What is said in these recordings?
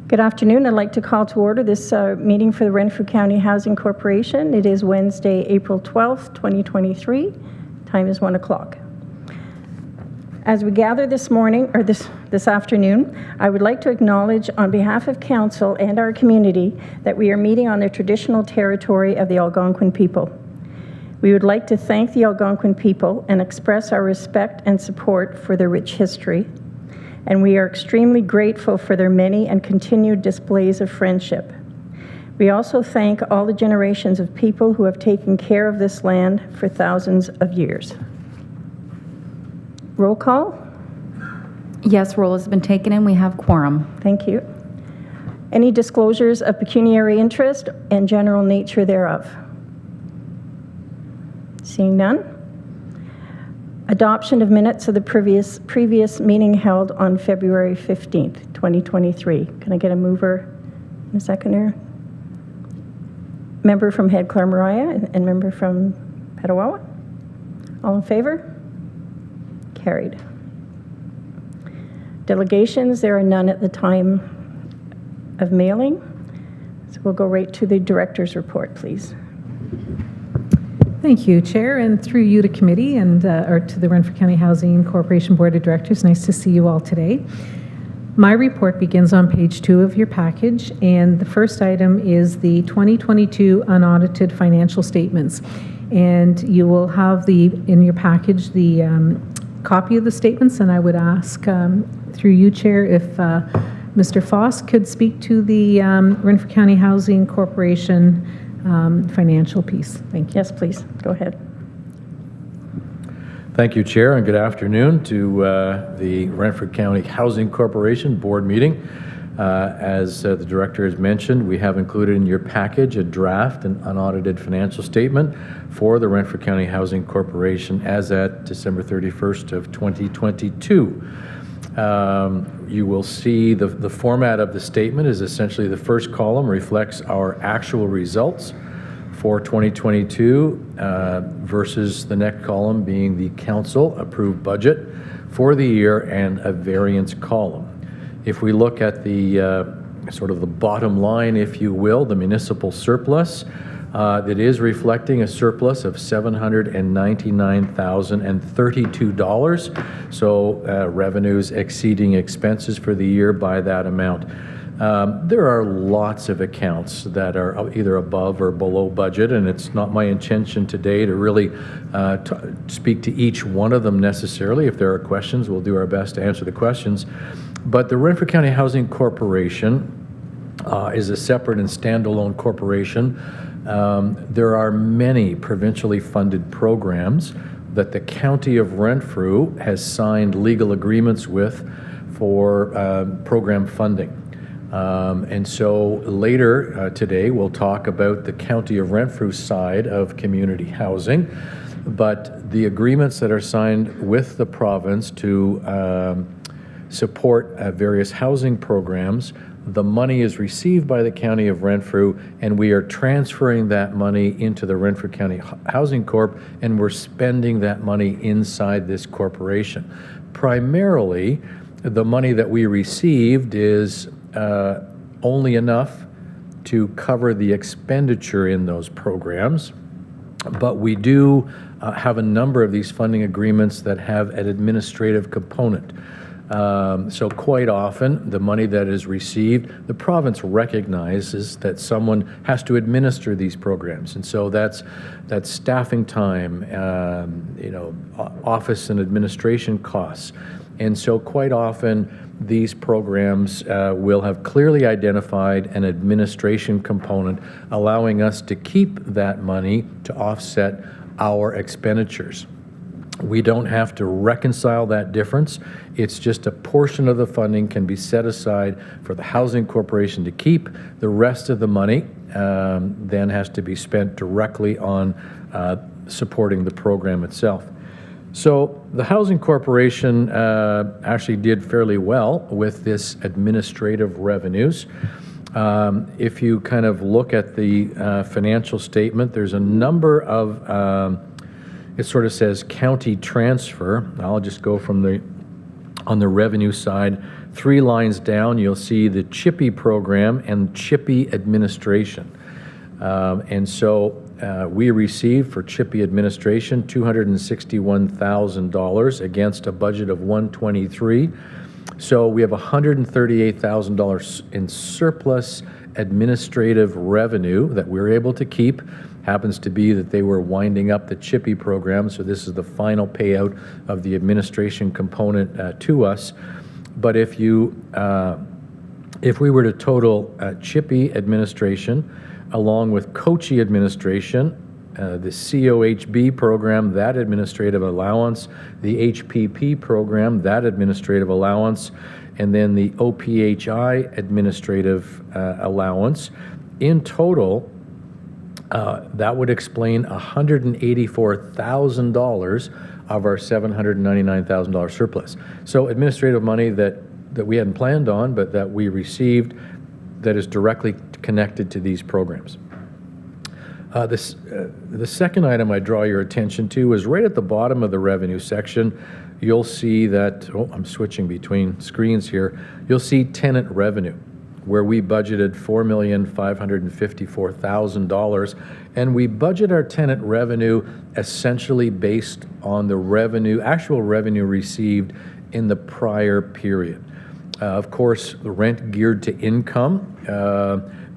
Good afternoon. I'd like to call to order this meeting for the Renfrew County Housing Corporation. It is Wednesday, April 12th, 2023. Time is 1 o'clock. As we gather this morning, or this afternoon, I would like to acknowledge on behalf of Council and our community that we are meeting on the traditional territory of the Algonquin people. We would like to thank the Algonquin people and express our respect and support for their rich history. And we are extremely grateful for their many and continued displays of friendship. We also thank all the generations of people who have taken care of this land for thousands of years. Roll call? Yes, roll has been taken and we have quorum. Thank you. Any disclosures of pecuniary interest and general nature thereof? Seeing none. Adoption of minutes of the previous meeting held on February 15th, 2023. Can I get a mover and a seconder? Member from Head Claremoraya and member from Petawawa. All in favor? Carried. Delegations, there are none at the time of mailing. So we'll go right to the director's report, please. Thank you, Chair, and through you to committee and or to the Renfrew County Housing Corporation Board of Directors. Nice to see you all today. My report begins on page 2 of your package, and the first item is the 2022 unaudited financial statements. And you will have in your package the copy of the statements, and I would ask through you, Chair, if Mr. Foss could speak to the Renfrew County Housing Corporation financial piece. Thank you. Yes, please. Go ahead. Thank you, Chair, and good afternoon to the Renfrew County Housing Corporation Board meeting. As the Director has mentioned, we have included in your package a draft and unaudited financial statement for the Renfrew County Housing Corporation as at December 31st of 2022. You will see the format of the statement is essentially the first column reflects our actual results for 2022 versus the next column being the council approved budget for the year and a variance column. If we look at the sort of the bottom line, if you will, the municipal surplus, that is reflecting a surplus of $799,032. So revenues exceeding expenses for the year by that amount. There are lots of accounts that are either above or below budget, and it's not my intention today to really speak to each one of them necessarily. If there are questions, we'll do our best to answer the questions. But the Renfrew County Housing Corporation is a separate and standalone corporation. There are many provincially funded programs that the County of Renfrew has signed legal agreements with for program funding. And so later today we'll talk about the County of Renfrew side of community housing, but the agreements that are signed with the province to support various housing programs, the money is received by the County of Renfrew, and we are transferring that money into the Renfrew County Housing Corp, and we're spending that money inside this corporation. Primarily, the money that we received is only enough to cover the expenditure in those programs, but we do have a number of these funding agreements that have an administrative component. So quite often, the money that is received, the province recognizes that someone has to administer these programs, and so that's staffing time, office and administration costs, and so quite often these programs will have clearly identified an administration component, allowing us to keep that money to offset our expenditures. We don't have to reconcile that difference. It's just a portion of the funding can be set aside for the Housing Corporation to keep. The rest of the money then has to be spent directly on supporting the program itself. So the Housing Corporation actually did fairly well with this administrative revenues. If you kind of look at the financial statement, there's a number of it sort of says county transfer. I'll just go from the On the revenue side, 3 lines down, you'll see the CHIPPY program and CHIPPY administration. And so we received for CHIPPY administration $261,000 against a budget of $123,000. So we have $138,000 in surplus administrative revenue that we're able to keep. Happens to be that they were winding up the CHIPPY program, so this is the final payout of the administration component to us. But if we were to total CHIPPY administration along with COCHI administration, the COHB program, that administrative allowance, the HPP program, that administrative allowance, and then the OPHI administrative allowance, in total, that would explain $184,000 of our $799,000 surplus. So administrative money that we hadn't planned on, but that we received that is directly connected to these programs. The second item I draw your attention to is right at the bottom of the revenue section. You'll see that, I'm switching between screens here. You'll see tenant revenue, where we budgeted $4,554,000, and we budget our tenant revenue essentially based on the actual revenue received in the prior period. Of course, the rent geared to income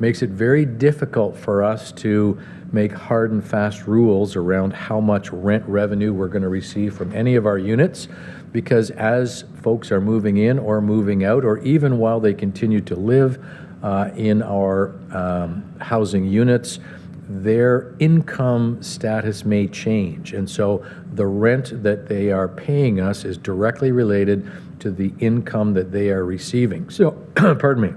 makes it very difficult for us to make hard and fast rules around how much rent revenue we're going to receive from any of our units, because as folks are moving in or moving out, or even while they continue to live in our housing units, their income status may change. And so the rent that they are paying us is directly related to the income that they are receiving. So, pardon me.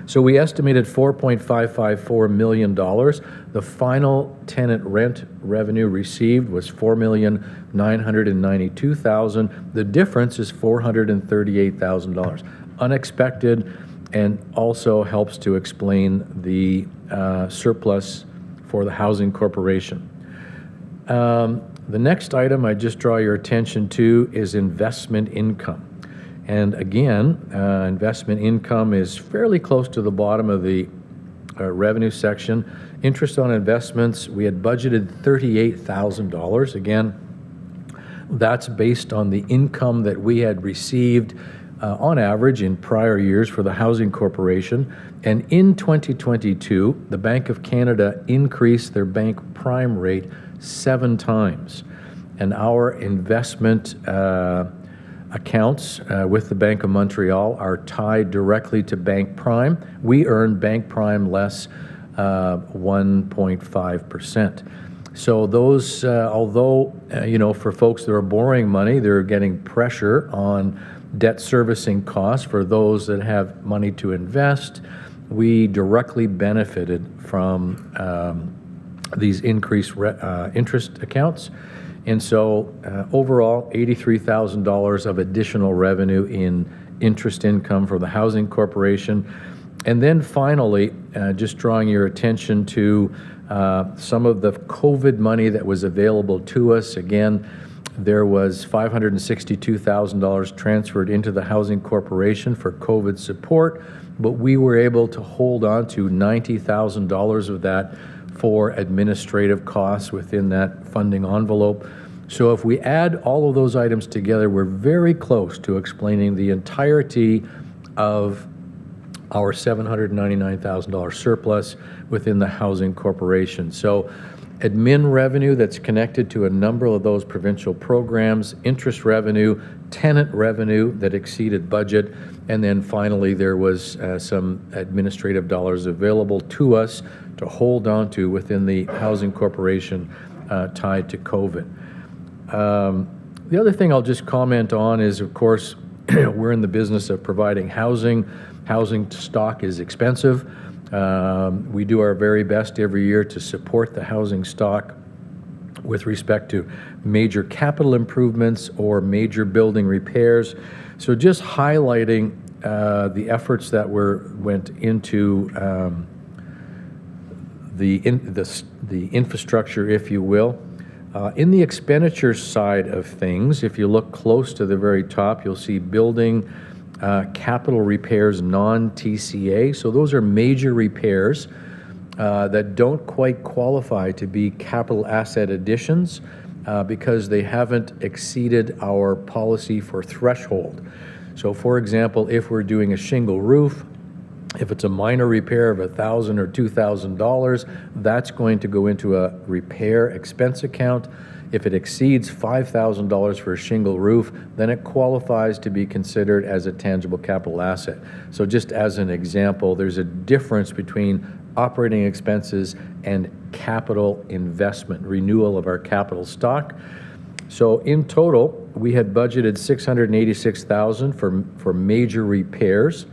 So we estimated $4.554 million. The final tenant rent revenue received was $4,992,000. The difference is $438,000. Unexpected, and also helps to explain the surplus for the Housing Corporation. The next item I just draw your attention to is investment income. And again, investment income is fairly close to the bottom of the revenue section. Interest on investments, we had budgeted $38,000. Again, that's based on the income that we had received on average in prior years for the Housing Corporation. And in 2022, the Bank of Canada increased their bank prime rate 7 times. And our investment accounts with the Bank of Montreal are tied directly to bank prime. We earn bank prime less 1.5%. So those, although, for folks that are borrowing money, they're getting pressure on debt servicing costs. For those that have money to invest, we directly benefited from these increased interest accounts. And so overall, $83,000 of additional revenue in interest income for the Housing Corporation. And then finally, just drawing your attention to some of the COVID money that was available to us. Again, there was $562,000 transferred into the Housing Corporation for COVID support, but we were able to hold on to $90,000 of that for administrative costs within that funding envelope. So if we add all of those items together, we're very close to explaining the entirety of our $799,000 surplus within the Housing Corporation. So admin revenue that's connected to a number of those provincial programs, interest revenue, tenant revenue that exceeded budget, and then finally there was some administrative dollars available to us to hold on to within the Housing Corporation tied to COVID. The other thing I'll just comment on is, of course, we're in the business of providing housing. Housing stock is expensive. We do our very best every year to support the housing stock with respect to major capital improvements or major building repairs. So just highlighting the efforts that went into the infrastructure, if you will. In the expenditure side of things, if you look close to the very top, you'll see building capital repairs non-TCA. So those are major repairs that don't quite qualify to be capital asset additions because they haven't exceeded our policy for threshold. So for example, if we're doing a shingle roof, if it's a minor repair of $1,000 or $2,000, that's going to go into a repair expense account. If it exceeds $5,000 for a shingle roof, then it qualifies to be considered as a tangible capital asset. So just as an example, there's a difference between operating expenses and capital investment, renewal of our capital stock. So in total, we had budgeted $686,000 for major repairs.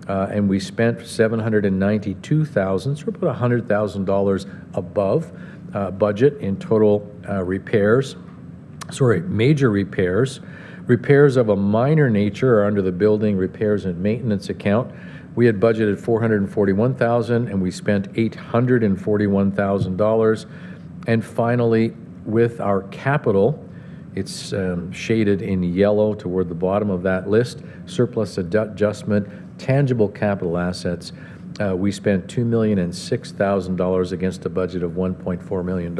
And we spent $792,000, so about $100,000 above budget in total major repairs. Repairs of a minor nature are under the building repairs and maintenance account. We had budgeted $441,000 and we spent $841,000. And finally, with our capital, it's shaded in yellow toward the bottom of that list, surplus adjustment, tangible capital assets, we spent $2,006,000 against a budget of $1.4 million.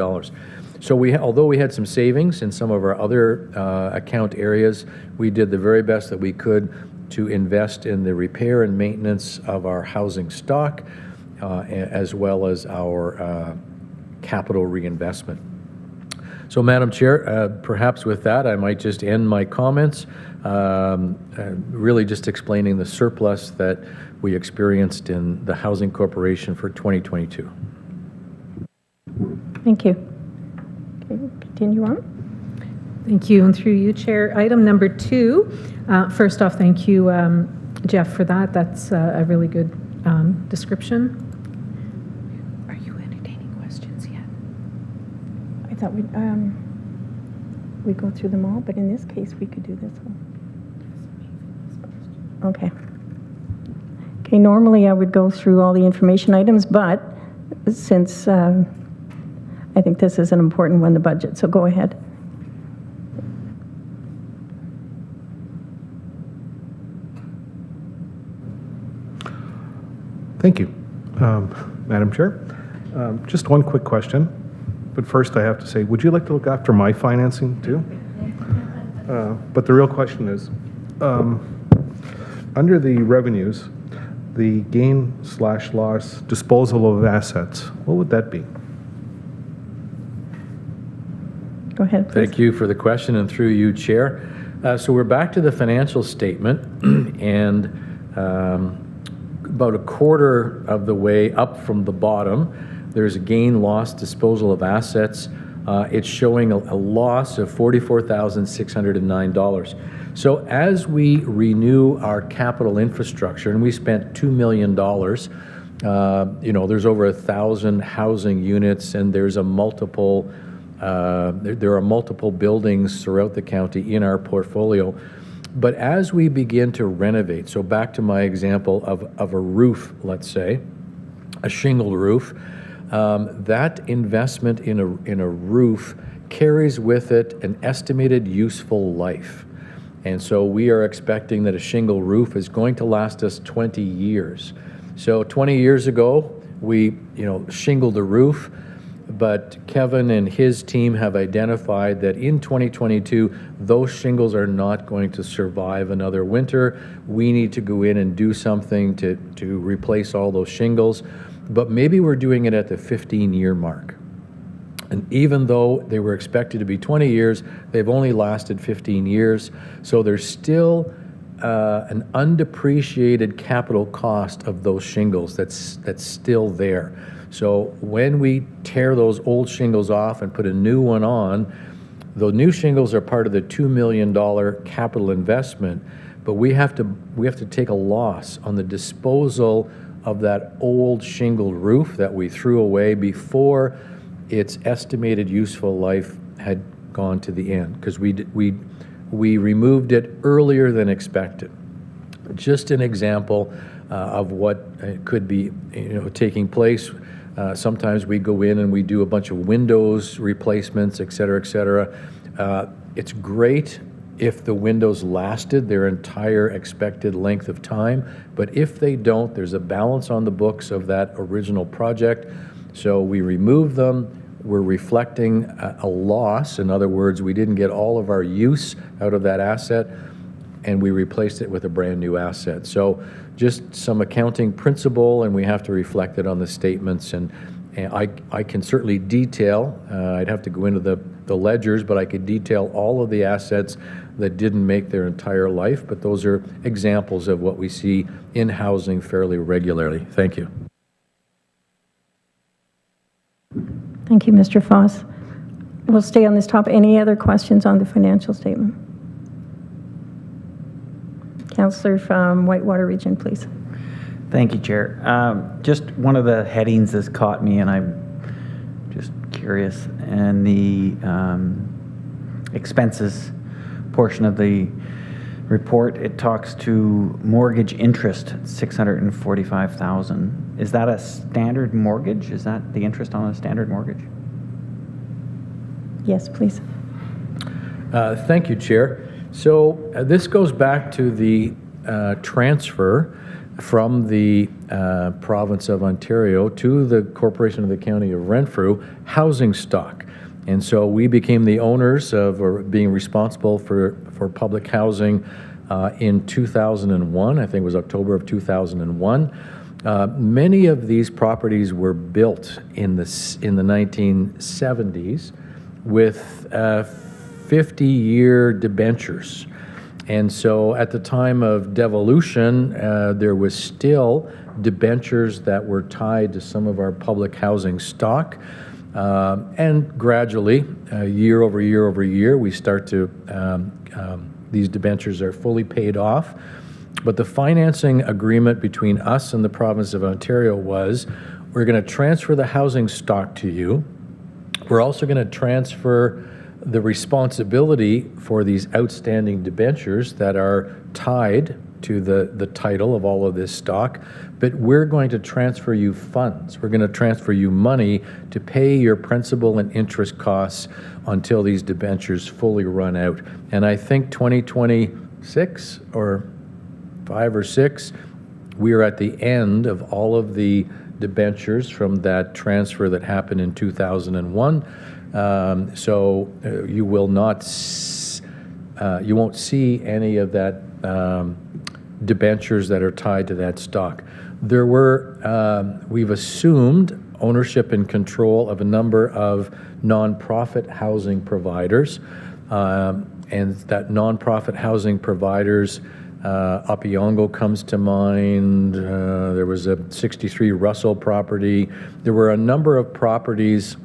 So although we had some savings in some of our other account areas, we did the very best that we could to invest in the repair and maintenance of our housing stock, as well as our capital reinvestment. So, Madam Chair, perhaps with that, I might just end my comments, really just explaining the surplus that we experienced in the Housing Corporation for 2022. Thank you. Okay, continue on. Thank you, and through you, Chair. Item number 2, first off, thank you, Jeff, for that. That's a really good description. Are you entertaining questions yet? I thought we'd go through them all, but in this case, we could do this one. Okay. Okay, normally I would go through all the information items, but since I think this is an important one, the budget, so go ahead. Thank you, Madam Chair. Just one quick question, but first I have to say, would you like to look after my financing too? But the real question is, under the revenues, the gain/loss disposal of assets, what would that be? Go ahead, please. Thank you for the question, and through you, Chair. So we're back to the financial statement, and about a quarter of the way up from the bottom, there's a gain/loss disposal of assets. It's showing a loss of $44,609. So as we renew our capital infrastructure, and we spent $2 million, there's over 1,000 housing units, and there's there are multiple buildings throughout the county in our portfolio. But as we begin to renovate, so back to my example of a roof, let's say, a shingled roof, that investment in a roof carries with it an estimated useful life. And so we are expecting that a shingle roof is going to last us 20 years. So 20 years ago, we shingled a roof, but Kevin and his team have identified that in 2022, those shingles are not going to survive another winter. We need to go in and do something to replace all those shingles, but maybe we're doing it at the 15-year mark. And even though they were expected to be 20 years, they've only lasted 15 years. So there's still an undepreciated capital cost of those shingles that's still there. So when we tear those old shingles off and put a new one on, the new shingles are part of the $2 million capital investment, but we have to take a loss on the disposal of that old shingled roof that we threw away before its estimated useful life had gone to the end, because we removed it earlier than expected. Just an example of what could be taking place. Sometimes we go in and we do a bunch of windows replacements, et cetera, et cetera. It's great if the windows lasted their entire expected length of time, but if they don't, there's a balance on the books of that original project. So we remove them. We're reflecting a loss. In other words, we didn't get all of our use out of that asset, and we replaced it with a brand new asset. So just some accounting principle, and we have to reflect it on the statements. And I can certainly detail, I'd have to go into the ledgers, but I could detail all of the assets that didn't make their entire life. But those are examples of what we see in housing fairly regularly. Thank you. Thank you, Mr. Foss. We'll stay on this topic. Any other questions on the financial statement? Councillor from Whitewater Region, please. Thank you, Chair. Just one of the headings has caught me, and I'm just curious. And the expenses portion of the report, it talks to mortgage interest, $645,000. Is that a standard mortgage? Is that the interest on a standard mortgage? Yes, please. Thank you, Chair. So this goes back to the transfer from the province of Ontario to the Corporation of the County of Renfrew housing stock. And so we became the owners of, or being responsible for public housing in 2001. I think it was October of 2001. Many of these properties were built in the 1970s with 50-year debentures. And so at the time of devolution, there was still debentures that were tied to some of our public housing stock. And gradually, year over year over year, we start to, these debentures are fully paid off. But the financing agreement between us and the province of Ontario was, we're going to transfer the housing stock to you. We're also going to transfer the responsibility for these outstanding debentures that are tied to the title of all of this stock, but we're going to transfer you funds. We're going to transfer you money to pay your principal and interest costs until these debentures fully run out. And I think 2026 or 5 or 6, we are at the end of all of the debentures from that transfer that happened in 2001. So you will not, you won't see any of that debentures that are tied to that stock. There were, we've assumed ownership and control of a number of nonprofit housing providers, and that nonprofit housing providers, Apiongo comes to mind. There was a 63 Russell property. There were a number of properties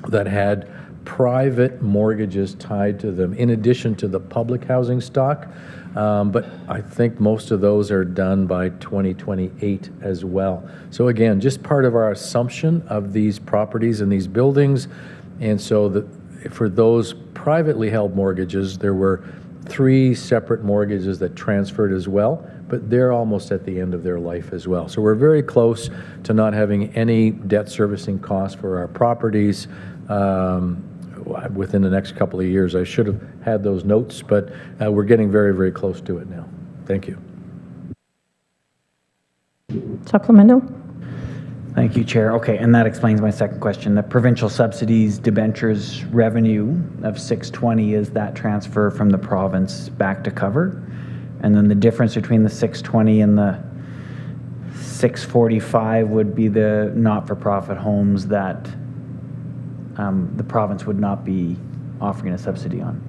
that had private mortgages tied to them, in addition to the public housing stock. But I think most of those are done by 2028 as well. So again, just part of our assumption of these properties and these buildings. And so for those privately held mortgages, there were 3 separate mortgages that transferred as well, but they're almost at the end of their life as well. So we're very close to not having any debt servicing costs for our properties within the next couple of years. I should have had those notes, but we're getting very, very close to it now. Thank you. Supplemental? Thank you, Chair. Okay, and that explains my second question. The provincial subsidies debentures revenue of 620, is that transfer from the province back to cover? And then the difference between the 620 and the 645 would be the not-for-profit homes that the province would not be offering a subsidy on.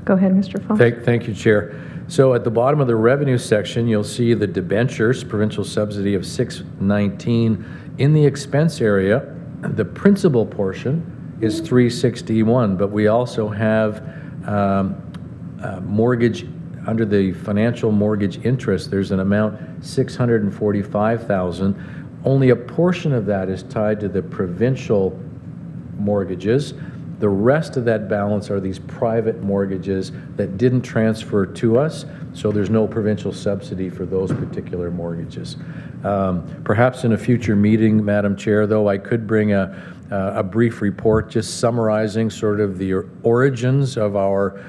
Go ahead, Mr. Foss. Thank you, Chair. So at the bottom of the revenue section, you'll see the debentures, provincial subsidy of 619. In the expense area, the principal portion is 361, but we also have mortgage under the financial mortgage interest. There's an amount 645,000. Only a portion of that is tied to the provincial mortgages, The rest of that balance are these private mortgages that didn't transfer to us, so there's no provincial subsidy for those particular mortgages. Perhaps in a future meeting, Madam Chair, though, I could bring a brief report just summarizing sort of the origins of our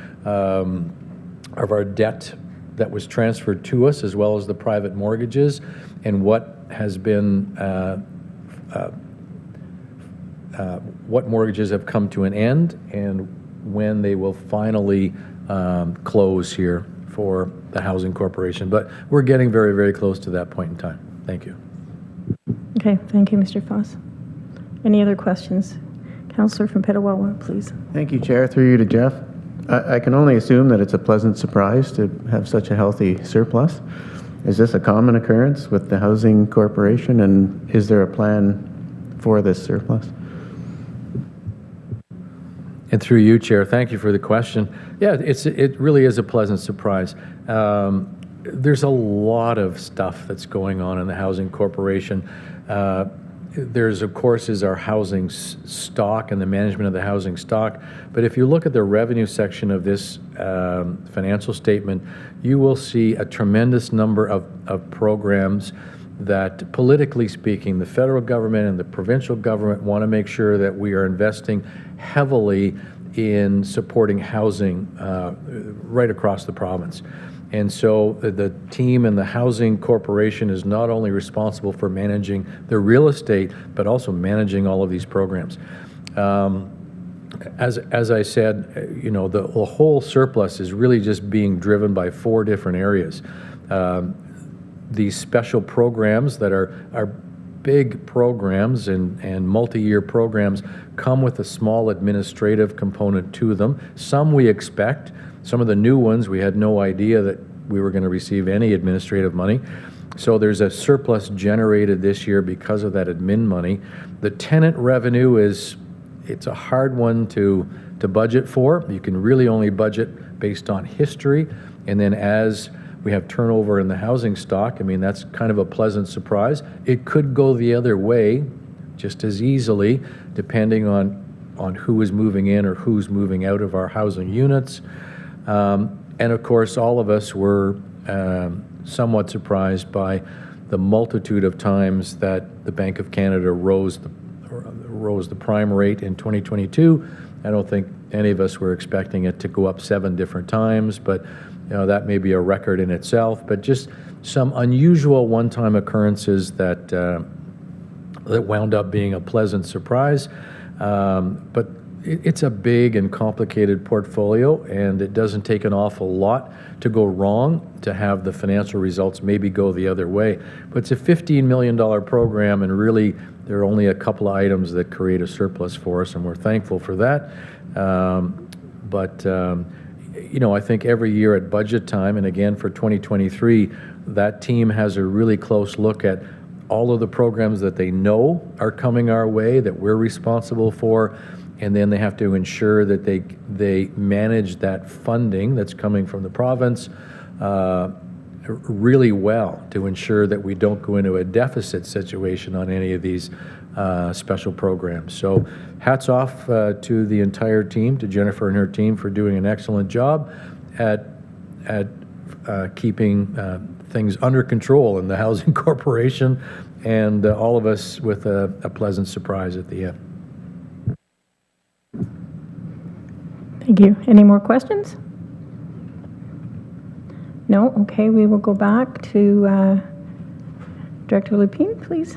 debt that was transferred to us, as well as the private mortgages, and what has been what mortgages have come to an end and when they will finally close here for the Housing Corporation. But we're getting very, very close to that point in time. Thank you. Okay, thank you, Mr. Foss. Any other questions? Councillor from Petawawa, please. Thank you, Chair. Through you to Jeff. I can only assume that it's a pleasant surprise to have such a healthy surplus. Is this a common occurrence with the Housing Corporation, and is there a plan for this surplus? And through you, Chair, thank you for the question. Yeah, it really is a pleasant surprise. There's a lot of stuff that's going on in the Housing Corporation. There's, of course, is our housing stock and the management of the housing stock. But if you look at the revenue section of this financial statement, you will see a tremendous number of programs that, politically speaking, the federal government and the provincial government want to make sure that we are investing heavily in supporting housing right across the province. And so the team in the Housing Corporation is not only responsible for managing the real estate, but also managing all of these programs. As I said, you know, the whole surplus is really just being driven by 4 different areas. These special programs that are big programs and multi-year programs come with a small administrative component to them. Some we expect. Some of the new ones, we had no idea that we were going to receive any administrative money. So there's a surplus generated this year because of that admin money. The tenant revenue it's a hard one to budget for. You can really only budget based on history. And then as we have turnover in the housing stock, I mean, that's kind of a pleasant surprise. It could go the other way just as easily, depending on who is moving in or who's moving out of our housing units. And of course, all of us were somewhat surprised by the multitude of times that the Bank of Canada rose the prime rate in 2022. I don't think any of us were expecting it to go up 7 different times, but you know, that may be a record in itself. But just some unusual one-time occurrences that wound up being a pleasant surprise. But it's a big and complicated portfolio, and it doesn't take an awful lot to go wrong to have the financial results maybe go the other way. But it's a $15 million program, and really there are only a couple of items that create a surplus for us, and we're thankful for that. You know, I think every year at budget time, and again for 2023, that team has a really close look at all of the programs that they know are coming our way, that we're responsible for, and then they have to ensure that they manage that funding that's coming from the province really well to ensure that we don't go into a deficit situation on any of these special programs. So hats off to the entire team, to Jennifer and her team for doing an excellent job at keeping things under control in the Housing Corporation, and all of us with a pleasant surprise at the end. Thank you. Any more questions? No? Okay, we will go back to Director Lupine, please.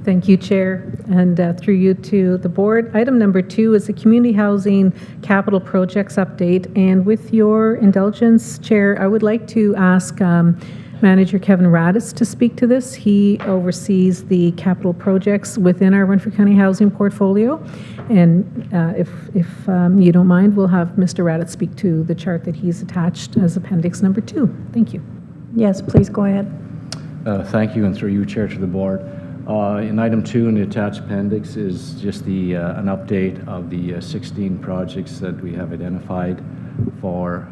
Thank you, Chair, and through you to the board. Item number 2 is the Community Housing Capital Projects Update, and with your indulgence, Chair, I would like to ask Manager Kevin Radis to speak to this. He oversees the capital projects within our Renfrew County housing portfolio, and if you don't mind, we'll have Mr. Radis speak to the chart that he's attached as appendix number 2. Thank you. Yes, please go ahead. Thank you, and through you, Chair, to the board. In item 2 in the attached appendix is just an update of the 16 projects that we have identified for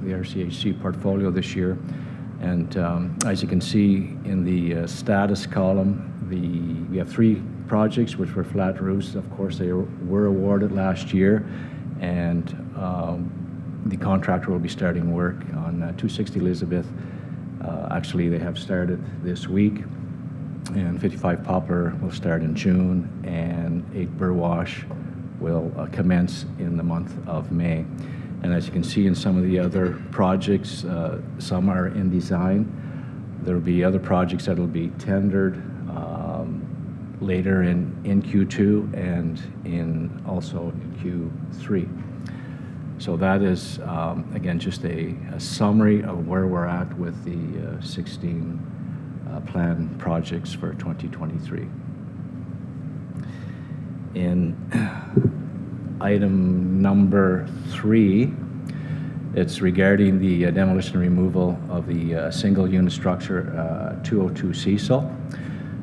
the RCHC portfolio this year. And as you can see in the status column, we have 3 projects, which were flat roofs. Of course, they were awarded last year, and the contractor will be starting work on 260 Elizabeth. Actually, they have started this week, and 55 Poplar will start in June, and 8 Burwash will commence in the month of May. And as you can see in some of the other projects, some are in design. There will be other projects that will be tendered later in Q2 and also in Q3. So that is, again, just a summary of where we're at with the 16 planned projects for 2023. In item number 3, it's regarding the demolition and removal of the single unit structure 202 Cecil.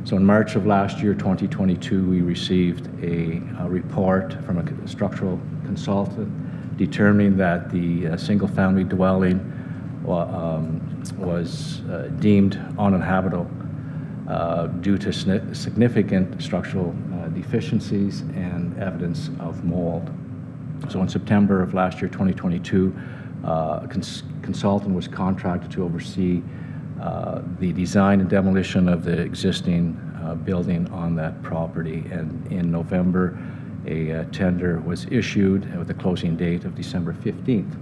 So in March of last year, 2022, we received a report from a structural consultant determining that the single-family dwelling was deemed uninhabitable due to significant structural deficiencies and evidence of mold. So in September of last year, 2022, a consultant was contracted to oversee the design and demolition of the existing building on that property. And in November, a tender was issued with a closing date of December 15th.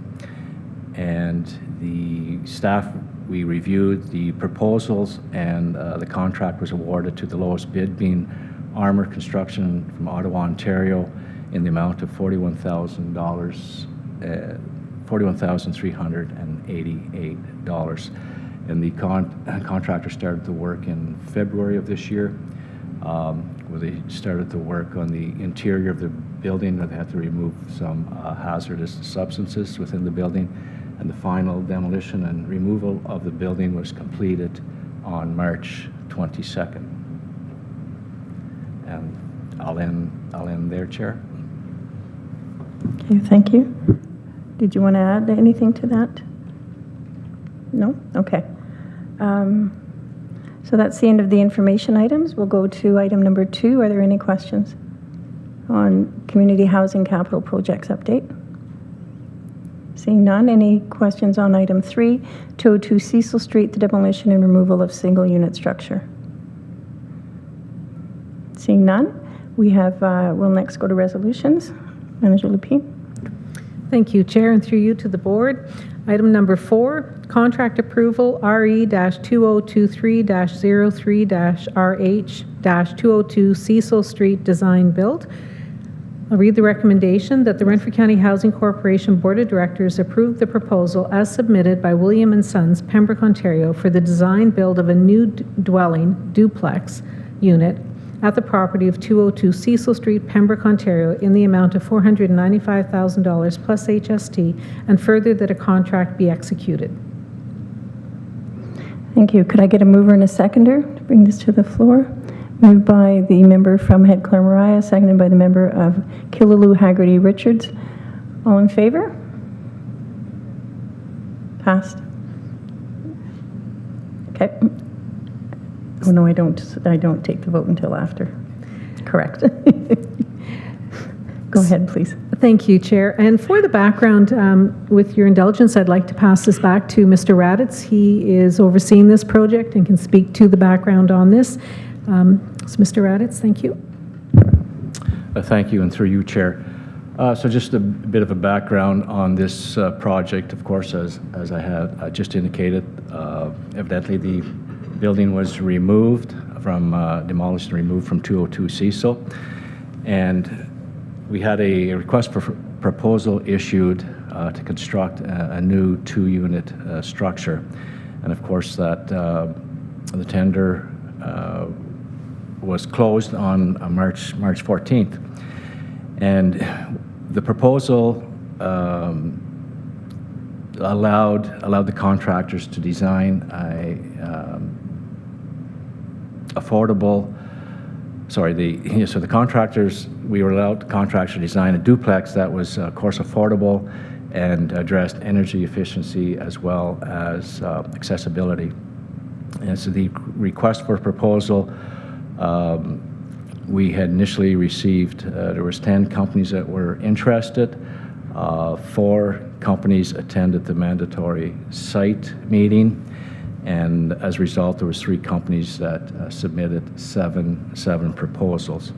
And the staff, we reviewed the proposals, and the contract was awarded to the lowest bid, being Armour Construction from Ottawa, Ontario, in the amount of $41,388. And the contractor started the work in February of this year, where they started the work on the interior of the building, where they had to remove some hazardous substances within the building. And the final demolition and removal of the building was completed on March 22nd. And I'll end there, Chair. Okay, thank you. Did you want to add anything to that? No? Okay. So that's the end of the information items. We'll go to item number 2. Are there any questions on Community Housing Capital Projects update? Seeing none, any questions on item 3, 202 Cecil Street, the demolition and removal of single unit structure? Seeing none, we have, we'll next go to resolutions. Manager Lupine. Thank you, Chair, and through you to the board. Item number 4, contract approval RE-2023-03-RH-202 Cecil Street Design Build. I'll read the recommendation that the Renfrew County Housing Corporation Board of Directors approve the proposal as submitted by William & Sons, Pembroke, Ontario, for the design build of a new dwelling duplex unit at the property of 202 Cecil Street, Pembroke, Ontario, in the amount of $495,000 plus HST, and further that a contract be executed. Thank you. Could I get a mover and a seconder to bring this to the floor? Moved by the member from Head Clare-Mariah, seconded by the member of Killaloe Haggerty Richards. All in favor? Passed. Okay. Oh no, I don't take the vote until after. Correct. Go ahead, please. Thank you, Chair. And for the background, with your indulgence, I'd like to pass this back to Mr. Raditz. He is overseeing this project and can speak to the background on this. So Mr. Raditz, thank you. Thank you, and through you, Chair. So just a bit of a background on this project. Of course, as I had just indicated, evidently the building was removed from, demolished and removed from 202 Cecil. And we had a request for proposal issued to construct a new 2-unit structure. And of course, that the tender was closed on March 14th. And the proposal allowed the contractors to design so the contractors, we were allowed the contractor to design a duplex that was, of course, affordable and addressed energy efficiency as well as accessibility. And so the request for proposal We had initially received, there was 10 companies that were interested. 4 companies attended the mandatory site meeting, and as a result, there was 3 companies that submitted seven proposals.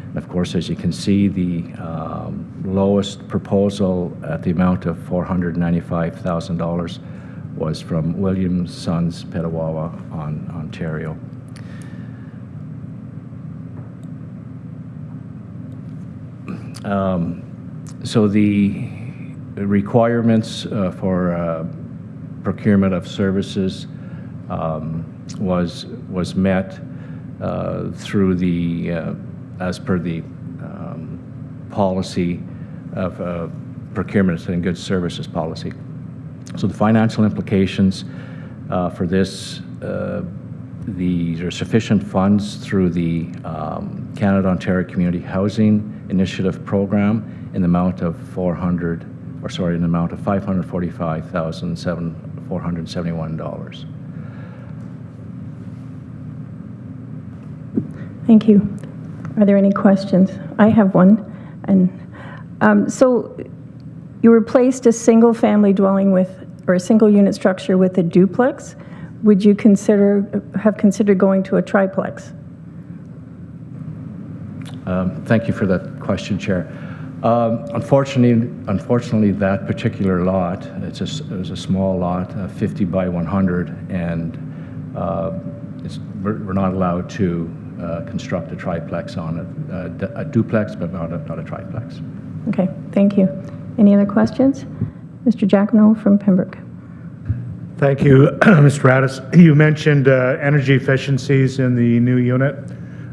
And of course, as you can see, the lowest proposal at the amount of $495,000 was from Williams Sons, Petawawa, Ontario. So the requirements for procurement of services was met through the as per the policy of procurement and goods services policy. So the financial implications for this, there are sufficient funds through the Canada-Ontario Community Housing Initiative Program in the amount of $545,471. Thank you. Are there any questions? I have one. And so you replaced a single-family dwelling or a single-unit structure with a duplex. Would you have considered going to a triplex? Thank you for that question, Chair. Unfortunately, that particular lot, it was a small lot, 50 by 100, and we're not allowed to construct a triplex on it. A duplex, but not a triplex. Okay, thank you. Any other questions? Mr. Giacomo from Pembroke. Thank you, Mr. Radis. You mentioned energy efficiencies in the new unit.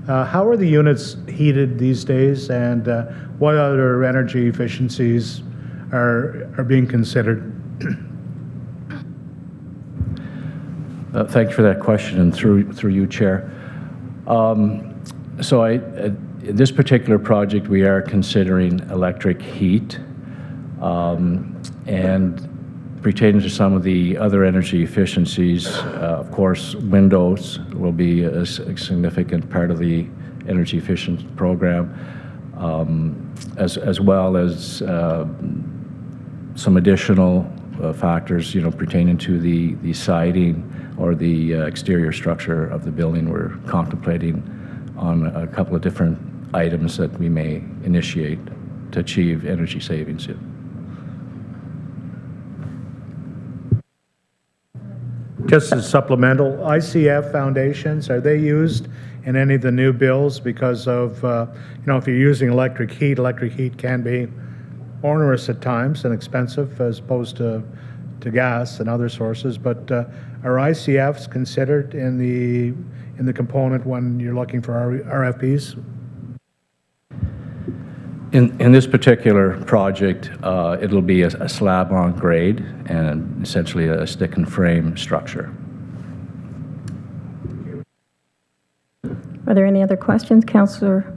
How are the units heated these days, and what other energy efficiencies are being considered? Thank you for that question, and through you, Chair. So in this particular project, we are considering electric heat, and pertaining to some of the other energy efficiencies, of course, windows will be a significant part of the energy efficient program, as well as some additional factors, pertaining to the siding or the exterior structure of the building. We're contemplating on a couple of different items that we may initiate to achieve energy savings. Just as supplemental, ICF foundations, are they used in any of the new builds? Because of, if you're using electric heat can be onerous at times and expensive as opposed to gas and other sources. But are ICFs considered in the component when you're looking for RFPs? In this particular project, it'll be a slab on grade and essentially a stick and frame structure. Are there any other questions? Councillor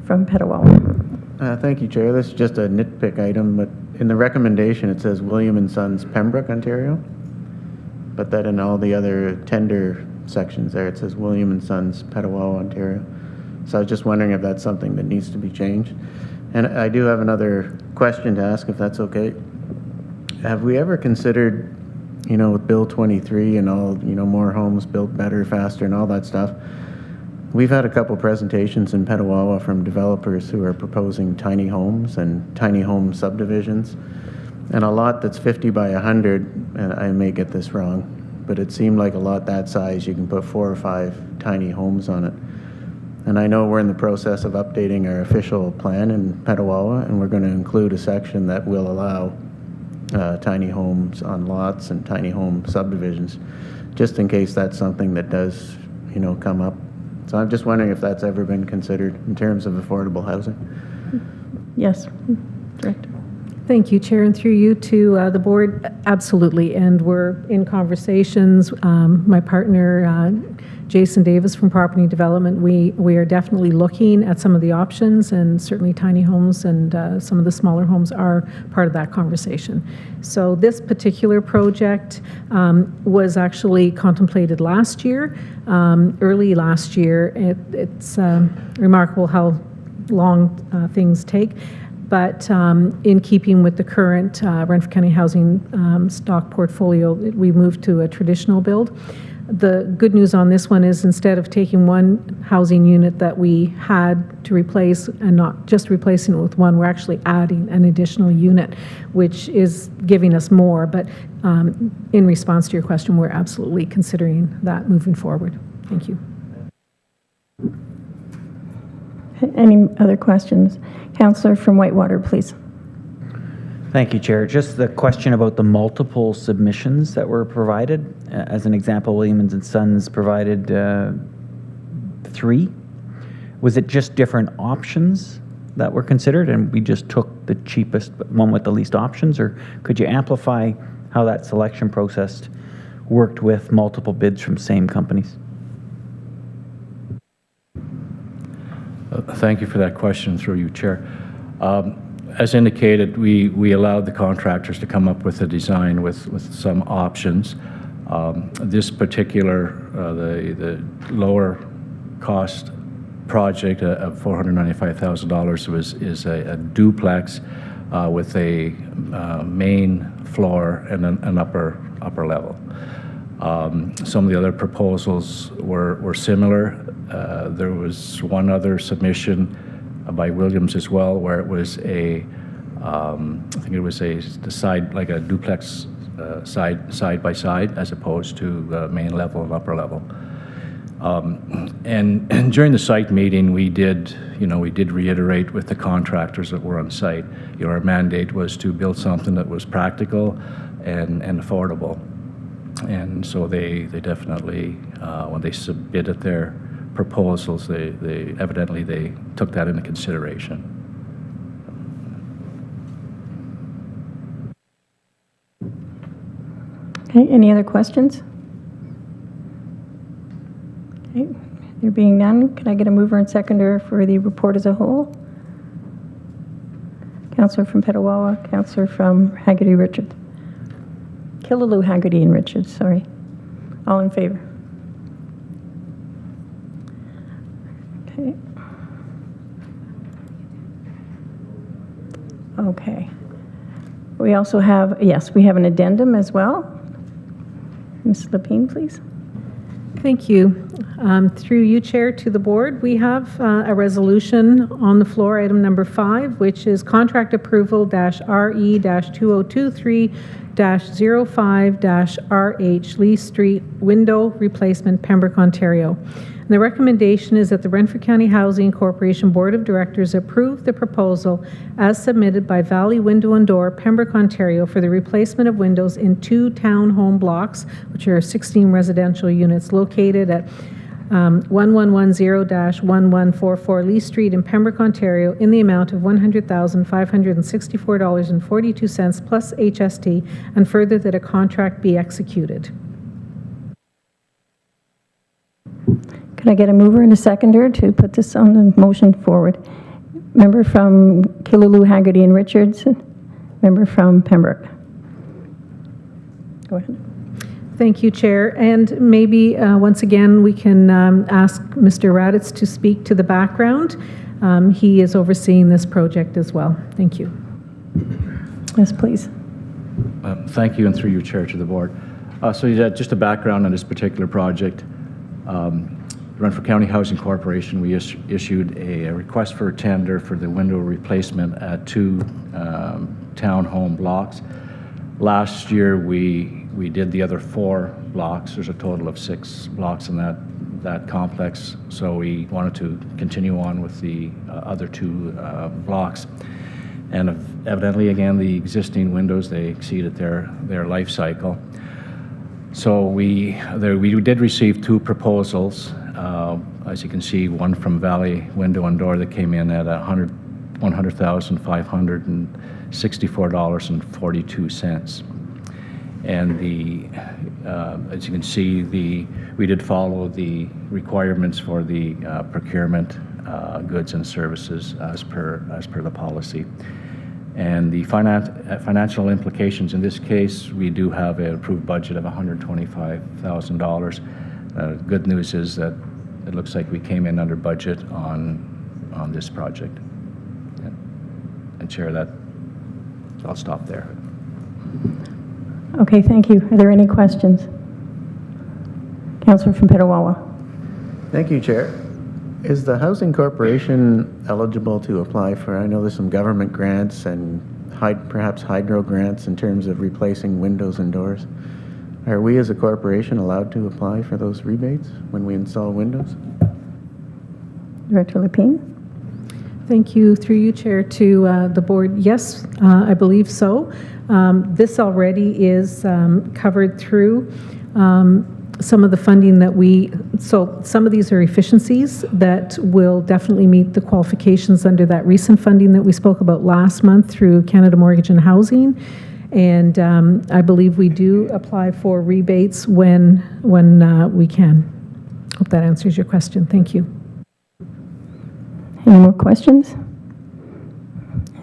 from Petawawa. Thank you, Chair. This is just a nitpick item, but in the recommendation it says William and Sons, Pembroke, Ontario. But then in all the other tender sections there, it says William and Sons, Petawawa, Ontario. So I was just wondering if that's something that needs to be changed. And I do have another question to ask, if that's okay. Have we ever considered, with Bill 23 and all, more homes built better, faster, and all that stuff? We've had a couple presentations in Petawawa from developers who are proposing tiny homes and tiny home subdivisions. And a lot that's 50 by 100, and I may get this wrong, but it seemed like a lot that size, you can put 4 or 5 tiny homes on it. And I know we're in the process of updating our official plan in Petawawa, and we're going to include a section that will allow tiny homes on lots and tiny home subdivisions, just in case that's something that does, come up. So I'm just wondering if that's ever been considered in terms of affordable housing. Yes, Director. Thank you, Chair, and through you to the board, absolutely. And we're in conversations. My partner, Jason Davis from Property Development, we are definitely looking at some of the options, and certainly tiny homes and some of the smaller homes are part of that conversation. So this particular project was actually contemplated last year, early last year. It's remarkable how long things take. But in keeping with the current Renfrew County housing stock portfolio, we moved to a traditional build. The good news on this one is instead of taking one housing unit that we had to replace and not just replacing it with one, we're actually adding an additional unit, which is giving us more. But in response to your question, we're absolutely considering that moving forward. Thank you. Any other questions? Councillor from Whitewater, please. Thank you, Chair. Just the question about the multiple submissions that were provided. As an example, Williams and Sons provided 3. Was it just different options that were considered and we just took the cheapest one with the least options, or could you amplify how that selection process worked with multiple bids from same companies? Thank you for that question through you, Chair. As indicated, we allowed the contractors to come up with a design with some options. This particular, the lower cost project of $495,000 is a duplex with a main floor and an upper level. Some of the other proposals were similar. There was one other submission by Williams as well, where it was I think it was like a duplex side by side, as opposed to the main level and upper level. And during the site meeting, we did reiterate with the contractors that were on site. Our mandate was to build something that was practical and affordable. And so they definitely, when they submitted their proposals, they evidently took that into consideration. Okay, any other questions? Okay, there being none, can I get a mover and seconder for the report as a whole? Councillor from Petawawa, Councillor from Haggerty Richards. Killaloe, Haggerty, and Richards, sorry. All in favor? Okay. Okay. We also have, yes, we have an addendum as well. Ms. Lapine, please. Thank you. Through you, Chair, to the board, we have a resolution on the floor, item number 5, which is contract approval -RE-2023-05-RH Lee Street window replacement, Pembroke, Ontario. And the recommendation is that the Renfrew County Housing Corporation Board of Directors approve the proposal as submitted by Valley Window and Door, Pembroke, Ontario, for the replacement of windows in 2 townhome blocks, which are 16 residential units located at 1110-1144 Lee Street in Pembroke, Ontario, in the amount of $100,564.42 plus HST, and further that a contract be executed. Could I get a mover and a seconder to put this on the motion forward? Member from Killaloe, Haggerty, and Richards. Member from Pembroke. Go ahead. Thank you, Chair. And maybe once again we can ask Mr. Raditz to speak to the background. He is overseeing this project as well. Thank you. Yes, please. Thank you, and through your Chair to the board. So yeah, just a background on this particular project. Renfrew County Housing Corporation, we issued a request for a tender for the window replacement at 2 townhome blocks. Last year, we did the other 4 blocks. There's a total of 6 blocks in that complex, so we wanted to continue on with the other 2 blocks. And evidently, again, the existing windows, they exceeded their life cycle. So we did receive 2 proposals. As you can see, one from Valley Window and Door that came in at $100,564.42. And as you can see, we did follow the requirements for the procurement goods and services as per the policy. And the financial implications in this case, we do have an approved budget of $125,000. Good news is that it looks like we came in under budget on this project. And Chair, I'll stop there. Okay, thank you. Are there any questions? Councillor from Petawawa. Thank you, Chair. Is the Housing Corporation eligible to apply for, I know there's some government grants and perhaps hydro grants in terms of replacing windows and doors. Are we as a corporation allowed to apply for those rebates when we install windows? Director Lapine. Thank you, through you, Chair, to the board. Yes, I believe so. This already is covered through some of the funding that so some of these are efficiencies that will definitely meet the qualifications under that recent funding that we spoke about last month through Canada Mortgage and Housing. And I believe we do apply for rebates when we can. Hope that answers your question. Thank you. Any more questions?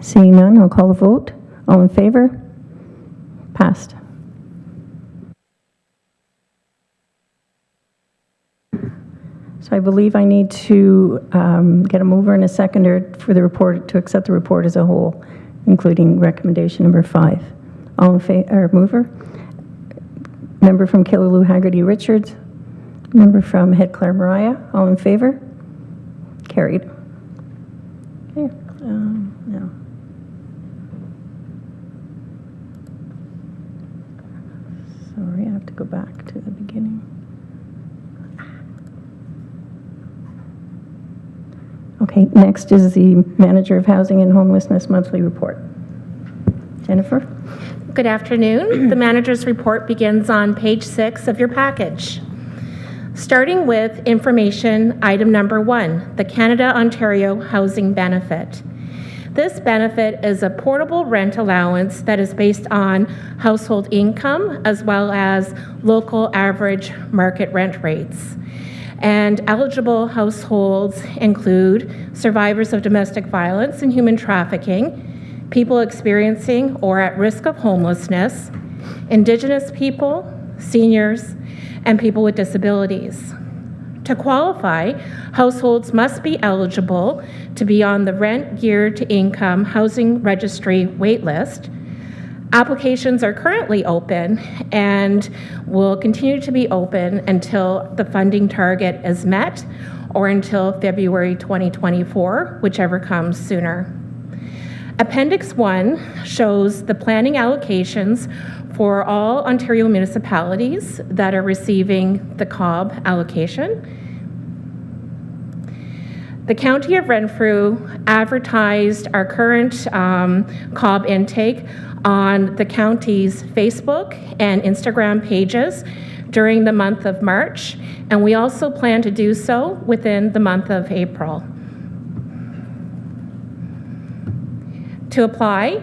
Seeing none, I'll call the vote. All in favor? Passed. So I believe I need to get a mover and a seconder for the report, to accept the report as a whole, including recommendation number 5. All in favor, mover? Member from Killaloe Haggerty Richards. Member from Head Clare Mariah. All in favor? Carried. Okay, now. Sorry, I have to go back to the beginning. Okay, next is the Manager of Housing and Homelessness Monthly Report. Jennifer? Good afternoon. The Manager's Report begins on page 6 of your package. Starting with information item number 1, the Canada-Ontario Housing Benefit. This benefit is a portable rent allowance that is based on household income as well as local average market rent rates. And eligible households include survivors of domestic violence and human trafficking, people experiencing or at risk of homelessness, Indigenous people, seniors, and people with disabilities. To qualify, households must be eligible to be on the Rent Geared to Income Housing Registry waitlist. Applications are currently open and will continue to be open until the funding target is met or until February 2024, whichever comes sooner. Appendix 1 shows the planning allocations for all Ontario municipalities that are receiving the COB allocation. The County of Renfrew advertised our current COB intake on the county's Facebook and Instagram pages during the month of March, and we also plan to do so within the month of April. To apply,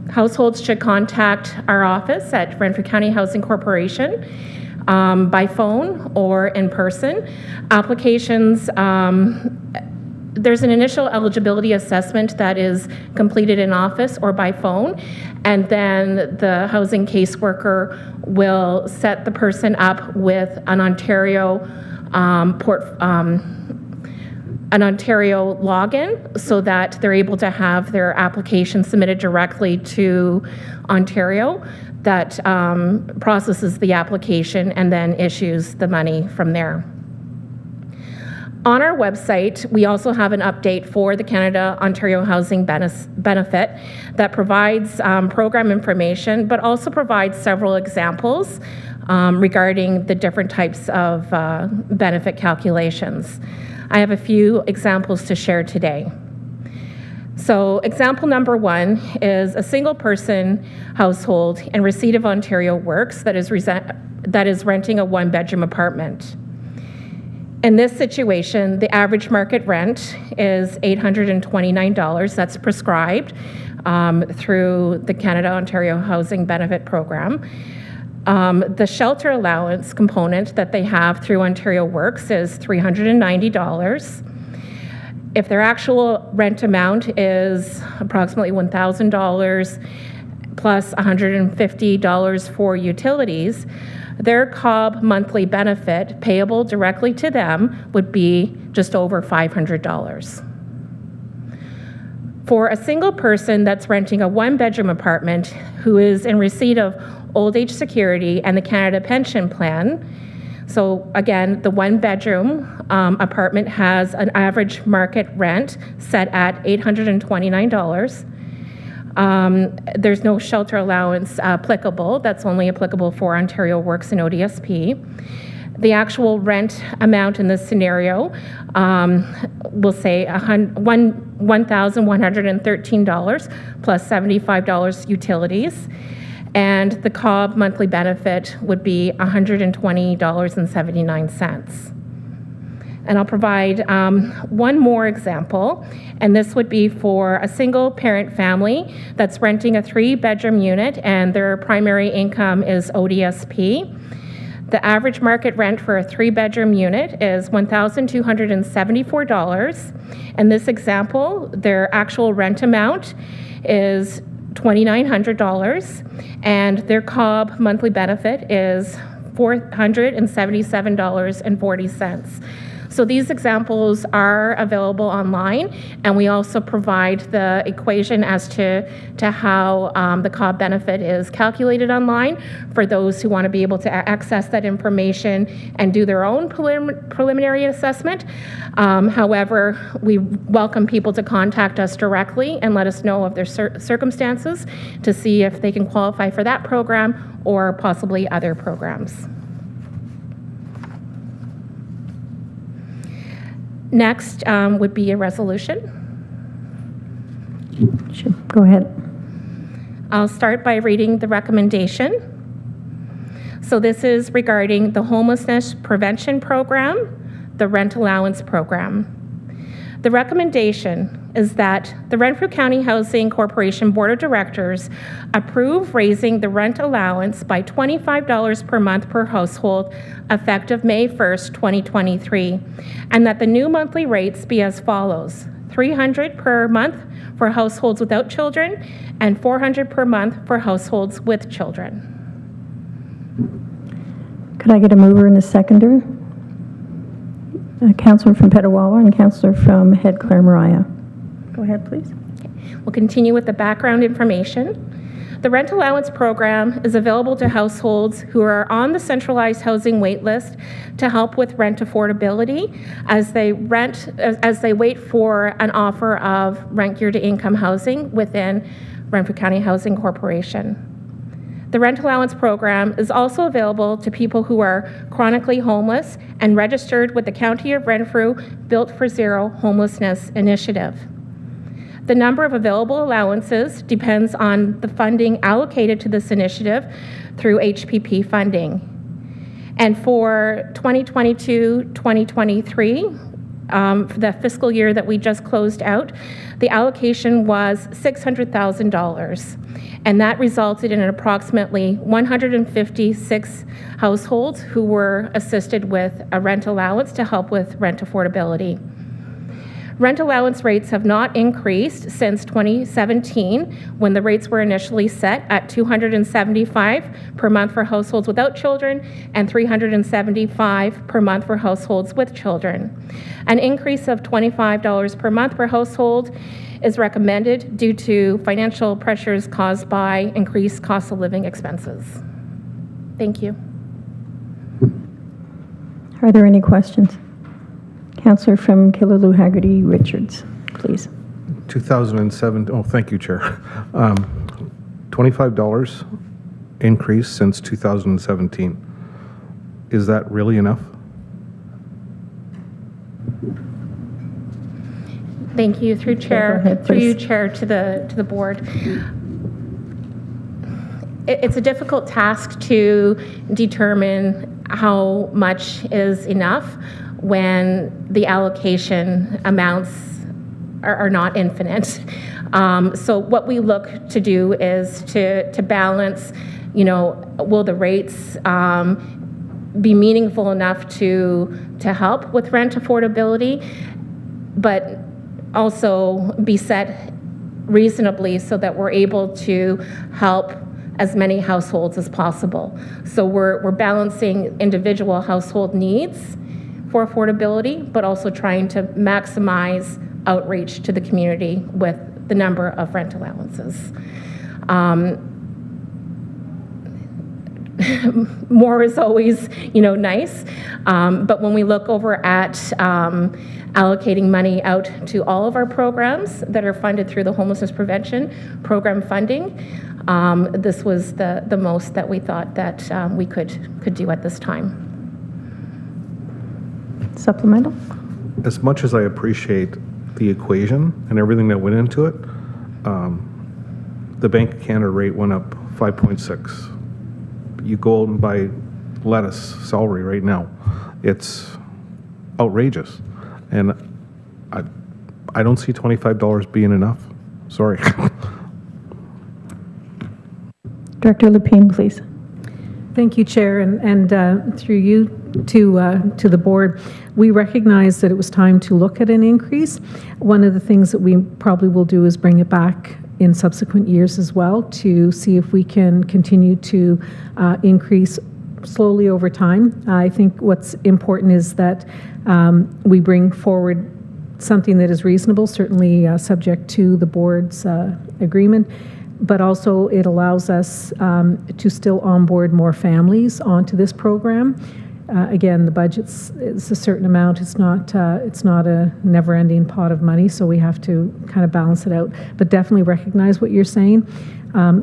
households should contact our office at Renfrew County Housing Corporation by phone or in person. Applications, there's an initial eligibility assessment that is completed in office or by phone, and then the housing caseworker will set the person up with an Ontario login so that they're able to have their application submitted directly to Ontario that processes the application and then issues the money from there. On our website, we also have an update for the Canada-Ontario Housing Benefit that provides program information, but also provides several examples regarding the different types of benefit calculations. I have a few examples to share today. So example number 1 is a single person household in receipt of Ontario Works that is renting a 1-bedroom apartment. In this situation, the average market rent is $829. That's prescribed through the Canada-Ontario Housing Benefit Program. The shelter allowance component that they have through Ontario Works is $390. If their actual rent amount is approximately $1,000 plus $150 for utilities, their COB monthly benefit payable directly to them would be just over $500. For a single person that's renting a one-bedroom apartment who is in receipt of old age security and the Canada Pension Plan, so again, the one-bedroom apartment has an average market rent set at $829. There's no shelter allowance applicable. That's only applicable for Ontario Works and ODSP. The actual rent amount in this scenario, we'll say $1,113 plus $75 utilities. And the COB monthly benefit would be $120.79. And I'll provide one more example, and this would be for a single parent family that's renting a 3-bedroom unit and their primary income is ODSP. The average market rent for a 3-bedroom unit is $1,274. In this example, their actual rent amount is $2,900, and their COB monthly benefit is $477.40. So these examples are available online, and we also provide the equation as to how the COB benefit is calculated online for those who want to be able to access that information and do their own preliminary assessment. However, we welcome people to contact us directly and let us know of their circumstances to see if they can qualify for that program or possibly other programs. Next would be a resolution. Sure, go ahead. I'll start by reading the recommendation. So this is regarding the Homelessness Prevention Program, the Rent Allowance Program. The recommendation is that the Renfrew County Housing Corporation Board of Directors approve raising the rent allowance by $25 per month per household effective May 1st, 2023, and that the new monthly rates be as follows: $300 per month for households without children and $400 per month for households with children. Could I get a mover and a seconder? Councillor from Petawawa and Councillor from Head Clare Mariah. Go ahead, please. We'll continue with the background information. The rent allowance program is available to households who are on the centralized housing wait list to help with rent affordability as they wait for an offer of rent geared to income housing within Renfrew County Housing Corporation. The rent allowance program is also available to people who are chronically homeless and registered with the County of Renfrew Built for Zero Homelessness Initiative. The number of available allowances depends on the funding allocated to this initiative through HPP funding. And for 2022-2023, for the fiscal year that we just closed out, the allocation was $600,000. And that resulted in approximately 156 households who were assisted with a rent allowance to help with rent affordability. Rent allowance rates have not increased since 2017, when the rates were initially set at $275 per month for households without children and $375 per month for households with children. An increase of $25 per month per household is recommended due to financial pressures caused by increased cost of living expenses. Thank you. Are there any questions? Councillor from Killaloe Haggerty Richards, please. 2007, oh, thank you, Chair. $25 increase since 2017. Is that really enough? Thank you. Through Chair, go ahead, through you, please. Chair, to the board. It's a difficult task to determine how much is enough. when the allocation amounts are not infinite. So what we look to do is to balance, will the rates be meaningful enough to help with rent affordability, but also be set reasonably so that we're able to help as many households as possible. So we're balancing individual household needs for affordability, but also trying to maximize outreach to the community with the number of rent allowances. More is always, nice, but when we look over at allocating money out to all of our programs that are funded through the Homelessness Prevention Program funding, this was the most that we thought that we could do at this time. Supplemental? As much as I appreciate the equation and everything that went into it, the Bank of Canada rate went up 5.6. You go out and buy lettuce, celery right now. It's outrageous. And I don't see $25 being enough. Sorry. Director Lapine, please. Thank you, Chair, and through you to the board. We recognize that it was time to look at an increase. One of the things that we probably will do is bring it back in subsequent years as well to see if we can continue to increase slowly over time. I think what's important is that we bring forward something that is reasonable, certainly subject to the board's agreement, but also it allows us to still onboard more families onto this program. Again, the budget's is a certain amount. It's not a never-ending pot of money, so we have to kind of balance it out. But definitely recognize what you're saying.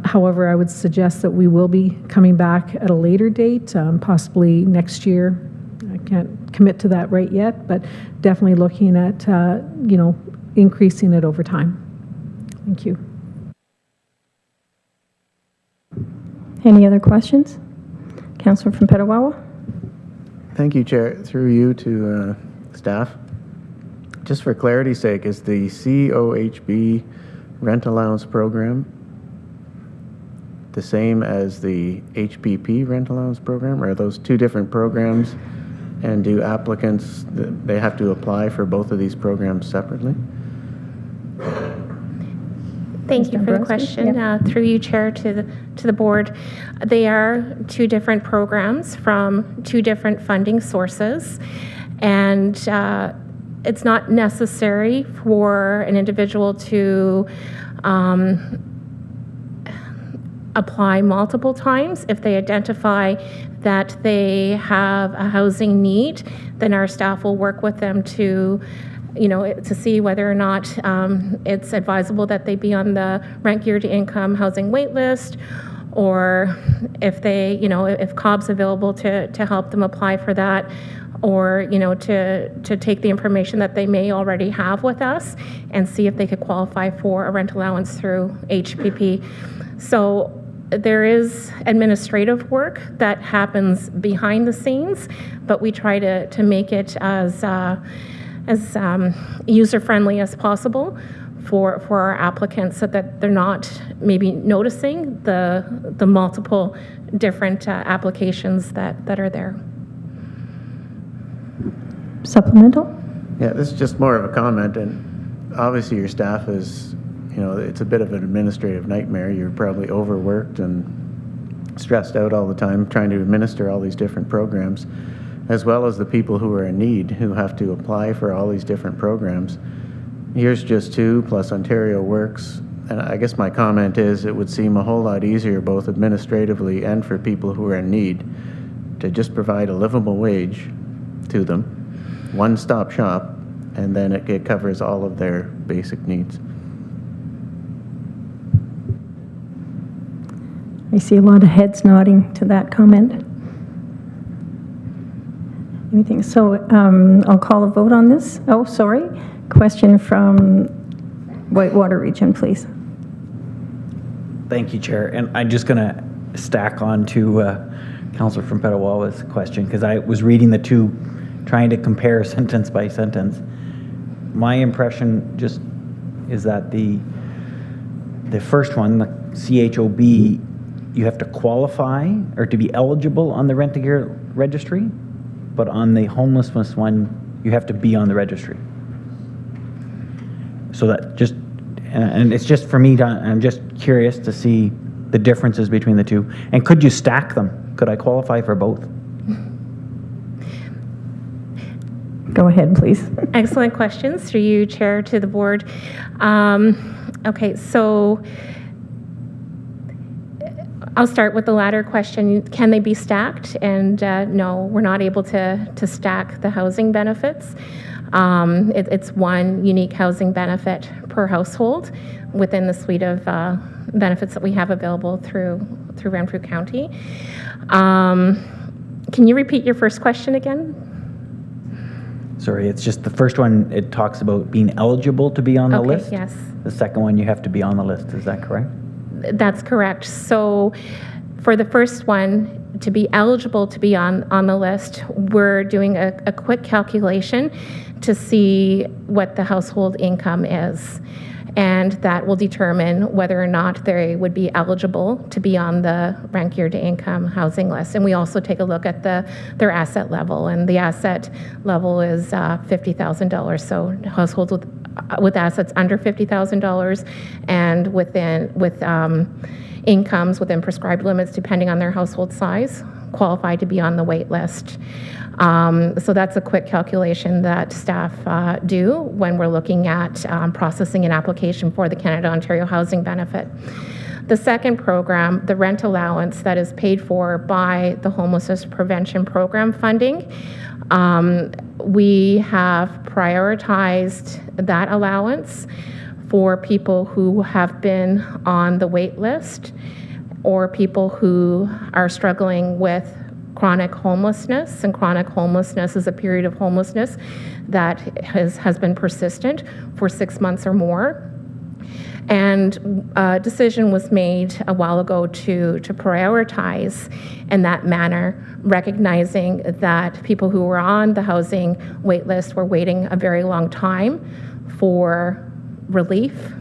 However, I would suggest that we will be coming back at a later date, possibly next year. I can't commit to that right yet, but definitely looking at increasing it over time. Thank you. Any other questions? Councillor from Petawawa? Thank you, Chair. Through you to staff. Just for clarity's sake, is the COHB rent allowance program the same as the HPP rent allowance program? Or are those two different programs? And do applicants, they have to apply for both of these programs separately? Thank you for the question. Through you, Chair, to the board. They are two different programs from two different funding sources, and it's not necessary for an individual to apply multiple times. If they identify that they have a housing need, then our staff will work with them to see whether or not it's advisable that they be on the rent geared to income housing wait list, or if they, if COB's available to help them apply for that, or, to take the information that they may already have with us and see if they could qualify for a rent allowance through HPP. So there is administrative work that happens behind the scenes, but we try to make it as user-friendly as possible for our applicants, so that they're not maybe noticing the multiple different applications that are there. Supplemental? Yeah, this is just more of a comment, and obviously your staff is, it's a bit of an administrative nightmare. You're probably overworked and stressed out all the time trying to administer all these different programs, as well as the people who are in need who have to apply for all these different programs. Here's just two, plus Ontario Works. And I guess my comment is it would seem a whole lot easier, both administratively and for people who are in need, to just provide a livable wage to them, one-stop shop, and then it covers all of their basic needs. I see a lot of heads nodding to that comment. Anything? So I'll call a vote on this. Oh, sorry. Question from Whitewater Region, please. Thank you, Chair. And I'm just going to stack on to Councillor from Petawawa's question, because I was reading the two trying to compare sentence by sentence. My impression just is that the first one, the CHOB, you have to qualify or to be eligible on the rent-a-gear registry, but on the homelessness one, you have to be on the registry. So that just, and it's just for me, I'm just curious to see the differences between the two. And could you stack them? Could I qualify for both? Go ahead, please. Excellent questions through you, Chair, to the board. Okay, so I'll start with the latter question. Can they be stacked? And no, we're not able to stack the housing benefits. It's one unique housing benefit per household within the suite of benefits that we have available through Renfrew County. Can you repeat your first question again? Sorry, it's just the first one, it talks about being eligible to be on the list. Yes. The second one, you have to be on the list. Is that correct? That's correct. So for the first one, to be eligible to be on the list, we're doing a quick calculation to see what the household income is. And that will determine whether or not they would be eligible to be on the rent geared to income housing list. And we also take a look at their asset level, and the asset level is $50,000. So households with assets under $50,000 and with incomes within prescribed limits, depending on their household size, qualify to be on the wait list. So that's a quick calculation that staff do when we're looking at processing an application for the Canada-Ontario Housing Benefit. The second program, the rent allowance that is paid for by the Homelessness Prevention Program funding, we have prioritized that allowance for people who have been on the wait list or people who are struggling with chronic homelessness, and chronic homelessness is a period of homelessness that has been persistent for 6 months or more. And a decision was made a while ago to prioritize in that manner, recognizing that people who were on the housing wait list were waiting a very long time for relief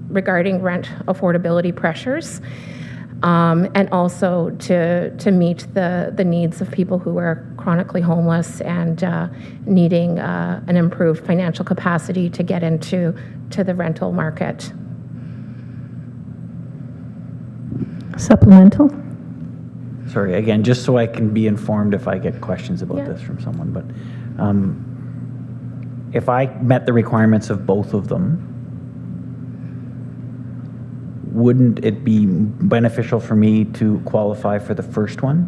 regarding rent affordability pressures. And also to meet the needs of people who are chronically homeless and needing an improved financial capacity to get into the rental market. Supplemental? Sorry, again, just so I can be informed if I get questions about this from someone, but if I met the requirements of both of them, wouldn't it be beneficial for me to qualify for the first one?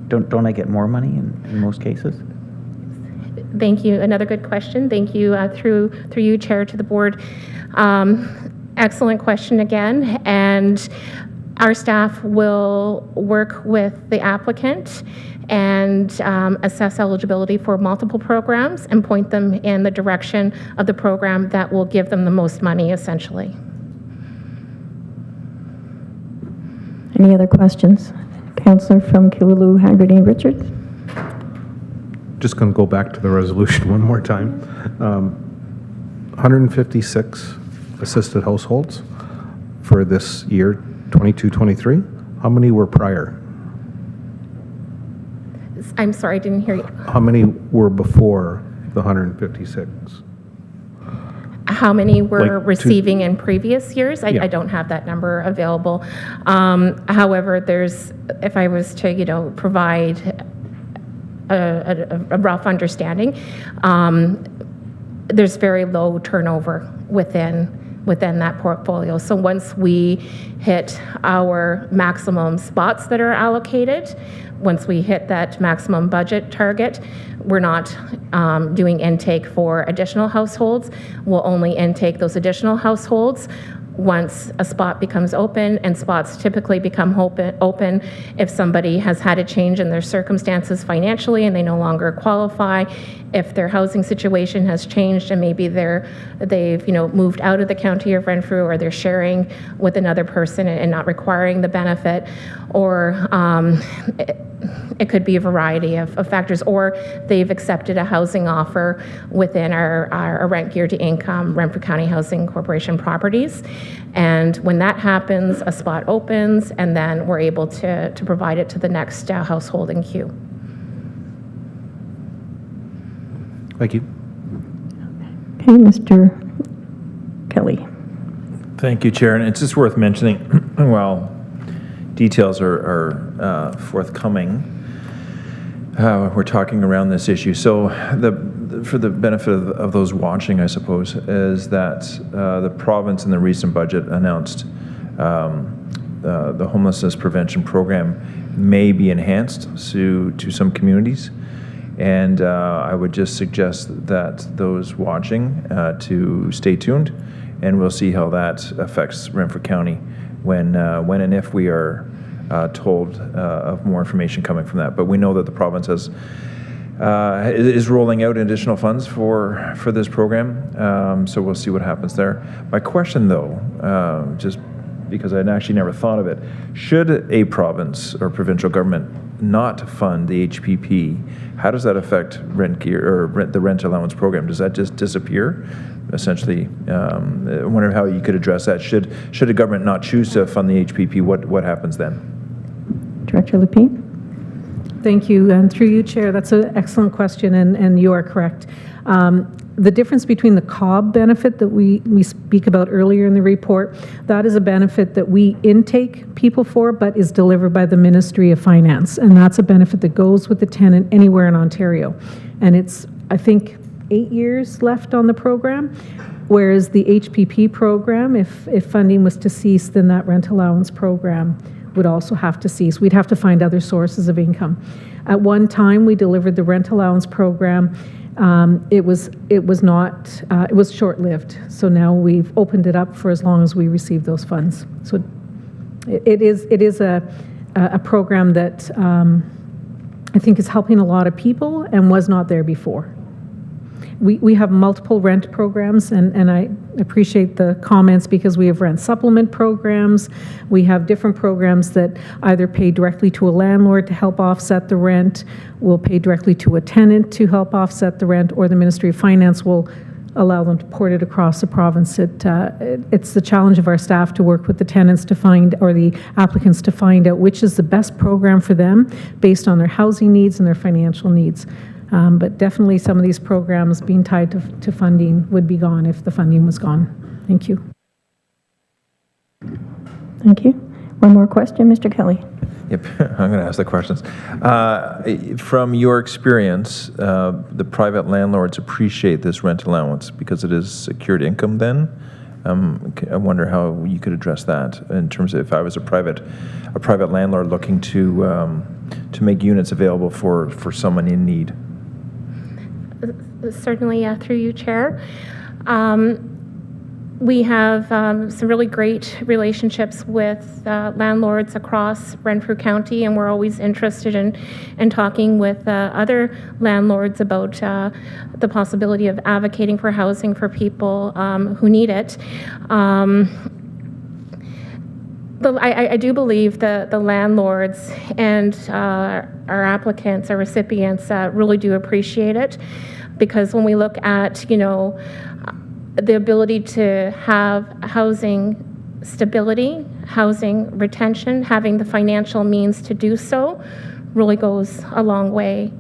Don't I get more money in most cases? Thank you. Another good question. Thank you through you, Chair, to the board. Excellent question again. And our staff will work with the applicant and assess eligibility for multiple programs and point them in the direction of the program that will give them the most money, essentially. Any other questions? Councillor from Killaloe, Haggerty Richards. Just going to go back to the resolution one more time. 156 assisted households for this year, 22-23. How many were prior? I'm sorry, I didn't hear you. How many were before the 156? How many were Like receiving in previous years? I don't have that number available. However, if I was to, provide a rough understanding, there's very low turnover within that portfolio. So once we hit our maximum spots that are allocated, once we hit that maximum budget target, we're not doing intake for additional households. We'll only intake those additional households once a spot becomes open, and spots typically become open if somebody has had a change in their circumstances financially and they no longer qualify, if their housing situation has changed and maybe they've moved out of the county of Renfrew, or they're sharing with another person and not requiring the benefit, or it could be a variety of factors, or they've accepted a housing offer within our rent geared to income Renfrew County Housing Corporation properties. And when that happens, a spot opens, and then we're able to provide it to the next household in queue. Thank you. Okay, Mr. Kelly. Thank you, Chair. And it's just worth mentioning, while details are forthcoming, we're talking around this issue. So for the benefit of those watching, I suppose, is that the province in the recent budget announced the homelessness prevention program may be enhanced to some communities. And I would just suggest that those watching to stay tuned, and we'll see how that affects Renfrew County when and if we are told of more information coming from that. But we know that the province is rolling out additional funds for this program, so we'll see what happens there. My question, though, just because I'd actually never thought of it, should a province or provincial government not fund the HPP, how does that affect the rent allowance program? Does that just disappear? Essentially, I wonder how you could address that. Should a government not choose to fund the HPP, what happens then? Director Lapine. Thank you, and through you, Chair, that's an excellent question, and you are correct. The difference between the COB benefit that we speak about earlier in the report, that is a benefit that we intake people for, but is delivered by the Ministry of Finance, and that's a benefit that goes with the tenant anywhere in Ontario. And it's, I think, 8 years left on the program, whereas the HPP program, if funding was to cease, then that rent allowance program would also have to cease. We'd have to find other sources of income. At one time, we delivered the rent allowance program. It was short-lived. So now we've opened it up for as long as we receive those funds. So it is a program that I think is helping a lot of people and was not there before. We have multiple rent programs, and I appreciate the comments because we have rent supplement programs. We have different programs that either pay directly to a landlord to help offset the rent, will pay directly to a tenant to help offset the rent, or the Ministry of Finance will allow them to port it across the province. It's the challenge of our staff to work with the tenants to find, or the applicants to find out which is the best program for them based on their housing needs and their financial needs. But definitely some of these programs being tied to funding would be gone if the funding was gone. Thank you. Thank you. One more question, Mr. Kelly. Yep, I'm going to ask the questions. From your experience, the private landlords appreciate this rent allowance because it is secured income then? I wonder how you could address that in terms of if I was a private landlord looking to make units available for someone in need. Certainly, through you, Chair. We have some really great relationships with landlords across Renfrew County, and we're always interested in talking with other landlords about the possibility of advocating for housing for people who need it. I do believe the landlords and our applicants, our recipients, really do appreciate it, because when we look at, the ability to have housing stability, housing retention, having the financial means to do so really goes a long way.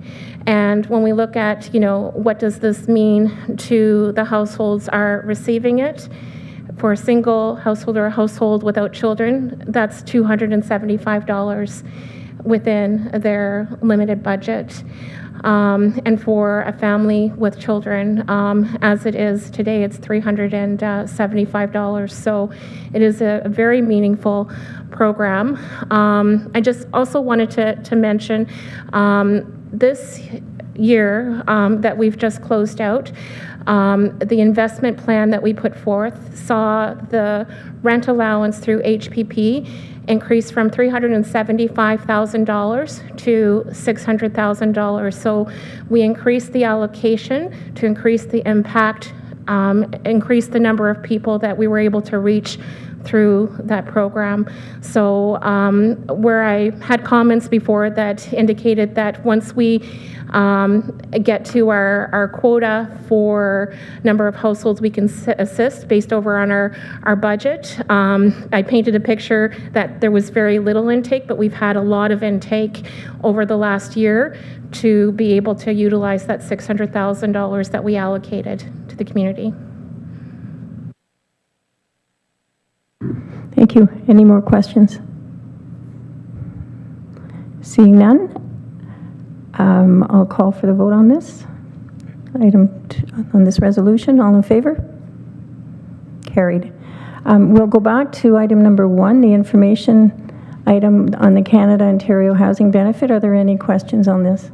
And when we look at, what does this mean to the households are receiving it, for a single household or a household without children, that's $275 within their limited budget. And for a family with children, as it is today, it's $375. So it is a very meaningful program. I just also wanted to mention this year that we've just closed out, the investment plan that we put forth saw the rent allowance through HPP increase from $375,000 to $600,000. So we increased the allocation to increase the impact, increase the number of people that we were able to reach through that program. So where I had comments before that indicated that once we get to our quota for number of households we can assist based over on our budget, I painted a picture that there was very little intake, but we've had a lot of intake over the last year to be able to utilize that $600,000 that we allocated to the community. Thank you. Any more questions? Seeing none, I'll call for the vote on this on this resolution. All in favor? Carried. We'll go back to item number 1, the information item on the Canada-Ontario housing benefit. Are there any questions on this?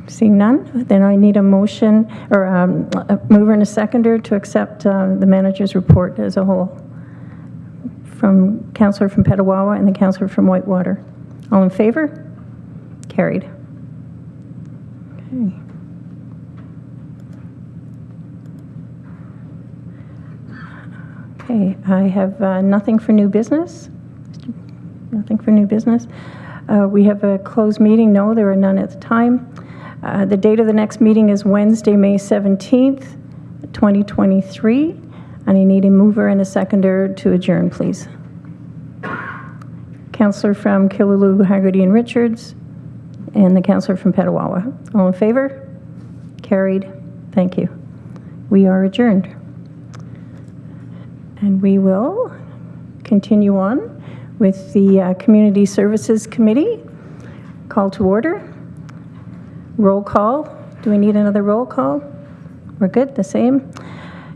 Seeing none, then I need a motion, or a mover and a seconder to accept the manager's report as a whole from Councillor from Petawawa and the Councillor from Whitewater. All in favor? Carried. Okay, I have nothing for new business. Nothing for new business. We have a closed meeting. No, there are none at the time. The date of the next meeting is Wednesday, May 17th, 2023, and I need a mover and a seconder to adjourn, please. Councillor from Killaloe, Haggerty and Richards, and the Councillor from Petawawa. All in favor? Carried. Thank you. We are adjourned. And we will continue on with the Community Services Committee. Call to order. Roll call. Do we need another roll call? We're good, the same.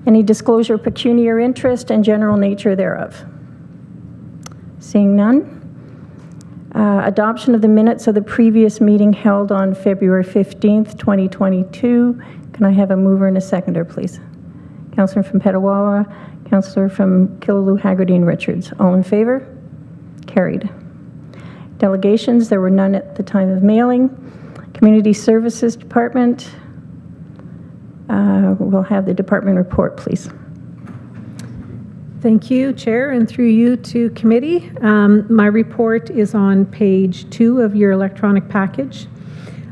Any disclosure of pecuniary interest and general nature thereof? Seeing none. Adoption of the minutes of the previous meeting held on February 15th, 2022. Can I have a mover and a seconder, please? Councillor from Petawawa, Councillor from Killaloe, Haggerty and Richards. All in favor? Carried. Delegations, there were none at the time of mailing. Community Services Department, we'll have the department report, please. Thank you, Chair, and through you to committee. My report is on page 2 of your electronic package.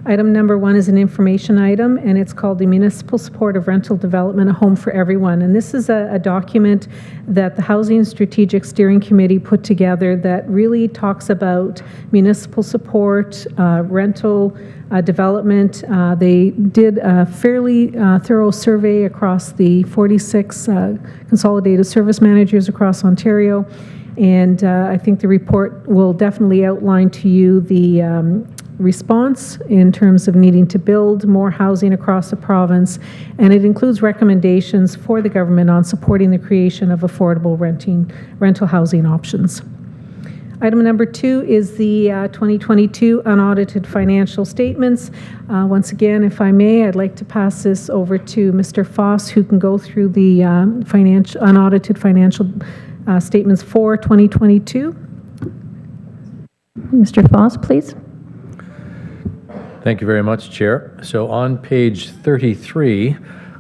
Item number 1 is an information item, and it's called the Municipal Support of Rental Development, a Home for Everyone. And this is a document that the Housing Strategic Steering Committee put together that really talks about municipal support, rental development. They did a fairly thorough survey across the 46 consolidated service managers across Ontario. And I think the report will definitely outline to you the response in terms of needing to build more housing across the province, and it includes recommendations for the government on supporting the creation of affordable rental housing options. Item number 2 is the 2022 unaudited financial statements. Once again, if I may, I'd like to pass this over to Mr. Foss, who can go through the unaudited financial statements for 2022. Mr. Foss, please. Thank you very much, Chair. So on page 33,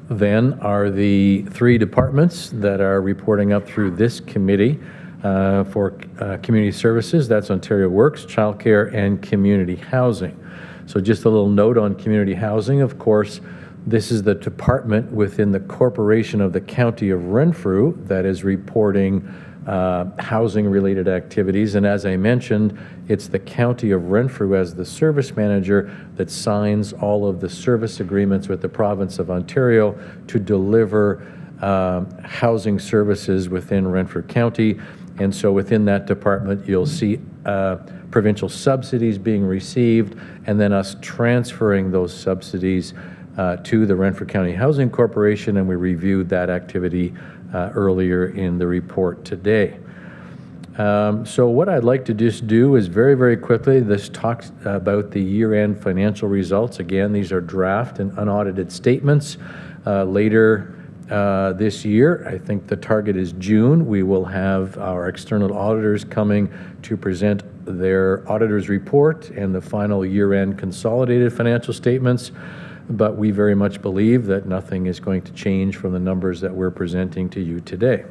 then, are the 3 departments that are reporting up through this committee for community services. That's Ontario Works, Childcare, and Community Housing. So just a little note on community housing. Of course, this is the department within the corporation of the County of Renfrew that is reporting housing-related activities. And as I mentioned, it's the County of Renfrew as the service manager that signs all of the service agreements with the province of Ontario to deliver housing services within Renfrew County. And so within that department, you'll see provincial subsidies being received, and then us transferring those subsidies to the Renfrew County Housing Corporation, and we reviewed that activity earlier in the report today. So what I'd like to just do is very, very quickly, this talks about the year-end financial results. Again, these are draft and unaudited statements. Later this year, I think the target is June, we will have our external auditors coming to present their auditor's report and the final year-end consolidated financial statements. But we very much believe that nothing is going to change from the numbers that we're presenting to you today.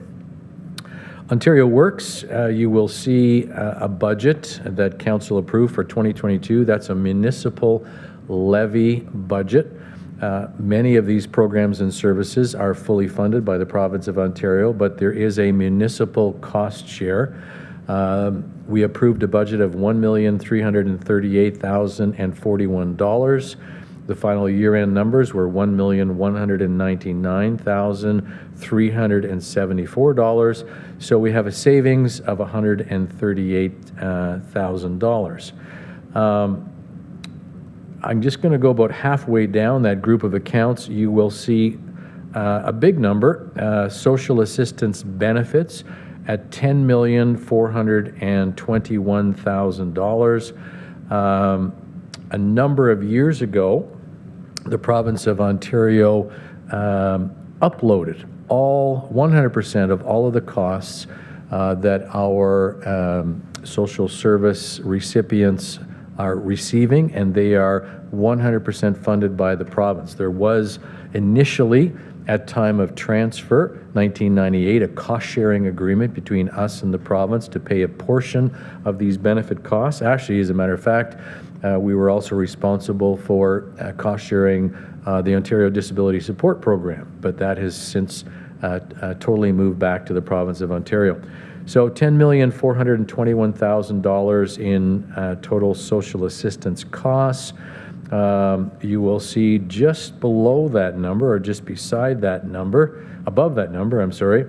Ontario Works, you will see a budget that Council approved for 2022. That's a municipal levy budget. Many of these programs and services are fully funded by the province of Ontario, but there is a municipal cost share. We approved a budget of $1,338,041. The final year-end numbers were $1,199,374. So we have a savings of $138,000. I'm just going to go about halfway down that group of accounts. You will see a big number, social assistance benefits at $10,421,000. A number of years ago, the province of Ontario uploaded 100% of all of the costs that our social service recipients are receiving, and they are 100% funded by the province. There was initially, at time of transfer, 1998, a cost-sharing agreement between us and the province to pay a portion of these benefit costs. Actually, as a matter of fact, we were also responsible for cost-sharing the Ontario Disability Support Program, but that has since totally moved back to the province of Ontario. So $10,421,000 in total social assistance costs. You will see just below that number, or just beside that number, above that number, I'm sorry,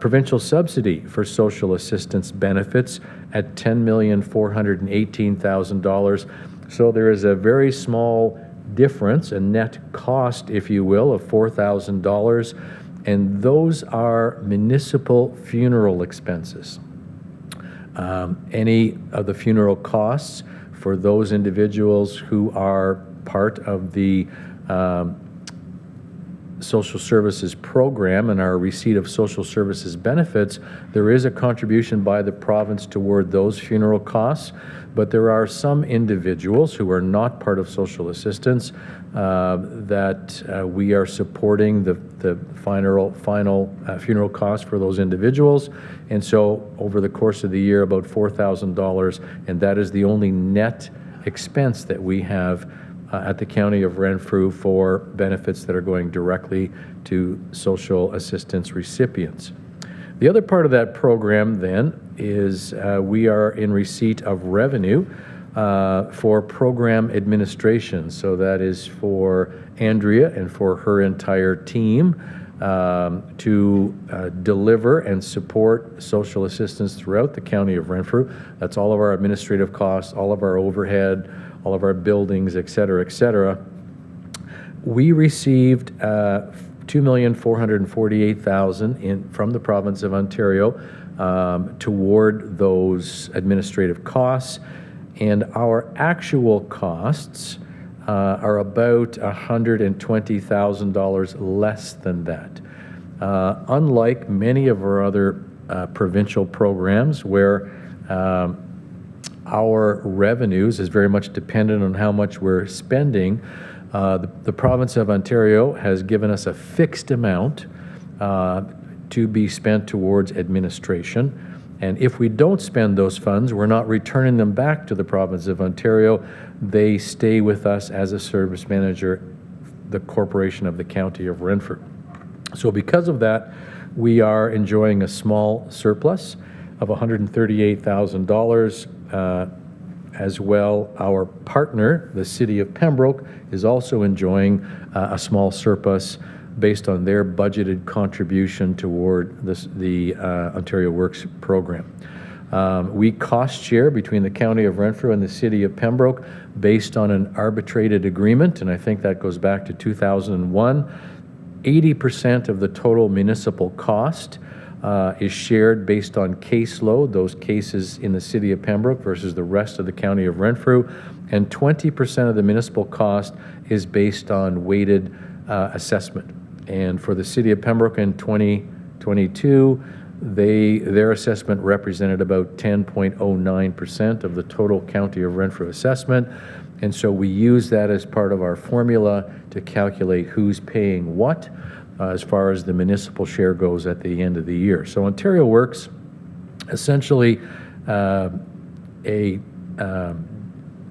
provincial subsidy for social assistance benefits at $10,418,000. So there is a very small difference, a net cost, if you will, of $4,000, and those are municipal funeral expenses. Any of the funeral costs for those individuals who are part of the social services program and our receipt of social services benefits, there is a contribution by the province toward those funeral costs, but there are some individuals who are not part of social assistance that we are supporting the final funeral costs for those individuals. And so over the course of the year, about $4,000, and that is the only net expense that we have at the County of Renfrew for benefits that are going directly to social assistance recipients. The other part of that program then is we are in receipt of revenue for program administration. So that is for Andrea and for her entire team to deliver and support social assistance throughout the County of Renfrew. That's all of our administrative costs, all of our overhead, all of our buildings, et cetera, et cetera. We received $2,448,000 from the province of Ontario toward those administrative costs, and our actual costs are about $120,000 less than that. Unlike many of our other provincial programs where our revenues is very much dependent on how much we're spending, the province of Ontario has given us a fixed amount to be spent towards administration. And if we don't spend those funds, we're not returning them back to the province of Ontario. They stay with us as a service manager, the corporation of the County of Renfrew. So because of that, we are enjoying a small surplus of $138,000. As well, our partner, the City of Pembroke, is also enjoying a small surplus based on their budgeted contribution toward the Ontario Works program. We cost share between the County of Renfrew and the City of Pembroke based on an arbitrated agreement, and I think that goes back to 2001. 80% of the total municipal cost is shared based on caseload, those cases in the city of Pembroke versus the rest of the county of Renfrew, and 20% of the municipal cost is based on weighted assessment. And for the city of Pembroke in 2022, their assessment represented about 10.09% of the total county of Renfrew assessment. And so we use that as part of our formula to calculate who's paying what as far as the municipal share goes at the end of the year. So Ontario Works, essentially a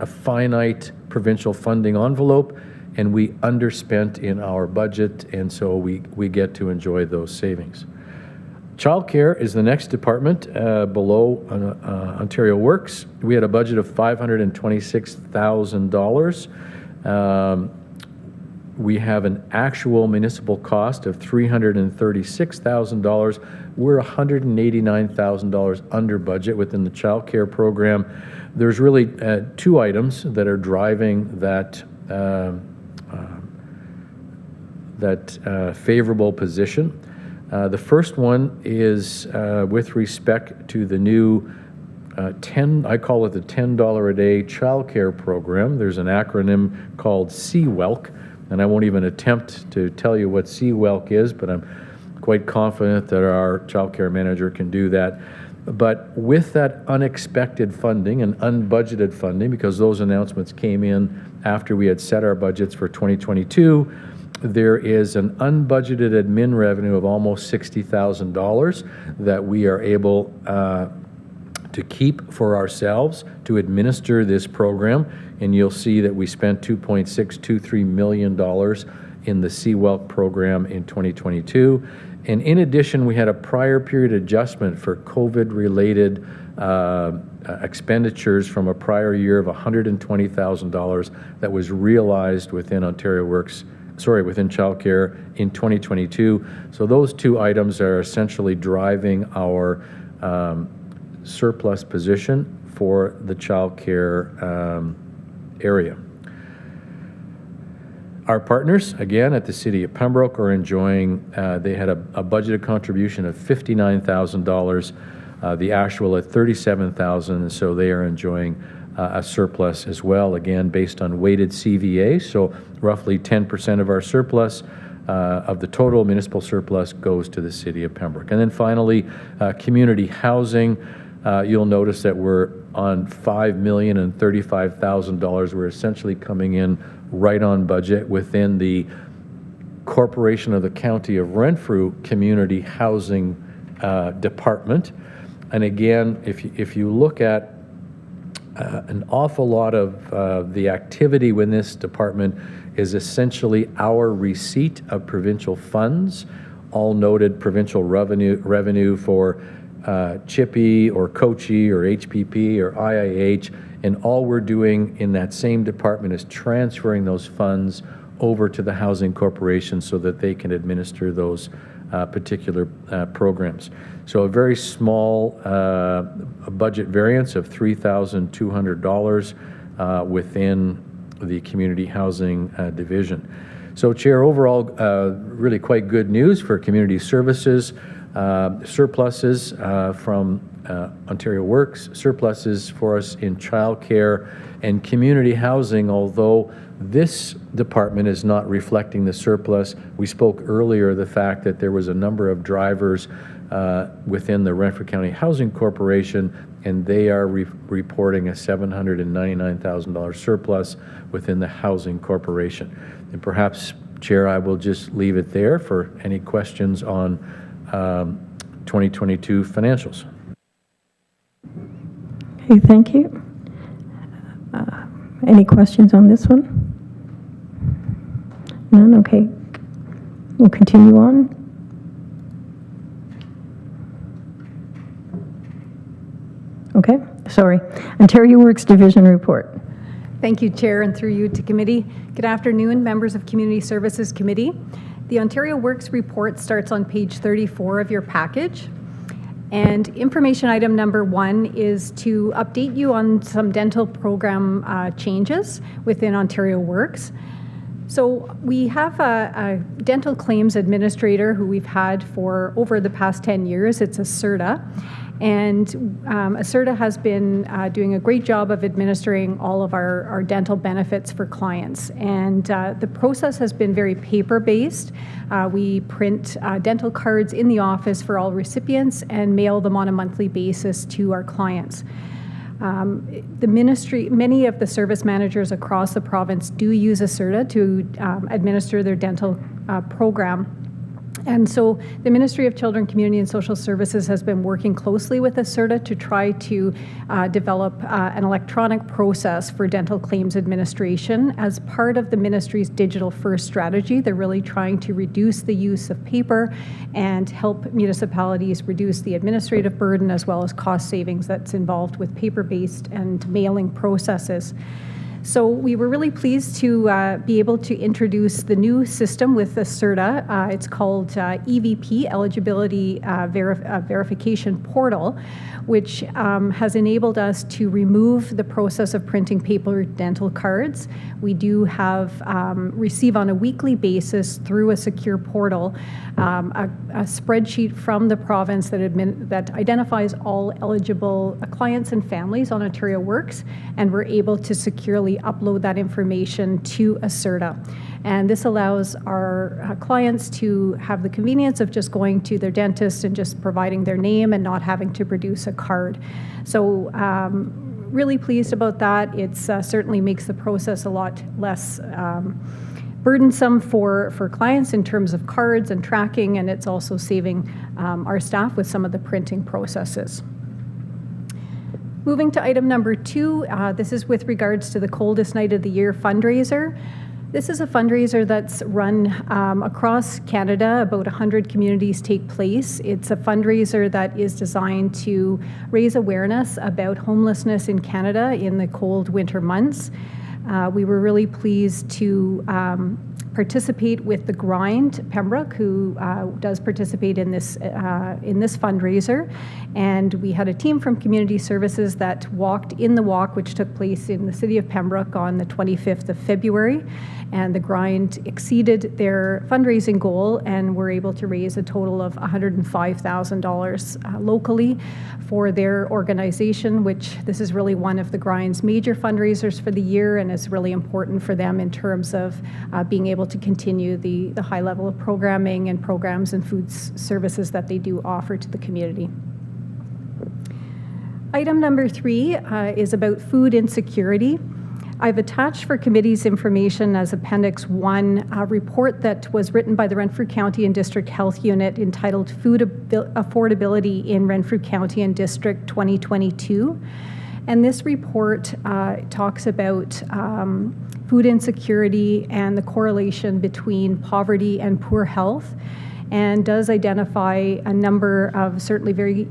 finite provincial funding envelope, and we underspent in our budget, and so we get to enjoy those savings. Childcare is the next department below Ontario Works. We had a budget of $526,000. We have an actual municipal cost of $336,000. We're $189,000 under budget within the childcare program. There's really two items that are driving that favorable position. The first one is with respect to the new I call it the $10 a day childcare program. There's an acronym called CWELC, and I won't even attempt to tell you what CWELC is, but I'm quite confident that our childcare manager can do that. But with that unexpected funding and unbudgeted funding, because those announcements came in after we had set our budgets for 2022, there is an unbudgeted admin revenue of almost $60,000 that we are able to keep for ourselves to administer this program. And you'll see that we spent $2.623 million in the CWELC program in 2022. And in addition, we had a prior period adjustment for COVID-related expenditures from a prior year of $120,000 that was realized within within childcare in 2022. So those two items are essentially driving our surplus position for the childcare area. Our partners, again, at the City of Pembroke are enjoying, they had a budgeted contribution of $59,000, the actual at $37,000, and so they are enjoying a surplus as well, again, based on weighted CVA, so roughly 10% of our surplus of the total municipal surplus goes to the City of Pembroke. And then finally, community housing, you'll notice that we're on $5,035,000. We're essentially coming in right on budget within the Corporation of the County of Renfrew Community Housing Department. And again, if you look at an awful lot of the activity within this department is essentially our receipt of provincial funds, all noted provincial revenue for CHIPI or COCHI or HPP or IIH, and all we're doing in that same department is transferring those funds over to the Housing Corporation so that they can administer those particular programs. So a very small budget variance of $3,200 within the community housing division. So Chair, overall, really quite good news for community services. Surpluses from Ontario Works, surpluses for us in childcare and community housing, although this department is not reflecting the surplus. We spoke earlier the fact that there was a number of drivers within the Renfrew County Housing Corporation, and they are reporting a $799,000 surplus within the Housing Corporation. And perhaps, Chair, I will just leave it there for any questions on 2022 financials. Okay, thank you. Any questions on this one? None? Okay. We'll continue on. Okay, sorry. Ontario Works Division Report. Thank you, Chair, and through you to committee. Good afternoon, members of Community Services Committee. The Ontario Works report starts on page 34 of your package. And information item number 1 is to update you on some dental program changes within Ontario Works. So we have a dental claims administrator who we've had for over the past 10 years. It's ASERTA. And ASERTA has been doing a great job of administering all of our dental benefits for clients. And the process has been very paper-based. We print dental cards in the office for all recipients and mail them on a monthly basis to our clients. The ministry, many of the service managers across the province do use ASERTA to administer their dental program. And so the Ministry of Children, Community and Social Services has been working closely with ASERTA to try to develop an electronic process for dental claims administration. As part of the ministry's digital first strategy, they're really trying to reduce the use of paper and help municipalities reduce the administrative burden as well as cost savings that's involved with paper-based and mailing processes. So we were really pleased to be able to introduce the new system with ASERTA. It's called EVP, Eligibility Verification Portal, which has enabled us to remove the process of printing paper dental cards. We do have receive on a weekly basis through a secure portal a spreadsheet from the province that identifies all eligible clients and families on Ontario Works, and we're able to securely upload that information to ASERTA. And this allows our clients to have the convenience of just going to their dentist and just providing their name and not having to produce a card. So really pleased about that. It certainly makes the process a lot less burdensome for clients in terms of cards and tracking, and it's also saving our staff with some of the printing processes. Moving to item number 2, this is with regards to the Coldest Night of the Year fundraiser. This is a fundraiser that's run across Canada. About 100 communities take place. It's a fundraiser that is designed to raise awareness about homelessness in Canada in the cold winter months. We were really pleased to participate with the Grind Pembroke, who does participate in this fundraiser, and we had a team from Community Services that walked in the walk, which took place in the city of Pembroke on the 25th of February, and the Grind exceeded their fundraising goal and were able to raise a total of $105,000 locally for their organization, which this is really one of the Grind's major fundraisers for the year and is really important for them in terms of being able to continue the high level of programming and programs and food services that they do offer to the community. Item number 3 is about food insecurity. I've attached for committee's information as Appendix 1 a report that was written by the Renfrew County and District Health Unit entitled Food Affordability in Renfrew County and District 2022. And this report talks about food insecurity and the correlation between poverty and poor health, and does identify a number of certainly very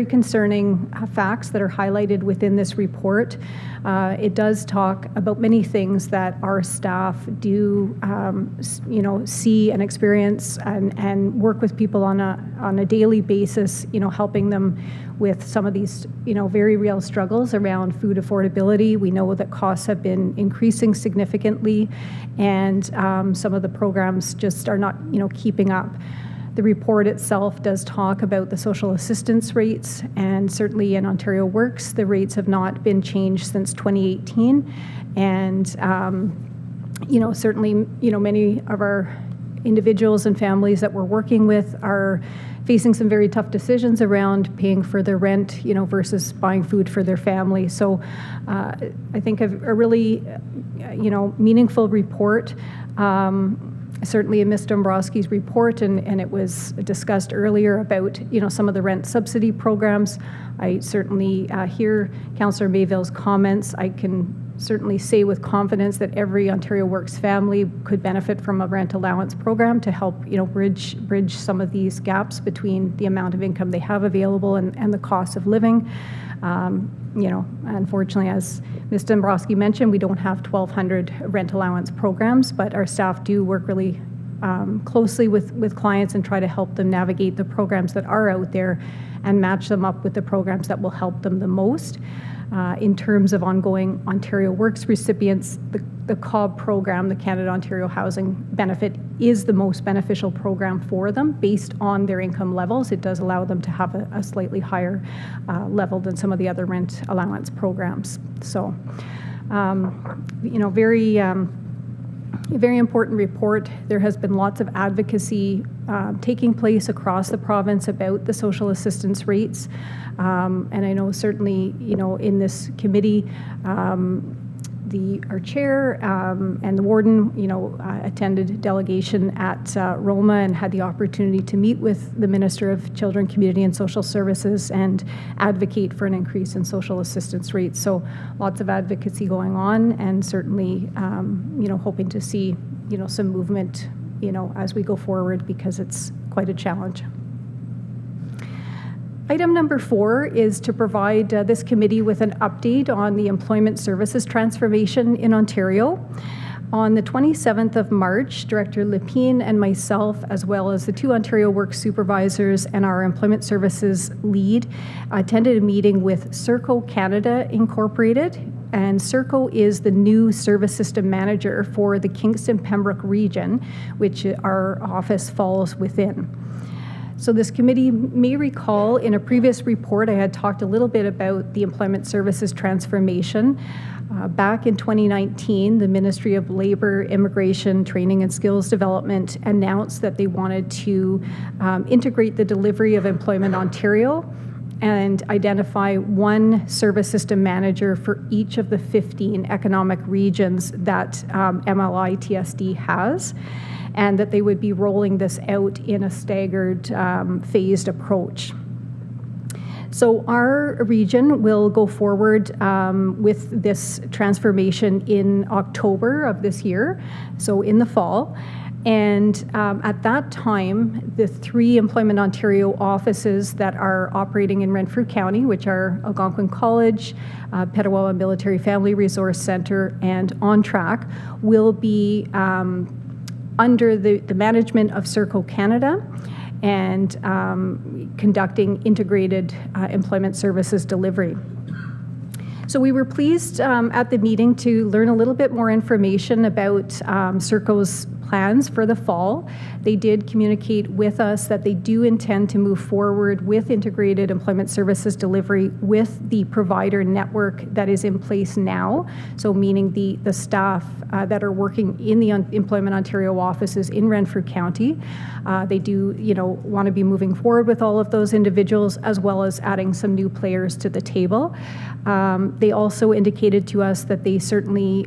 concerning facts that are highlighted within this report. It does talk about many things that our staff do, see and experience and work with people on a daily basis, helping them with some of these, very real struggles around food affordability. We know that costs have been increasing significantly, and some of the programs just are not, keeping up. The report itself does talk about the social assistance rates, and certainly in Ontario Works, the rates have not been changed since 2018. And, certainly, many of our individuals and families that we're working with are facing some very tough decisions around paying for their rent, versus buying food for their family. So I think a really, meaningful report. Certainly in Ms. Dombrowski's report, and it was discussed earlier about, some of the rent subsidy programs. I certainly hear Councillor Mayville's comments. I can certainly say with confidence that every Ontario Works family could benefit from a rent allowance program to help, bridge some of these gaps between the amount of income they have available and the cost of living. Unfortunately, as Ms. Dombrowski mentioned, we don't have 1,200 rent allowance programs, but our staff do work really, closely with clients and try to help them navigate the programs that are out there and match them up with the programs that will help them the most. In terms of ongoing Ontario Works recipients, the COB program, the Canada Ontario Housing Benefit, is the most beneficial program for them based on their income levels. It does allow them to have a slightly higher level than some of the other rent allowance programs. So, very important report. There has been lots of advocacy taking place across the province about the social assistance rates. And I know certainly, in this committee, our chair and the warden, attended delegation at Roma and had the opportunity to meet with the Minister of Children, Community and Social Services and advocate for an increase in social assistance rates. So lots of advocacy going on, and certainly, hoping to see, some movement, as we go forward, because it's quite a challenge. Item number 4 is to provide this committee with an update on the employment services transformation in Ontario. On the 27th of March, Director Lepine and myself, as well as the 2 Ontario Works supervisors and our employment services lead, attended a meeting with Serco Canada Incorporated. And Serco is the new service system manager for the Kingston-Pembroke region, which our office falls within. So this committee may recall in a previous report I had talked a little bit about the employment services transformation. Back in 2019, the Ministry of Labour, Immigration, Training and Skills Development announced that they wanted to integrate the delivery of Employment Ontario and identify one service system manager for each of the 15 economic regions that MLI-TSD has, and that they would be rolling this out in a staggered, phased approach. So our region will go forward with this transformation in October of this year, so in the fall. And at that time, the 3 Employment Ontario offices that are operating in Renfrew County, which are Algonquin College, Petawawa Military Family Resource Center, and On Track, will be under the management of Serco Canada and conducting integrated employment services delivery. So we were pleased at the meeting to learn a little bit more information about Serco's plans for the fall. They did communicate with us that they do intend to move forward with integrated employment services delivery with the provider network that is in place now. So meaning the staff that are working in the Employment Ontario offices in Renfrew County. They do, want to be moving forward with all of those individuals, as well as adding some new players to the table. They also indicated to us that they certainly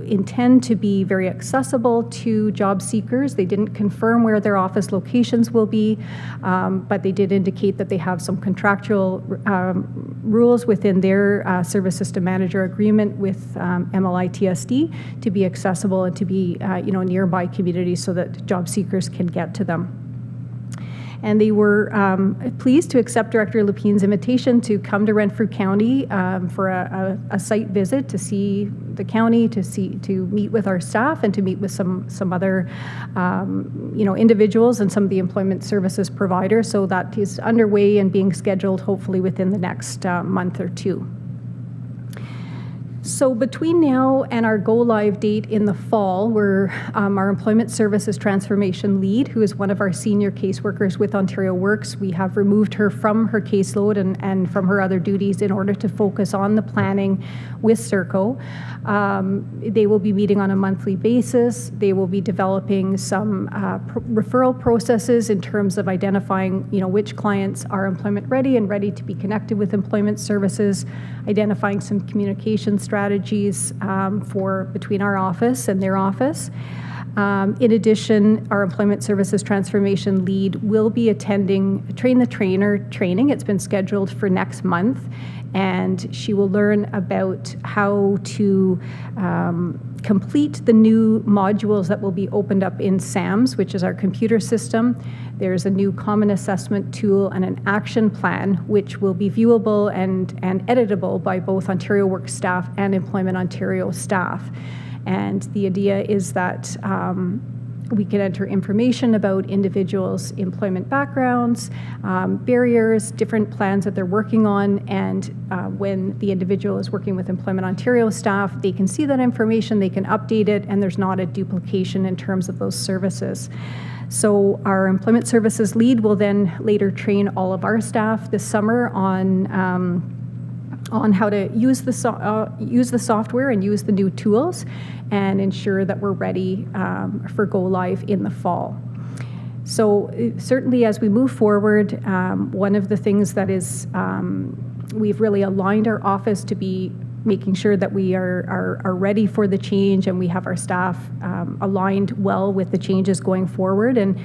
intend to be very accessible to job seekers. They didn't confirm where their office locations will be, but they did indicate that they have some contractual rules within their service system manager agreement with MLI-TSD to be accessible and to be nearby communities so that job seekers can get to them. And they were pleased to accept Director Lepine's invitation to come to Renfrew County for a site visit to see the county, to meet with our staff, and to meet with some other individuals and some of the employment services providers. So that is underway and being scheduled hopefully within the next month or 2. So between now and our go-live date in the fall, we're our Employment Services Transformation Lead, who is one of our senior caseworkers with Ontario Works. We have removed her from her caseload and from her other duties in order to focus on the planning with Serco. They will be meeting on a monthly basis. They will be developing some referral processes in terms of identifying, which clients are employment ready and ready to be connected with employment services, identifying some communication strategies for between our office and their office. In addition, our Employment Services Transformation Lead will be attending Train the Trainer training. It's been scheduled for next month, and she will learn about how to complete the new modules that will be opened up in SAMS, which is our computer system. There's a new common assessment tool and an action plan, which will be viewable and editable by both Ontario Works staff and Employment Ontario staff. And the idea is that We can enter information about individuals' employment backgrounds, barriers, different plans that they're working on, and when the individual is working with Employment Ontario staff, they can see that information, they can update it, and there's not a duplication in terms of those services. So our Employment Services lead will then later train all of our staff this summer on how to use the software and use the new tools and ensure that we're ready for go live in the fall. So certainly as we move forward, one of the things that is we've really aligned our office to be making sure that we are ready for the change, and we have our staff aligned well with the changes going forward. And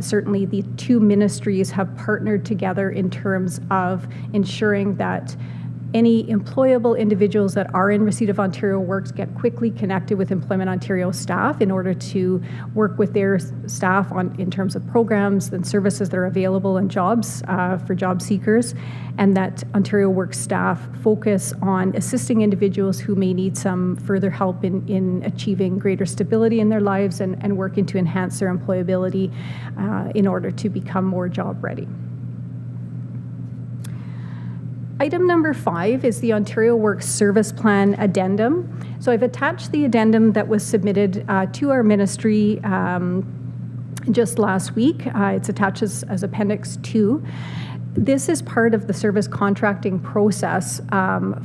certainly the two ministries have partnered together in terms of ensuring that any employable individuals that are in receipt of Ontario Works get quickly connected with Employment Ontario staff in order to work with their staff in terms of programs and services that are available and jobs for job seekers, and that Ontario Works staff focus on assisting individuals who may need some further help in achieving greater stability in their lives and working to enhance their employability in order to become more job ready. Item number 5 is the Ontario Works Service Plan Addendum. So I've attached the addendum that was submitted to our ministry just last week. It's attached as Appendix 2. This is part of the service contracting process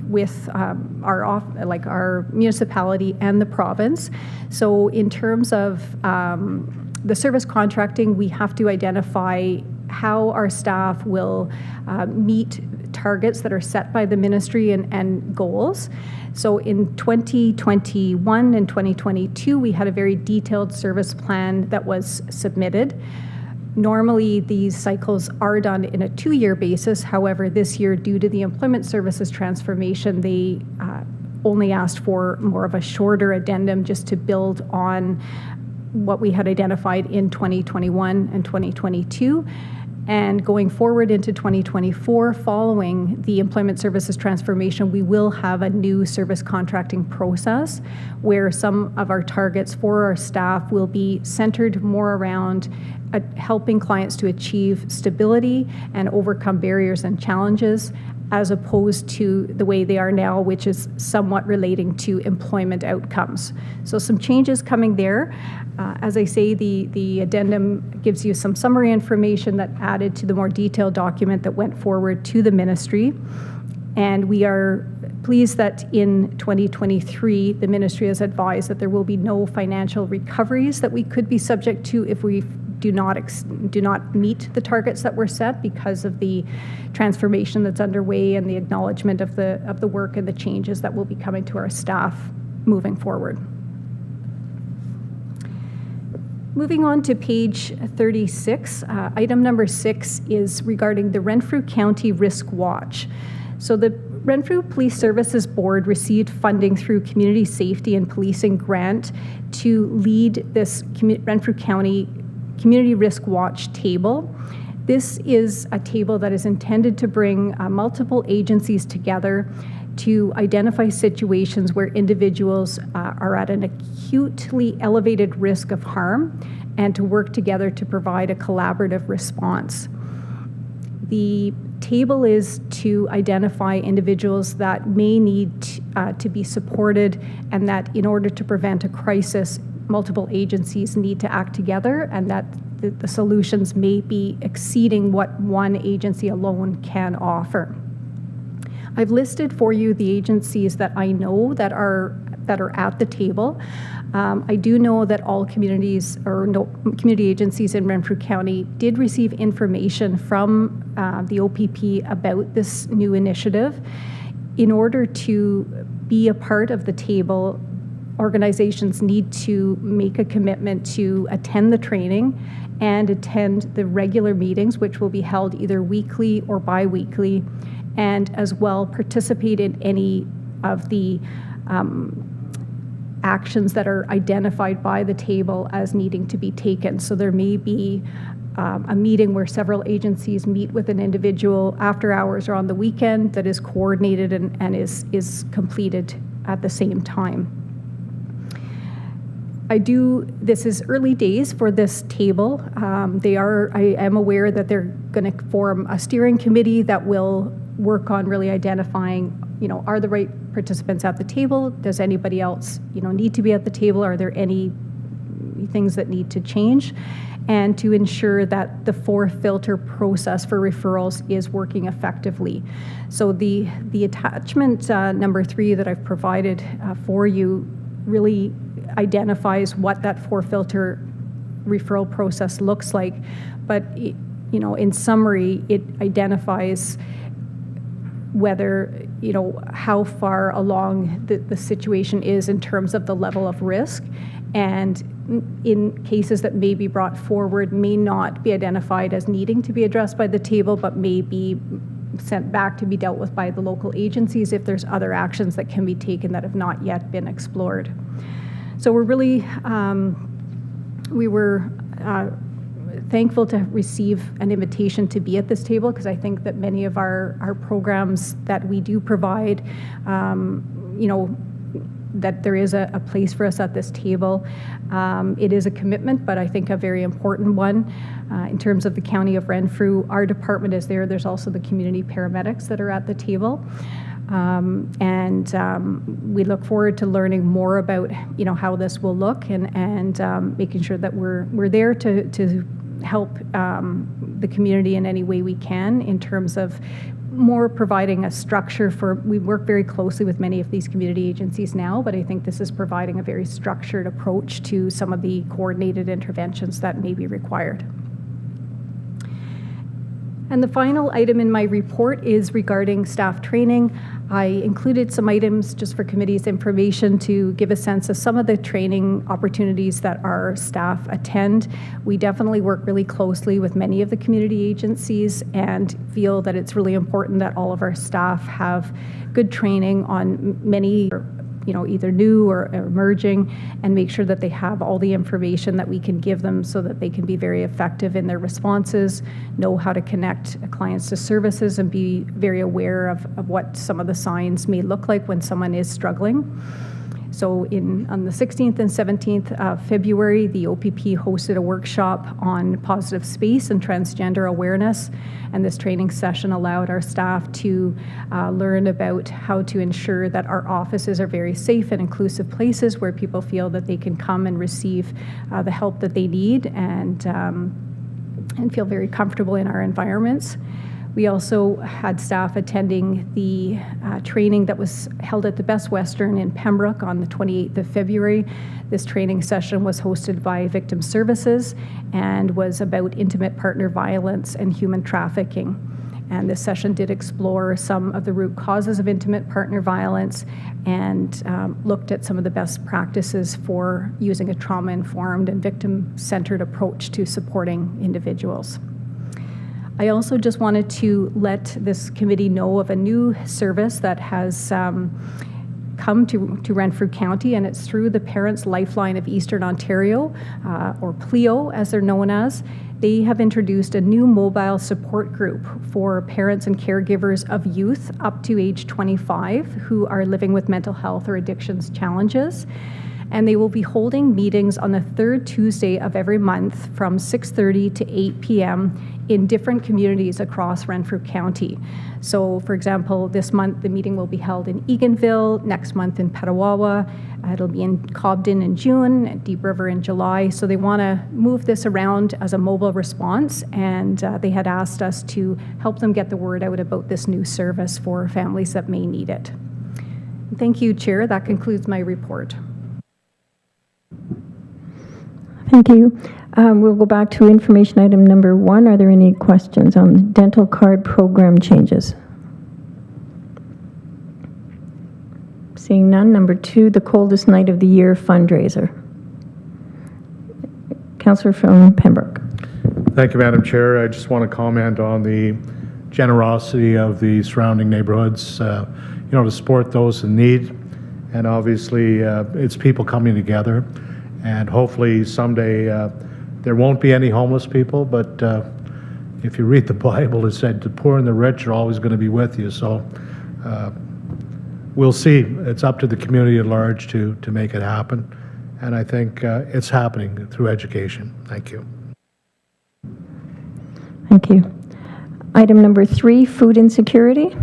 with our municipality and the province. So in terms of the service contracting, we have to identify how our staff will meet targets that are set by the ministry and goals. So in 2021 and 2022, we had a very detailed service plan that was submitted. Normally, these cycles are done in a 2-year basis. However, this year, due to the employment services transformation, they only asked for more of a shorter addendum just to build on what we had identified in 2021 and 2022. And going forward into 2024, following the employment services transformation, we will have a new service contracting process where some of our targets for our staff will be centered more around helping clients to achieve stability and overcome barriers and challenges, as opposed to the way they are now, which is somewhat relating to employment outcomes. So some changes coming there. As I say, the addendum gives you some summary information that added to the more detailed document that went forward to the ministry. And we are pleased that in 2023, the ministry has advised that there will be no financial recoveries that we could be subject to if we do not meet the targets that were set because of the transformation that's underway and the acknowledgement of the work and the changes that will be coming to our staff moving forward. Moving on to page 36, item number 6 is regarding the Renfrew County Risk Watch. So the Renfrew Police Services Board received funding through Community Safety and Policing Grant to lead this Renfrew County Community Risk Watch table. This is a table that is intended to bring multiple agencies together to identify situations where individuals are at an acutely elevated risk of harm and to work together to provide a collaborative response. The table is to identify individuals that may need to be supported, and that in order to prevent a crisis, multiple agencies need to act together, and that the solutions may be exceeding what one agency alone can offer. I've listed for you the agencies that I know that are at the table. I do know that all community agencies in Renfrew County did receive information from the OPP about this new initiative. In order to be a part of the table, organizations need to make a commitment to attend the training and attend the regular meetings, which will be held either weekly or bi-weekly, and as well participate in any of the actions that are identified by the table as needing to be taken. So there may be a meeting where several agencies meet with an individual after hours or on the weekend that is coordinated and is completed at the same time. this is early days for this table. I am aware that they're going to form a steering committee that will work on really identifying, are the right participants at the table? Does anybody else, need to be at the table? Are there any things that need to change? And to ensure that the 4-filter process for referrals is working effectively. So the attachment number 3 that I've provided for you really identifies what that 4-filter referral process looks like. But, in summary, it identifies whether, how far along the situation is in terms of the level of risk, and in cases that may be brought forward may not be identified as needing to be addressed by the table, but may be sent back to be dealt with by the local agencies if there's other actions that can be taken that have not yet been explored. So we're really, we were thankful to receive an invitation to be at this table, because I think that many of our programs that we do provide, that there is a place for us at this table. It is a commitment, but I think a very important one. In terms of the County of Renfrew, our department is there. There's also the community paramedics that are at the table. We look forward to learning more about, how this will look, and making sure that we're there to help the community in any way we can, in terms of more providing a structure for, we work very closely with many of these community agencies now, but I think this is providing a very structured approach to some of the coordinated interventions that may be required. And the final item in my report is regarding staff training. I included some items just for committee's information to give a sense of some of the training opportunities that our staff attend. We definitely work really closely with many of the community agencies and feel that it's really important that all of our staff have good training on many, either new or emerging, and make sure that they have all the information that we can give them so that they can be very effective in their responses, know how to connect clients to services, and be very aware of what some of the signs may look like when someone is struggling. So on the 16th and 17th of February, the OPP hosted a workshop on positive space and transgender awareness, and this training session allowed our staff to learn about how to ensure that our offices are very safe and inclusive places where people feel that they can come and receive the help that they need, and feel very comfortable in our environments. We also had staff attending the training that was held at the Best Western in Pembroke on the 28th of February. This training session was hosted by Victim Services and was about intimate partner violence and human trafficking. And this session did explore some of the root causes of intimate partner violence and looked at some of the best practices for using a trauma-informed and victim-centered approach to supporting individuals. I also just wanted to let this committee know of a new service that has come to Renfrew County, and it's through the Parents Lifeline of Eastern Ontario, or PLEO as they're known as. They have introduced a new mobile support group for parents and caregivers of youth up to age 25 who are living with mental health or addictions challenges. And they will be holding meetings on the third Tuesday of every month from 6:30 to 8 p.m. in different communities across Renfrew County. So, for example, this month the meeting will be held in Eganville, next month in Petawawa, it'll be in Cobden in June, at Deep River in July. So they want to move this around as a mobile response, and they had asked us to help them get the word out about this new service for families that may need it. Thank you, Chair. That concludes my report. Thank you. We'll go back to information item number 1. Are there any questions on the dental card program changes? Seeing none. Number 2, the coldest night of the year fundraiser. Councillor from Pembroke. Thank you, Madam Chair. I just want to comment on the generosity of the surrounding neighborhoods, to support those in need. And obviously, it's people coming together. And hopefully someday there won't be any homeless people, but if you read the Bible, it said the poor and the rich are always going to be with you. So we'll see. It's up to the community at large to make it happen. And I think it's happening through education. Thank you. Thank you. Item number 3, food insecurity.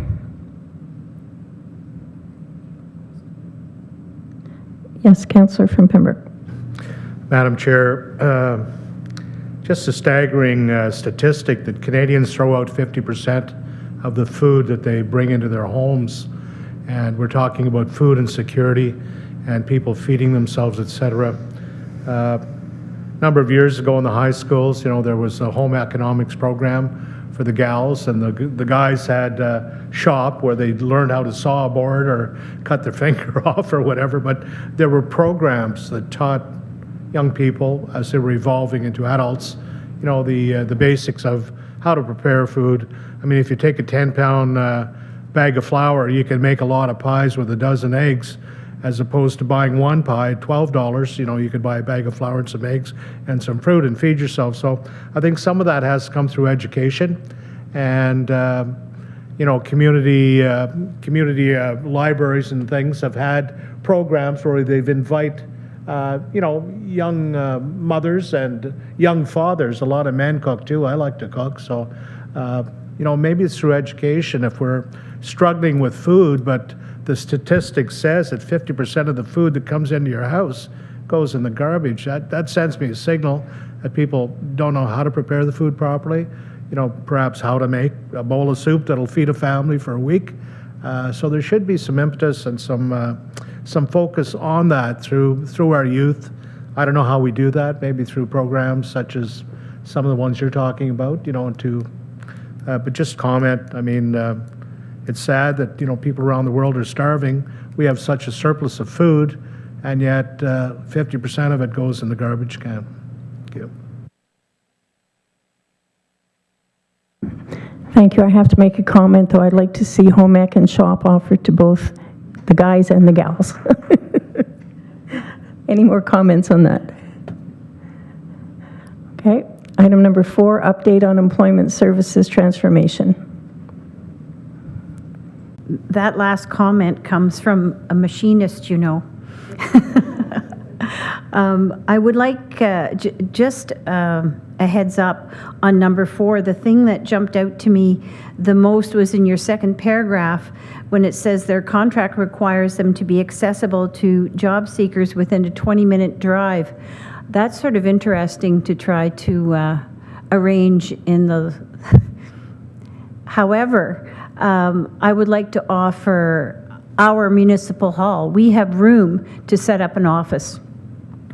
Yes, Councillor from Pembroke. Madam Chair, just a staggering statistic that Canadians throw out 50% of the food that they bring into their homes. And we're talking about food insecurity and people feeding themselves, etc. A number of years ago in the high schools, there was a home economics program for the gals, and the guys had a shop where they learned how to saw a board or cut their finger off or whatever, but there were programs that taught young people as they were evolving into adults, the basics of how to prepare food. I mean, if you take a 10-pound bag of flour, you can make a lot of pies with a dozen eggs, as opposed to buying one pie at $12. You could buy a bag of flour and some eggs and some fruit and feed yourself. So I think some of that has come through education, and community libraries and things have had programs where they've invite young mothers and young fathers. A lot of men cook too. I like to cook. So, maybe it's through education if we're struggling with food, but the statistic says that 50% of the food that comes into your house goes in the garbage. That sends me a signal that people don't know how to prepare the food properly, perhaps how to make a bowl of soup that'll feed a family for a week. So there should be some impetus and some focus on that through our youth. I don't know how we do that, maybe through programs such as some of the ones you're talking about, but just comment. I mean, it's sad that, people around the world are starving. We have such a surplus of food, and yet 50% of it goes in the garbage can. Thank you. Thank you. I have to make a comment, though. I'd like to see home ec and shop offered to both the guys and the gals. Any more comments on that? Okay. Item number 4, update on employment services transformation. That last comment comes from a machinist, I would like just a heads up on number 4. The thing that jumped out to me the most was in your second paragraph when it says their contract requires them to be accessible to job seekers within a 20-minute drive. That's sort of interesting to try to arrange in the... However, I would like to offer our municipal hall. We have room to set up an office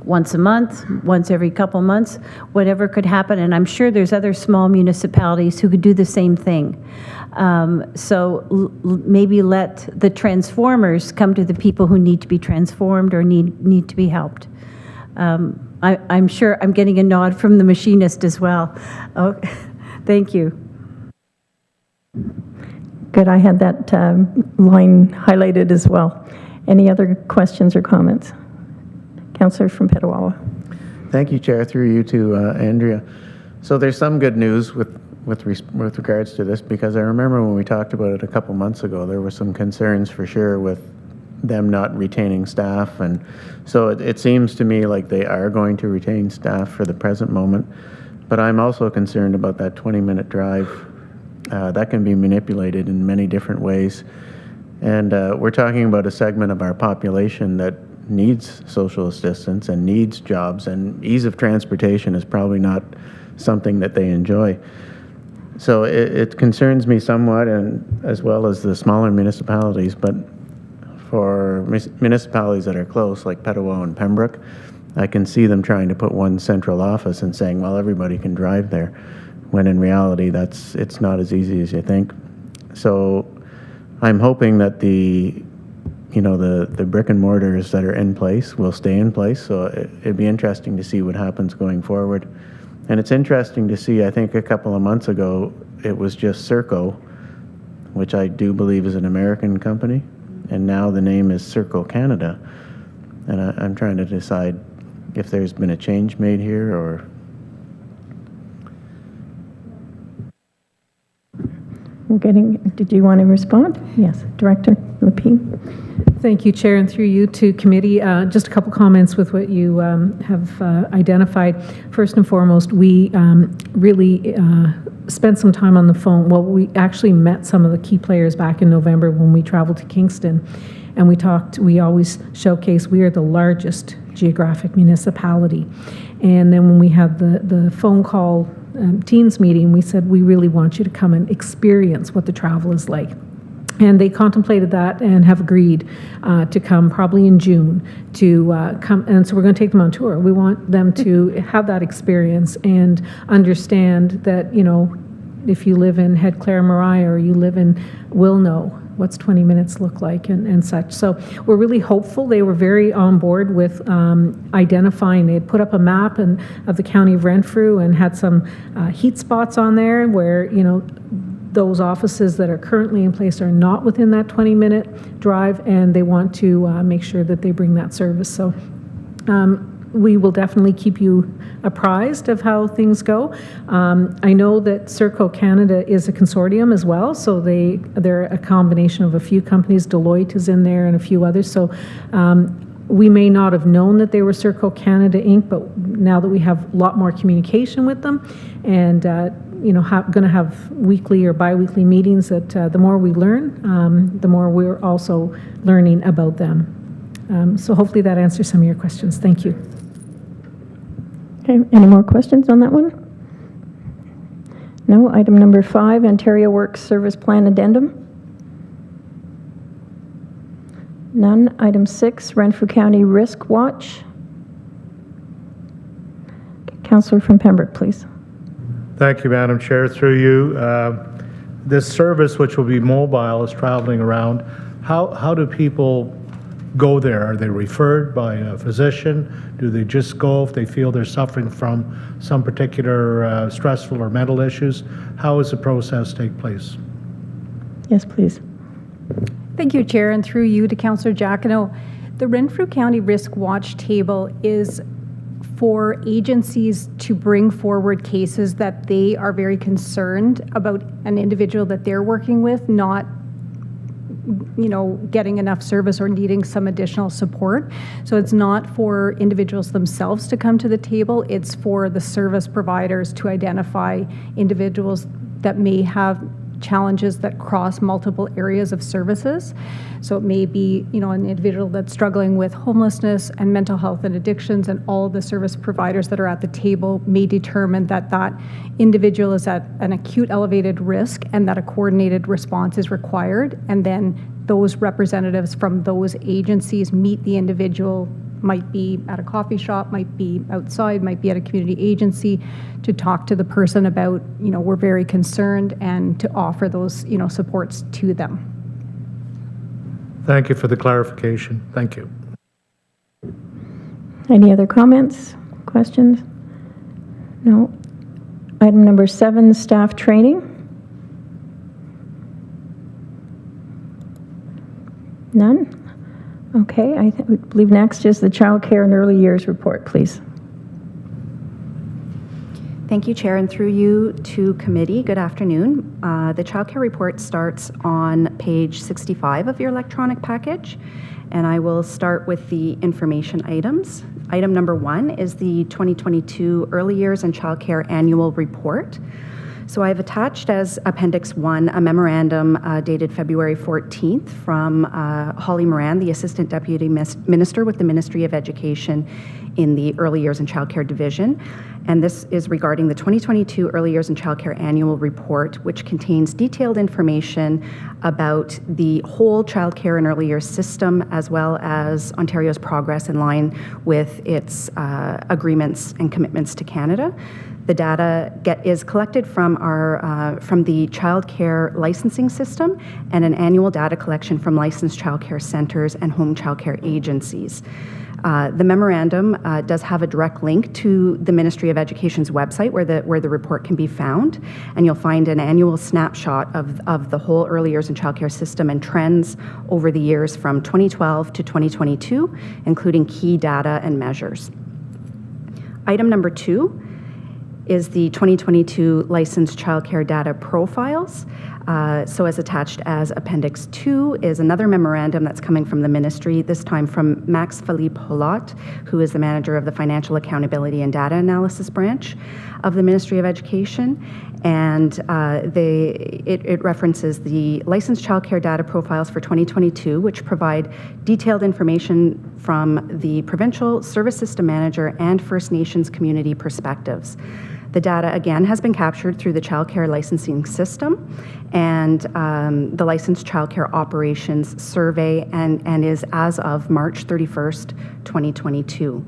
once a month, once every couple months, whatever could happen. And I'm sure there's other small municipalities who could do the same thing. So maybe let the transformers come to the people who need to be transformed or need to be helped. I'm sure I'm getting a nod from the machinist as well. Oh, thank you. Good, I had that line highlighted as well. Any other questions or comments? Councillor from Petawawa. Thank you, Chair. Through you to Andrea. So there's some good news with regards to this, because I remember when we talked about it a couple months ago, there were some concerns for sure with them not retaining staff, and so it seems to me like they are going to retain staff for the present moment. But I'm also concerned about that 20-minute drive. That can be manipulated in many different ways. And we're talking about a segment of our population that needs social assistance and needs jobs, and ease of transportation is probably not something that they enjoy. So it concerns me somewhat, and as well as the smaller municipalities, but for municipalities that are close, like Petawawa and Pembroke, I can see them trying to put one central office and saying, well, everybody can drive there, when in reality it's not as easy as you think. So I'm hoping that the brick and mortars that are in place will stay in place. So it'd be interesting to see what happens going forward. And it's interesting to see, I think a couple of months ago, it was just Serco, which I do believe is an American company, and now the name is Serco Canada. And I'm trying to decide if there's been a change made here, or... Did you want to respond? Yes, Director Lapine. Thank you, Chair, and through you to committee. Just a couple comments with what you have identified. First and foremost, we really spent some time on the phone. Well, we actually met some of the key players back in November when we traveled to Kingston, and we always showcase we are the largest geographic municipality. And then when we had the phone call Teams meeting, we said, we really want you to come and experience what the travel is like. And they contemplated that and have agreed to come probably in June to come. And so we're going to take them on tour. We want them to have that experience and understand that, you know, if you live in Head Clare Mariah or you live in Wilno, what's 20 minutes look like and such. So we're really hopeful. They were very on board with identifying. They had put up a map of the county of Renfrew and had some heat spots on there where, you know, those offices that are currently in place are not within that 20-minute drive, and they want to make sure that they bring that service. So we will definitely keep you apprised of how things go. I know that Serco Canada is a consortium as well, so they're a combination of a few companies. Deloitte is in there and a few others. So we may not have known that they were Serco Canada Inc., but now that we have a lot more communication with them and you know, going to have weekly or bi-weekly meetings, that the more we learn, the more we're also learning about them. So hopefully that answers some of your questions. Thank you. Okay, any more questions on that one? No. Item number 5, Ontario Works Service Plan Addendum. None. Item 6, Renfrew County Risk Watch. Councillor from Pembroke, please. Thank you, Madam Chair. Through you, this service, which will be mobile, is traveling around. How do people go there? Are they referred by a physician? Do they just go if they feel they're suffering from some particular stressful or mental issues? How does the process take place? Yes, please. Thank you, Chair, and through you to Councillor Giacono. The Renfrew County Risk Watch Table is for agencies to bring forward cases that they are very concerned about an individual that they're working with not, you know, getting enough service or needing some additional support. So it's not for individuals themselves to come to the table, it's for the service providers to identify individuals that may have challenges that cross multiple areas of services. So it may be, you know, an individual that's struggling with homelessness and mental health and addictions, and all of the service providers that are at the table may determine that that individual is at an acute elevated risk and that a coordinated response is required. And then those representatives from those agencies meet the individual, might be at a coffee shop, might be outside, might be at a community agency, to talk to the person about, you know, we're very concerned, and to offer those, you know, supports to them. Thank you for the clarification. Thank you. Any other comments, questions? No. Item number 7, staff training. None? Okay, I believe next is the Child Care and Early Years report, please. Thank you, Chair, and through you to committee, good afternoon. The Child Care report starts on page 65 of your electronic package, and I will start with the information items. Item number 1 is the 2022 Early Years and Child Care Annual Report. So I've attached as Appendix 1 a memorandum dated February 14th from Holly Moran, the Assistant Deputy Minister with the Ministry of Education in the Early Years and Child Care Division. And this is regarding the 2022 Early Years and Child Care Annual Report, which contains detailed information about the whole child care and early years system, as well as Ontario's progress in line with its agreements and commitments to Canada. The data is collected from the child care licensing system and an annual data collection from licensed child care centers and home child care agencies. The memorandum does have a direct link to the Ministry of Education's website where the report can be found, and you'll find an annual snapshot of the whole early years and child care system and trends over the years from 2012 to 2022, including key data and measures. Item number 2 is the 2022 licensed childcare data profiles. So as attached as Appendix 2 is another memorandum that's coming from the ministry, this time from Max Philippe Holot, who is the manager of the Financial Accountability and Data Analysis branch of the Ministry of Education. And it references the licensed childcare data profiles for 2022, which provide detailed information from the provincial service system manager and First Nations community perspectives. The data, again, has been captured through the childcare licensing system and the licensed childcare operations survey and is as of March 31st, 2022.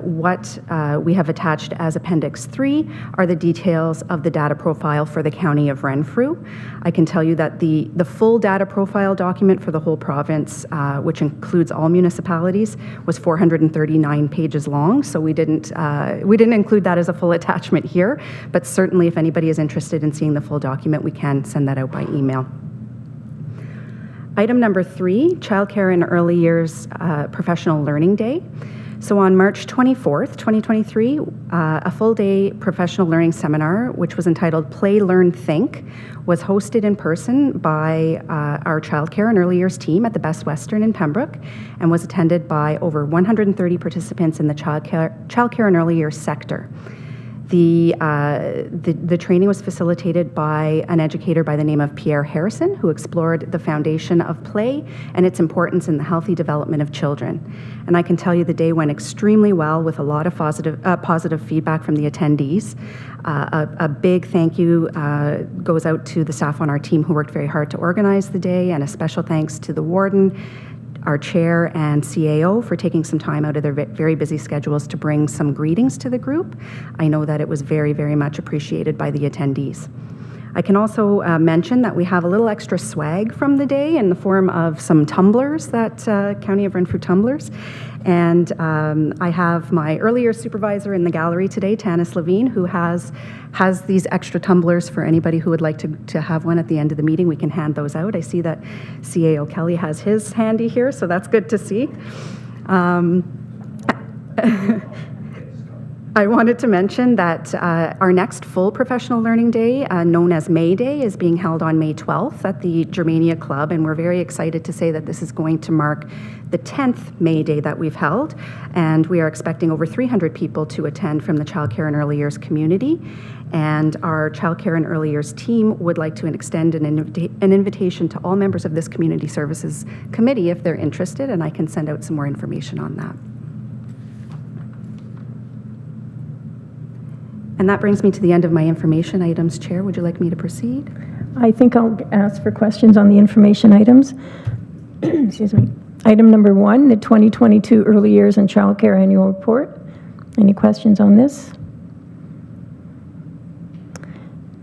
What we have attached as Appendix 3 are the details of the data profile for the County of Renfrew. I can tell you that the full data profile document for the whole province, which includes all municipalities, was 439 pages long, so we didn't include that as a full attachment here, but certainly if anybody is interested in seeing the full document, we can send that out by email. Item number 3, Childcare in Early Years Professional Learning Day. So on March 24th, 2023, a full-day professional learning seminar, which was entitled Play, Learn, Think, was hosted in person by our childcare and early years team at the Best Western in Pembroke and was attended by over 130 participants in the childcare and early years sector. The training was facilitated by an educator by the name of Pierre Harrison, who explored the foundation of play and its importance in the healthy development of children. And I can tell you the day went extremely well with a lot of positive feedback from the attendees. A big thank you goes out to the staff on our team who worked very hard to organize the day, and a special thanks to the warden, our chair and CAO for taking some time out of their very busy schedules to bring some greetings to the group. I know that it was very, very much appreciated by the attendees. I can also mention that we have a little extra swag from the day in the form of some tumblers, that County of Renfrew tumblers. And I have my earlier supervisor in the gallery today, Tanis Levine, who has these extra tumblers for anybody who would like to have one at the end of the meeting. We can hand those out. I see that CAO Kelly has his handy here, so that's good to see. I wanted to mention that our next full professional learning day, known as May Day, is being held on May 12th at the Germania Club, and we're very excited to say that this is going to mark the 10th May Day that we've held, and we are expecting over 300 people to attend from the childcare and early years community. And our childcare and early years team would like to extend an invitation to all members of this community services committee if they're interested, and I can send out some more information on that. And that brings me to the end of my information items. Chair, would you like me to proceed? I think I'll ask for questions on the information items. Excuse me. Item number 1, the 2022 Early Years and Childcare Annual Report. Any questions on this?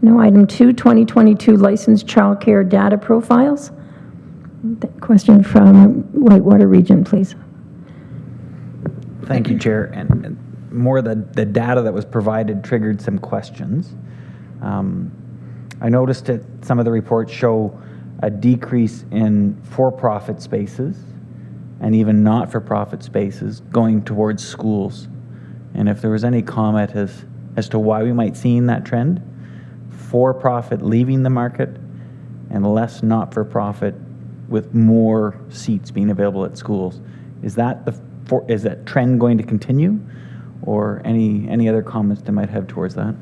No. Item 2, 2022 Licensed Childcare Data Profiles. Question from Whitewater Region, please. Thank you, Chair. And more the data that was provided triggered some questions. I noticed that some of the reports show a decrease in for-profit spaces and even not-for-profit spaces going towards schools. And if there was any comment as to why we might see that trend, for-profit leaving the market and less not-for-profit with more seats being available at schools. Is that trend going to continue? Or any other comments they might have towards that?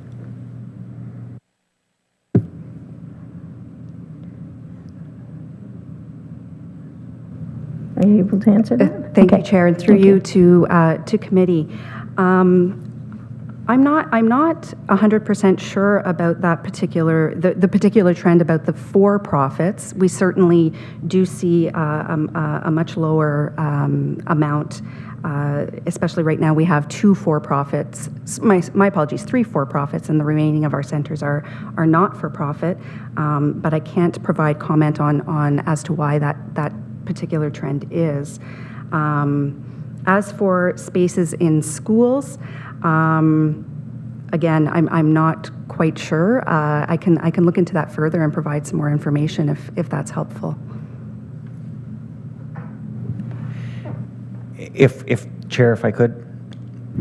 Are you able to answer that? Thank you, Chair, and through you to committee. I'm not 100% sure about that particular the particular trend about the for-profits. We certainly do see a much lower amount. Especially right now, we have 2 for-profits. My apologies, 3 for-profits, and the remaining of our centers are not for-profit. But I can't provide comment on as to why that particular trend is. As for spaces in schools, again, I'm not quite sure. I can look into that further and provide some more information if that's helpful. If Chair, if I could,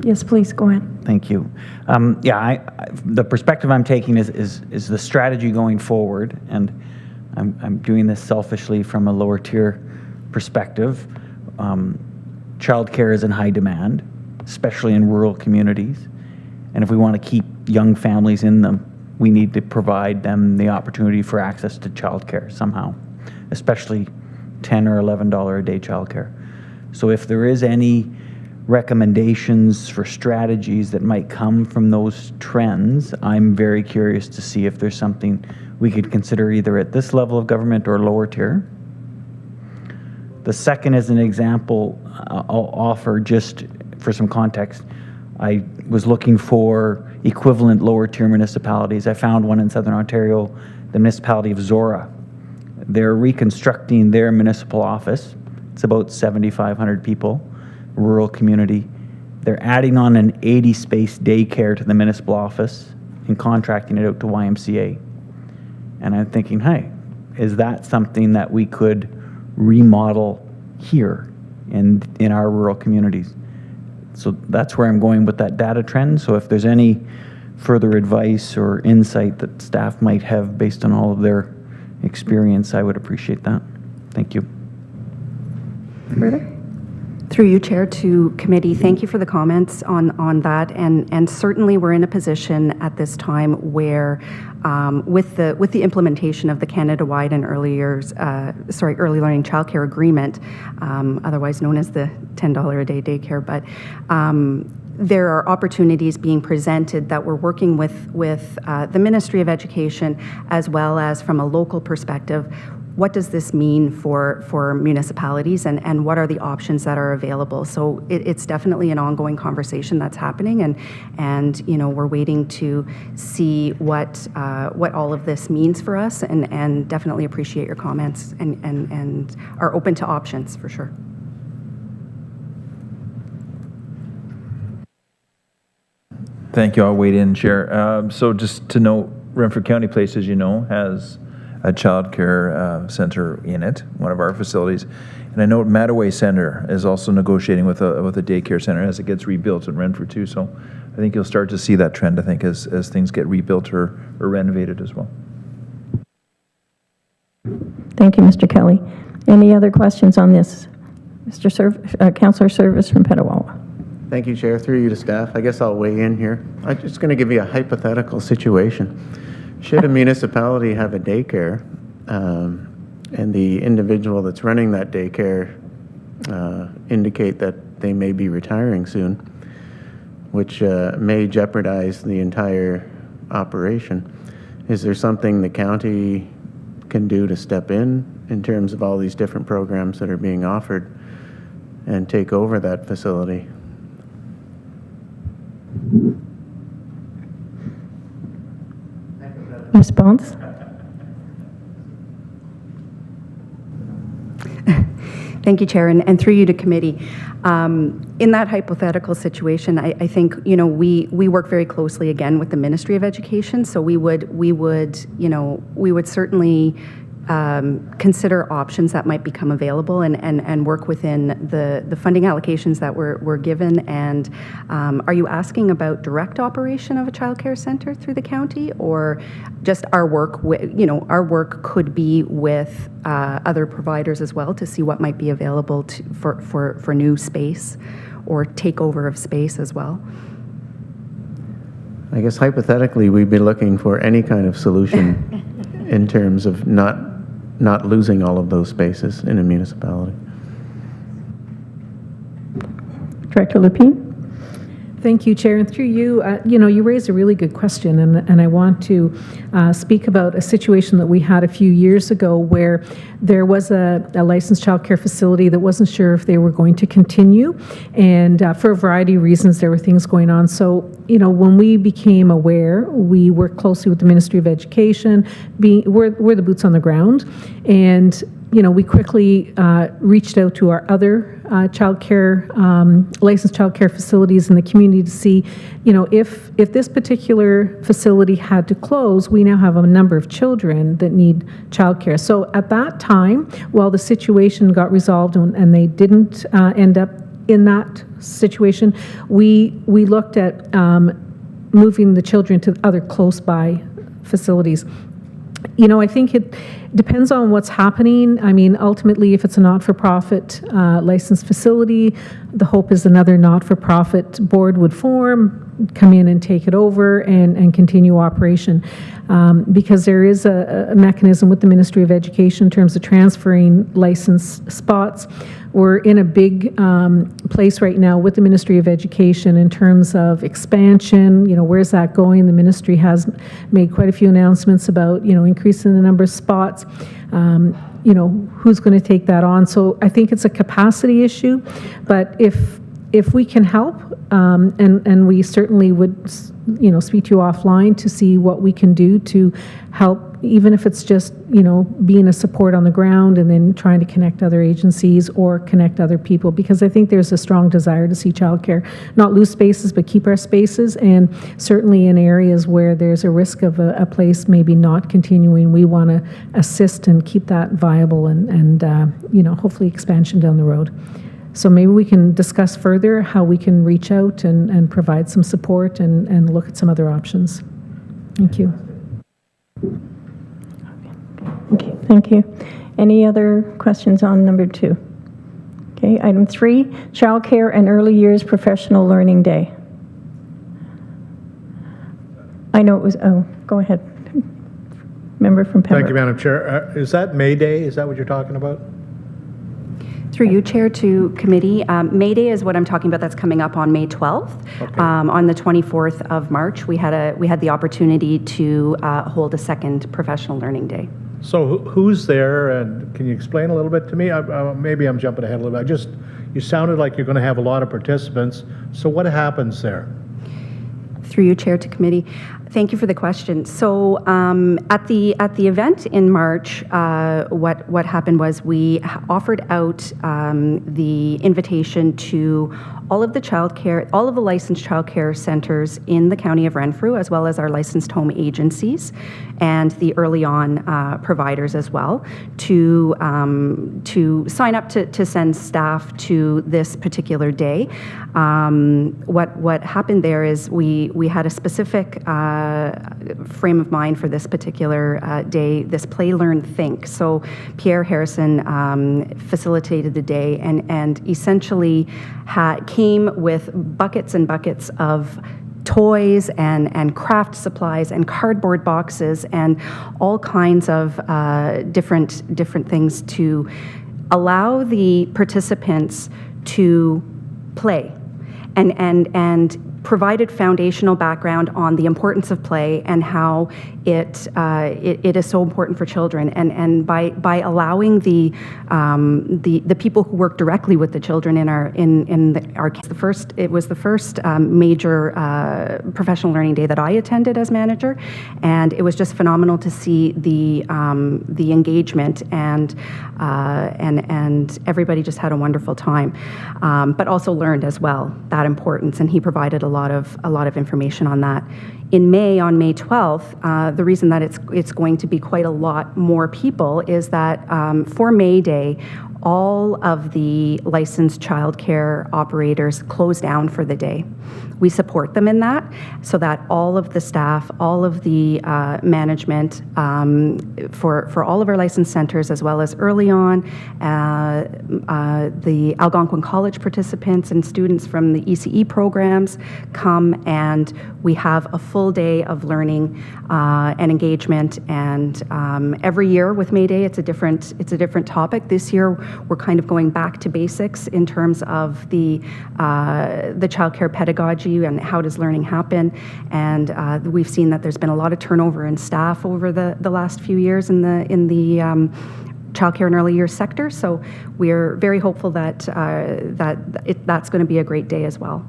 Yes, please, go ahead. Thank you. The perspective I'm taking is the strategy going forward, and I'm doing this selfishly from a lower tier perspective. Childcare is in high demand, especially in rural communities, and if we want to keep young families in them, we need to provide them the opportunity for access to childcare somehow, especially $10 or $11 a day childcare. So if there is any recommendations for strategies that might come from those trends, I'm very curious to see if there's something we could consider either at this level of government or lower tier. The second is an example I'll offer just for some context. I was looking for equivalent lower tier municipalities. I found one in Southern Ontario, the municipality of Zora. They're reconstructing their municipal office. It's about 7,500 people, rural community. They're adding on an 80-space daycare to the municipal office and contracting it out to YMCA. And I'm thinking, hey, is that something that we could remodel here in our rural communities? So that's where I'm going with that data trend. So if there's any further advice or insight that staff might have based on all of their experience, I would appreciate that. Thank you. Further? Through you, Chair, to committee, thank you for the comments on that. And certainly we're in a position at this time where with the implementation of the Canada-wide and early learning childcare agreement, otherwise known as the $10 a day daycare, but there are opportunities being presented that we're working with the Ministry of Education, as well as from a local perspective. What does this mean for municipalities, and what are the options that are available? So it's definitely an ongoing conversation that's happening, and you know, we're waiting to see what all of this means for us, and definitely appreciate your comments and are open to options for sure. Thank you. I'll wait in, Chair. So just to note, Renfrew County Place, as you know, has a child care center in it, one of our facilities. And I know Mattaway Center is also negotiating with a daycare center as it gets rebuilt in Renfrew too. So I think you'll start to see that trend, I think, as things get rebuilt or renovated as well. Thank you, Mr. Kelly. Any other questions on this? Councillor Service from Petawawa. Thank you, Chair. Through you to staff. I guess I'll weigh in here. I'm just going to give you a hypothetical situation. Should a municipality have a daycare and the individual that's running that daycare indicate that they may be retiring soon, which may jeopardize the entire operation, is there something the county can do to step in terms of all these different programs that are being offered and take over that facility? Response? Thank you, Chair, and through you to committee. In that hypothetical situation, I think, you know, we work very closely again with the Ministry of Education, so we would certainly consider options that might become available and work within the funding allocations that we're given. And are you asking about direct operation of a child care center through the county, or just our work? Our work could be with other providers as well to see what might be available for new space or takeover of space as well. I guess hypothetically, we'd be looking for any kind of solution in terms of not losing all of those spaces in a municipality. Director Lapine? Thank you, Chair. And through you, you raised a really good question, and I want to speak about a situation that we had a few years ago where there was a licensed child care facility that wasn't sure if they were going to continue, and for a variety of reasons, there were things going on. So, when we became aware, we worked closely with the Ministry of Education. We're the boots on the ground, and we quickly reached out to our other licensed child care facilities in the community to see, if this particular facility had to close, we now have a number of children that need child care. So at that time, while the situation got resolved and they didn't end up in that situation, we looked at moving the children to other close-by facilities. You know, I think it depends on what's happening. I mean, ultimately, if it's a not-for-profit licensed facility, the hope is another not-for-profit board would form, come in and take it over and continue operation. Because there is a mechanism with the Ministry of Education in terms of transferring licensed spots. We're in a big place right now with the Ministry of Education in terms of expansion. You know, where's that going? The ministry has made quite a few announcements about, you know, increasing the number of spots. You know, who's going to take that on? So I think it's a capacity issue, but if we can help, and we certainly would, you know, speak to you offline to see what we can do to help, even if it's just, you know, being a support on the ground and then trying to connect other agencies or connect other people, because I think there's a strong desire to see childcare not lose spaces but keep our spaces, and certainly in areas where there's a risk of a place maybe not continuing, we want to assist and keep that viable and you know, hopefully expansion down the road. So maybe we can discuss further how we can reach out and provide some support and look at some other options. Thank you. Okay, thank you. Any other questions on number 2? Okay, item 3, Childcare and Early Years Professional Learning Day. I know it was, oh, go ahead. Member from Pembroke. Thank you, Madam Chair. Is that May Day? Is that what you're talking about? Through you, Chair, to committee. May Day is what I'm talking about. That's coming up on May 12th. Okay. On the 24th of March, we had the opportunity to hold a second Professional Learning Day. So who's there, and can you explain a little bit to me? Maybe I'm jumping ahead a little bit. You sounded like you're going to have a lot of participants. So what happens there? Through you, Chair, to committee. Thank you for the question. So at the event in March, what happened was we offered out the invitation to all of the licensed childcare centers in the County of Renfrew, as well as our licensed home agencies and the early on providers as well, to sign up to send staff to this particular day. What happened there is we had a specific frame of mind for this particular day, this Play, Learn, Think. So Pierre Harrison facilitated the day and essentially came with buckets and buckets of toys and craft supplies and cardboard boxes and all kinds of different things to allow the participants to play and provided foundational background on the importance of play and how it is so important for children, and by allowing the people who work directly with the children in our it was the first major professional learning day that I attended as manager, and it was just phenomenal to see the engagement and everybody just had a wonderful time, but also learned as well that importance, and he provided a lot of information on that. In May, on May 12th, the reason that it's going to be quite a lot more people is that for May Day, all of the licensed childcare operators close down for the day. We support them in that so that all of the staff, all of the management for all of our licensed centers, as well as early on, the Algonquin College participants and students from the ECE programs come, and we have a full day of learning and engagement. And every year with May Day, it's a different topic. This year, we're kind of going back to basics in terms of the childcare pedagogy and how does learning happen. And we've seen that there's been a lot of turnover in staff over the last few years in the childcare and early years sector. So we're very hopeful that that's going to be a great day as well.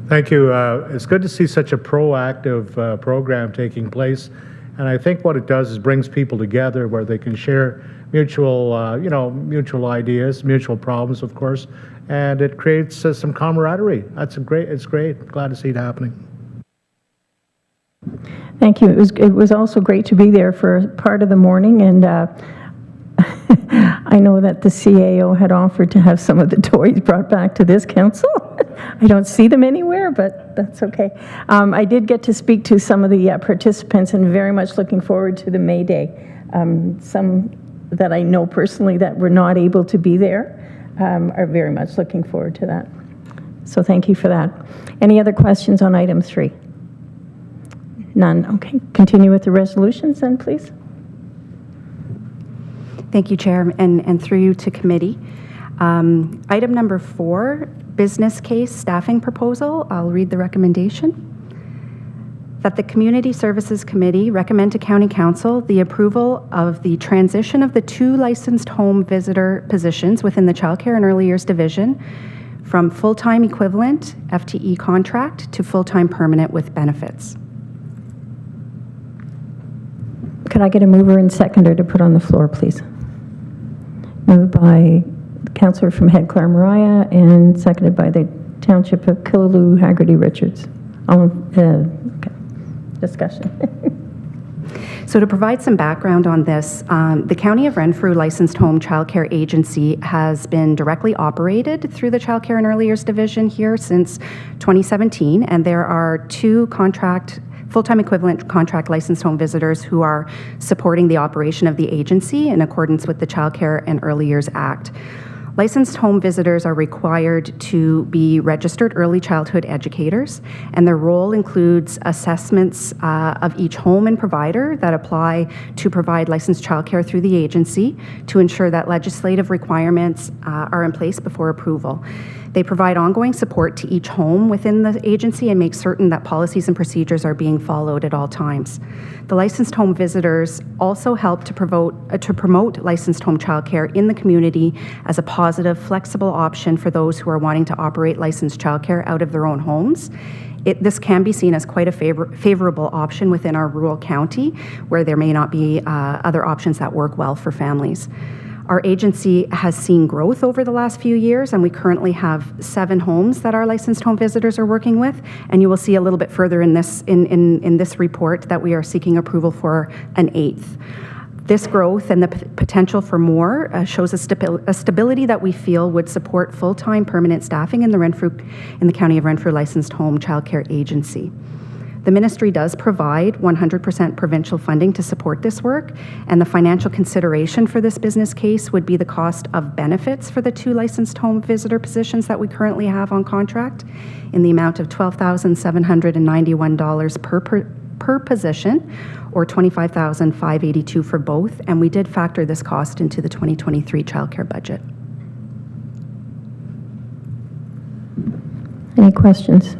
Thank you. It's good to see such a proactive program taking place. And I think what it does is brings people together where they can share mutual ideas, mutual problems, of course, and it creates some camaraderie. It's great. Glad to see it happening. Thank you. It was also great to be there for part of the morning, and I know that the CAO had offered to have some of the toys brought back to this council. I don't see them anywhere, but that's okay. I did get to speak to some of the participants and very much looking forward to the May Day. Some that I know personally that were not able to be there are very much looking forward to that. So thank you for that. Any other questions on item 3? None. Okay. Continue with the resolutions then, please. Thank you, Chair, and through you to committee. Item number 4, business case staffing proposal. I'll read the recommendation. That the Community Services Committee recommend to County Council the approval of the transition of the 2 licensed home visitor positions within the Child Care and Early Years Division from full-time equivalent FTE contract to full-time permanent with benefits. Could I get a mover and seconder to put on the floor, please? Moved by the councillor from Head Mariah and seconded by the Township of Killaloe Haggerty Richards. Okay. Discussion. So to provide some background on this, the County of Renfrew Licensed Home Child Care Agency has been directly operated through the Child Care and Early Years Division here since 2017, and there are 2 full-time equivalent contract licensed home visitors who are supporting the operation of the agency in accordance with the Child Care and Early Years Act. Licensed home visitors are required to be registered early childhood educators, and their role includes assessments of each home and provider that apply to provide licensed childcare through the agency to ensure that legislative requirements are in place before approval. They provide ongoing support to each home within the agency and make certain that policies and procedures are being followed at all times. The licensed home visitors also help to promote licensed home childcare in the community as a positive, flexible option for those who are wanting to operate licensed childcare out of their own homes. This can be seen as quite a favorable option within our rural county, where there may not be other options that work well for families. Our agency has seen growth over the last few years, and we currently have 7 homes that our licensed home visitors are working with, and you will see a little bit further in this report that we are seeking approval for an 8th. This growth and the potential for more shows a stability that we feel would support full-time permanent staffing in the County of Renfrew Licensed Home Child Care Agency. The ministry does provide 100% provincial funding to support this work, and the financial consideration for this business case would be the cost of benefits for the 2 licensed home visitor positions that we currently have on contract in the amount of $12,791 per position, or $25,582 for both, and we did factor this cost into the 2023 childcare budget. Any questions?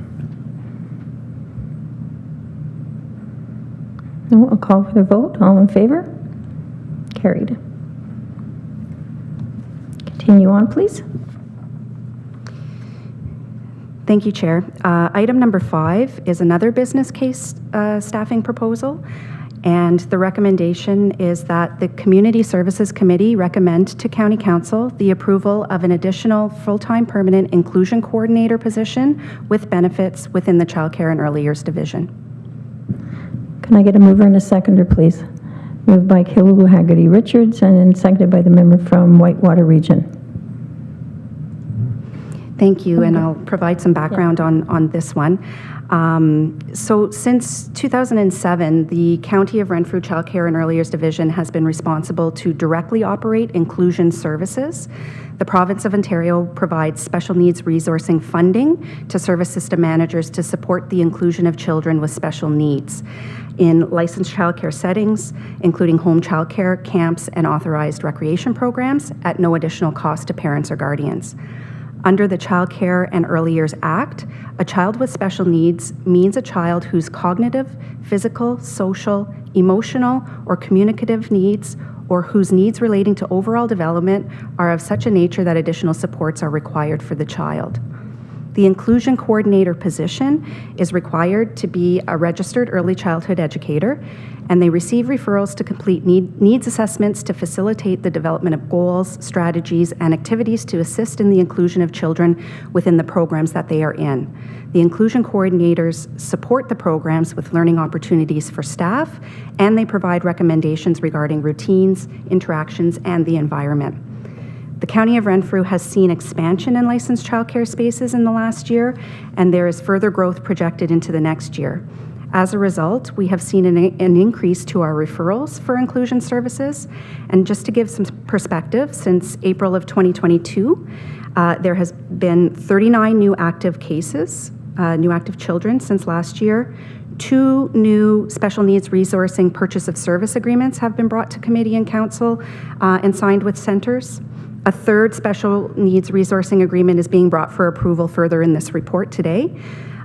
No, I'll call for the vote. All in favor? Carried. Continue on, please. Thank you, Chair. Item number 5 is another business case staffing proposal, and the recommendation is that the Community Services Committee recommend to County Council the approval of an additional full-time permanent inclusion coordinator position with benefits within the Child Care and Early Years Division. Can I get a mover and a seconder, please? Moved by Killaloe Haggerty Richards and seconded by the member from Whitewater Region. Thank you, and I'll provide some background on this one. So since 2007, the County of Renfrew Child Care and Early Years Division has been responsible to directly operate inclusion services. The province of Ontario provides special needs resourcing funding to service system managers to support the inclusion of children with special needs in licensed childcare settings, including home childcare, camps, and authorized recreation programs at no additional cost to parents or guardians. Under the Child Care and Early Years Act, a child with special needs means a child whose cognitive, physical, social, emotional, or communicative needs, or whose needs relating to overall development are of such a nature that additional supports are required for the child. The inclusion coordinator position is required to be a registered early childhood educator, and they receive referrals to complete needs assessments to facilitate the development of goals, strategies, and activities to assist in the inclusion of children within the programs that they are in. The inclusion coordinators support the programs with learning opportunities for staff, and they provide recommendations regarding routines, interactions, and the environment. The County of Renfrew has seen expansion in licensed childcare spaces in the last year, and there is further growth projected into the next year. As a result, we have seen an increase to our referrals for inclusion services. And just to give some perspective, since April of 2022, there has been 39 new active cases, new active children since last year. 2 new special needs resourcing purchase of service agreements have been brought to committee and council and signed with centres. A 3rd special needs resourcing agreement is being brought for approval further in this report today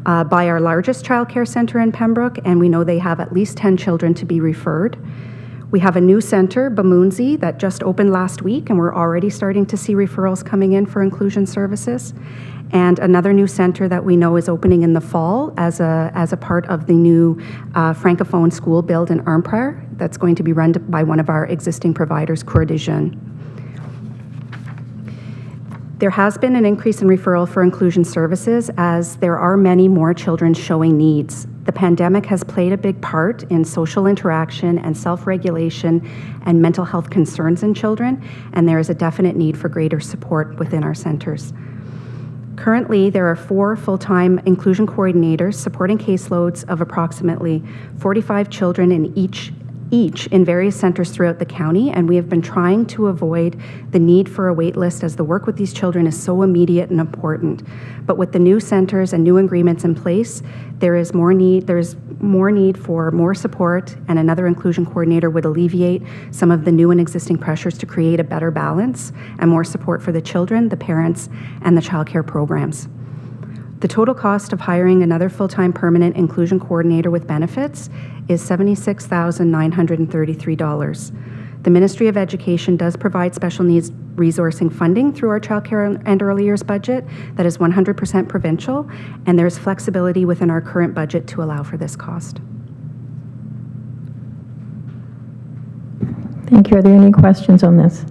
by our largest childcare centre in Pembroke, and we know they have at least 10 children to be referred. We have a new centre, Bamunzi, that just opened last week, and we're already starting to see referrals coming in for inclusion services. And another new centre that we know is opening in the fall as a part of the new Francophone school build in Arnprior that's going to be run by one of our existing providers, Coeur de Jeunes. There has been an increase in referral for inclusion services as there are many more children showing needs. The pandemic has played a big part in social interaction and self-regulation and mental health concerns in children, and there is a definite need for greater support within our centres. Currently, there are 4 full-time inclusion coordinators supporting caseloads of approximately 45 children in each in various centres throughout the county, and we have been trying to avoid the need for a wait list as the work with these children is so immediate and important. But with the new centres and new agreements in place, there is more need for more support, and another inclusion coordinator would alleviate some of the new and existing pressures to create a better balance and more support for the children, the parents, and the childcare programs. The total cost of hiring another full-time permanent inclusion coordinator with benefits is $76,933. The Ministry of Education does provide special needs resourcing funding through our childcare and early years budget that is 100% provincial, and there's flexibility within our current budget to allow for this cost. Thank you. Are there any questions on this?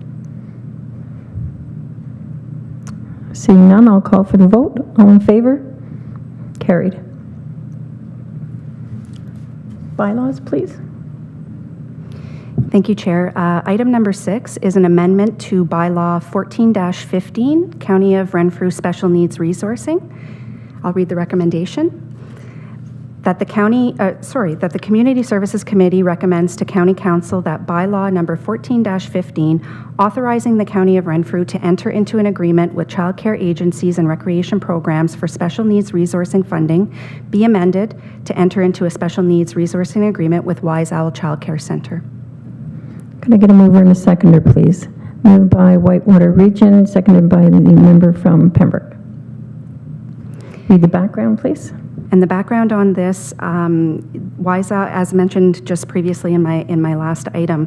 Seeing none, I'll call for the vote. All in favor? Carried. Bylaws, please. Thank you, Chair. Item number 6 is an amendment to Bylaw 14-15, County of Renfrew Special Needs Resourcing. I'll read the recommendation. That the Community Services Committee recommends to County Council that bylaw number 14-15, authorizing the County of Renfrew to enter into an agreement with childcare agencies and recreation programs for special needs resourcing funding, be amended to enter into a special needs resourcing agreement with Wise Owl Childcare Centre. Can I get a mover and a seconder, please? Moved by Whitewater Region, seconded by the member from Pembroke. Read the background, please. And the background on this, Wise Owl, as mentioned just previously in my last item,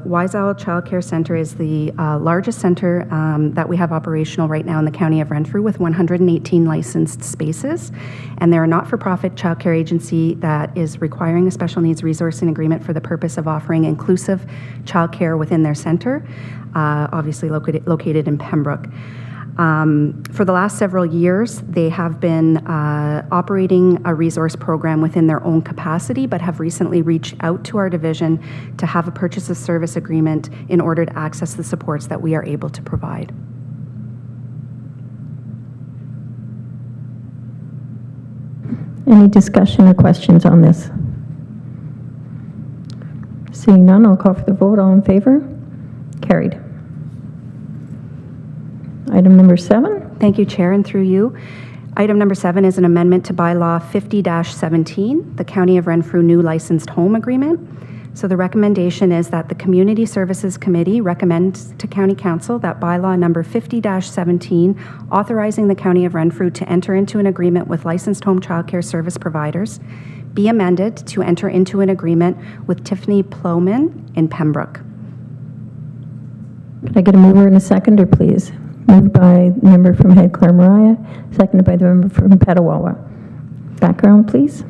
Wise Owl Childcare Centre is the largest centre that we have operational right now in the County of Renfrew with 118 licensed spaces. And they're a not-for-profit childcare agency that is requiring a special needs resourcing agreement for the purpose of offering inclusive childcare within their centre, obviously located in Pembroke. For the last several years, they have been operating a resource program within their own capacity, but have recently reached out to our division to have a purchase of service agreement in order to access the supports that we are able to provide. Any discussion or questions on this? Seeing none, I'll call for the vote. All in favor? Carried. Item number 7. Thank you, Chair, and through you. Item number 7 is an amendment to Bylaw 50-17, the County of Renfrew New Licensed Home Agreement. So the recommendation is that the Community Services Committee recommends to County Council that Bylaw number 50-17, authorizing the County of Renfrew to enter into an agreement with licensed home childcare service providers, be amended to enter into an agreement with Tiffany Plowman in Pembroke. Can I get a mover and a seconder, please? Moved by the member from Head Mariah, seconded by the member from Petawawa. Background, please.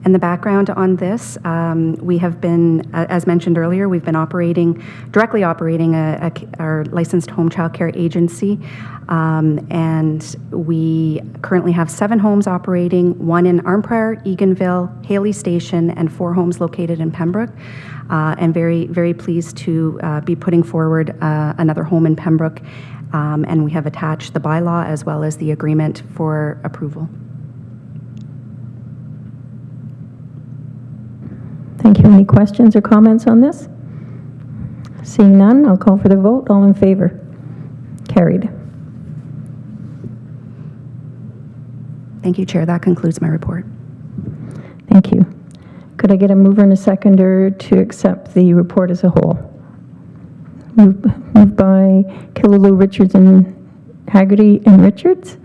And the background on this, we have been, as mentioned earlier, we've been directly operating our licensed home child care agency, and we currently have 7 homes operating, 1 in Arnprior, Eganville, Haley Station, and 4 homes located in Pembroke. And very, very pleased to be putting forward another home in Pembroke, and we have attached the bylaw as well as the agreement for approval. Thank you. Any questions or comments on this? Seeing none, I'll call for the vote. All in favor? Carried. Thank you, Chair. That concludes my report. Thank you. Could I get a mover and a seconder to accept the report as a whole? Moved by Killaloo, Richards, and Haggerty and Richards,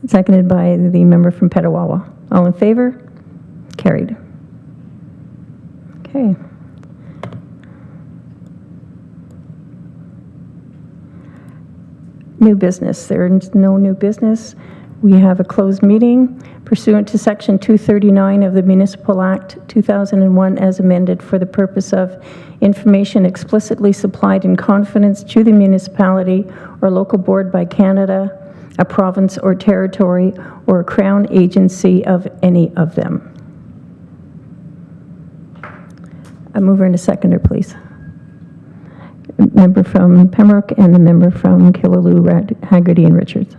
seconded by the member from Petawawa. All in favor? Carried. Okay. New business. There is no new business. We have a closed meeting pursuant to Section 239 of the Municipal Act 2001 as amended for the purpose of information explicitly supplied in confidence to the municipality or local board by Canada, a province or territory, or a crown agency of any of them. A mover and a seconder, please. Member from Pembroke and the member from Killaloo, Haggerty, and Richards.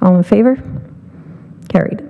All in favor? Carried.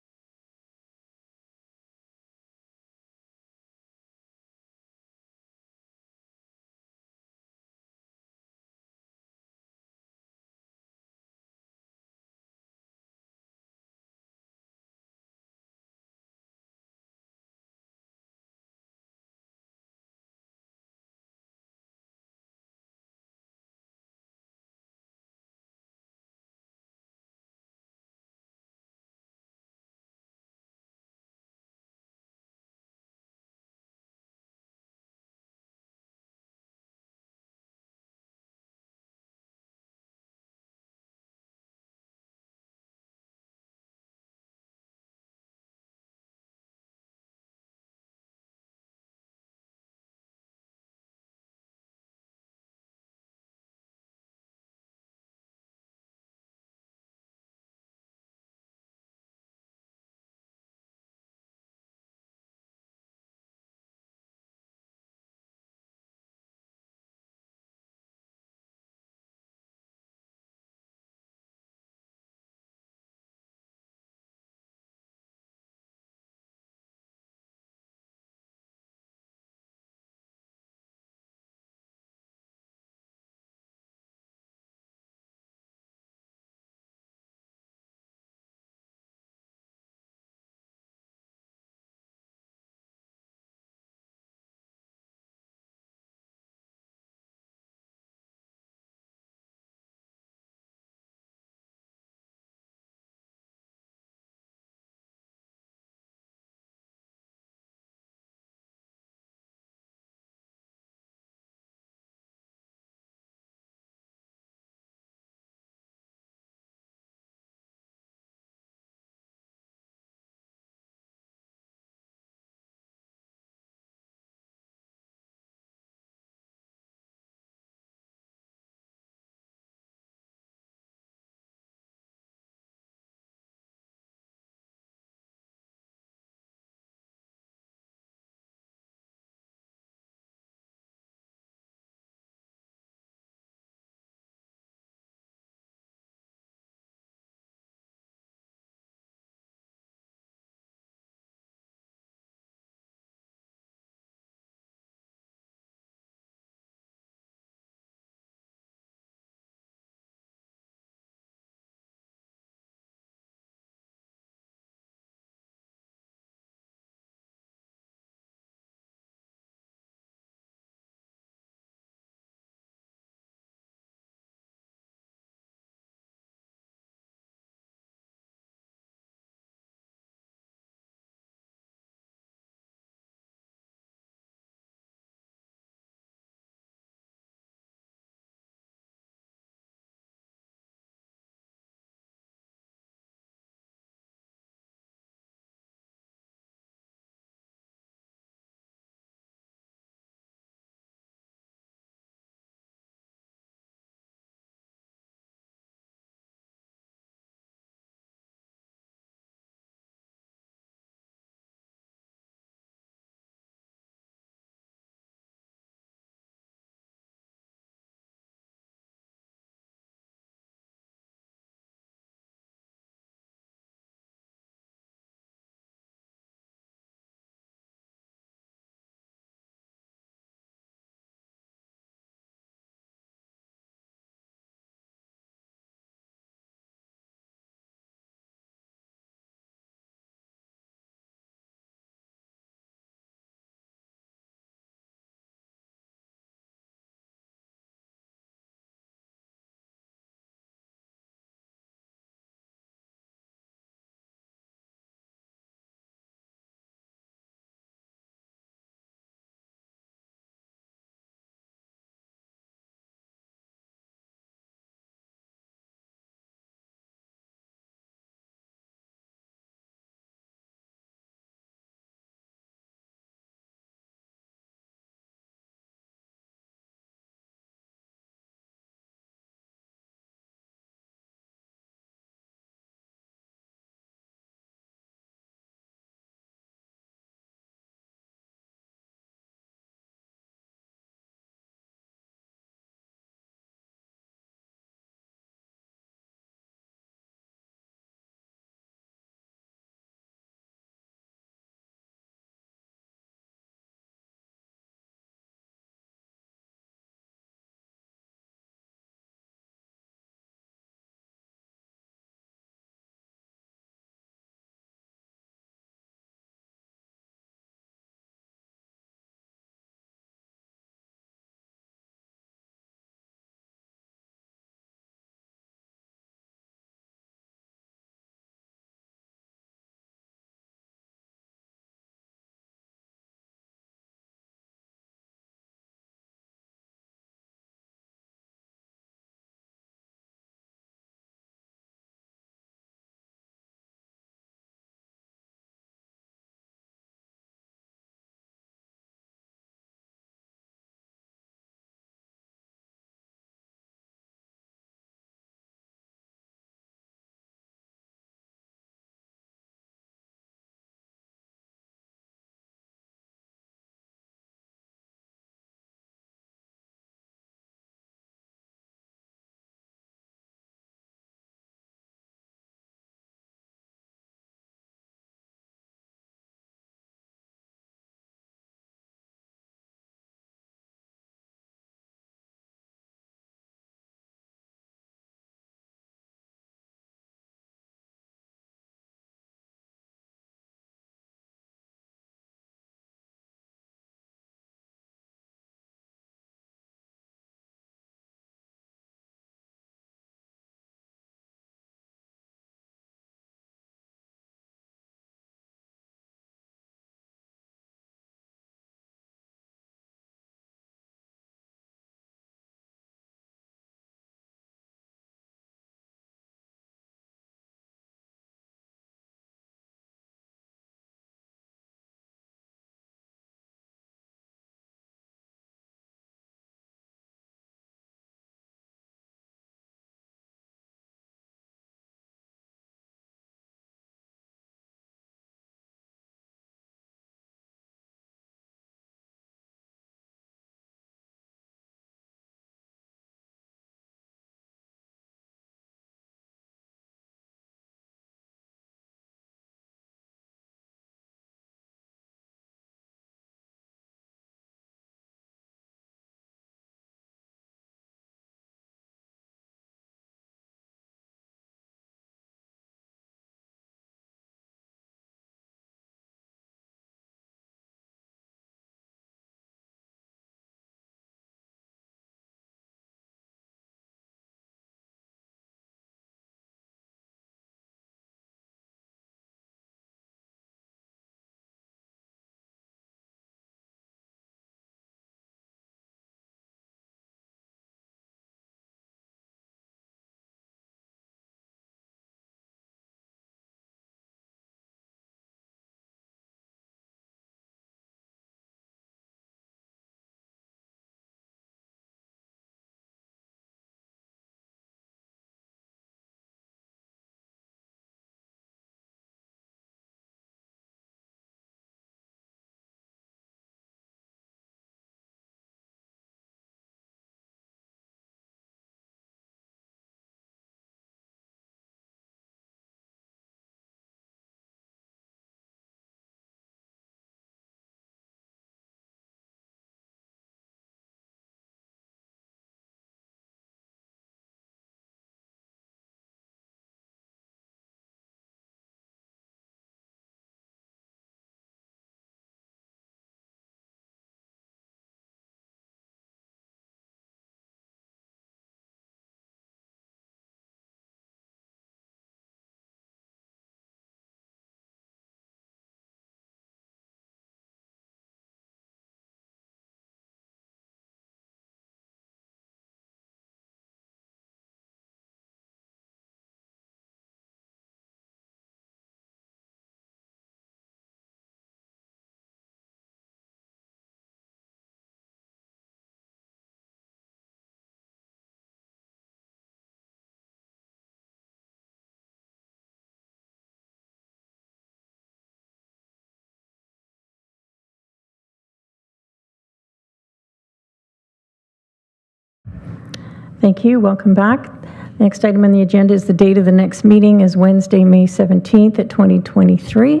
Thank you. Welcome back. Next item on the agenda is the date of the next meeting is Wednesday, May 17th at 2023.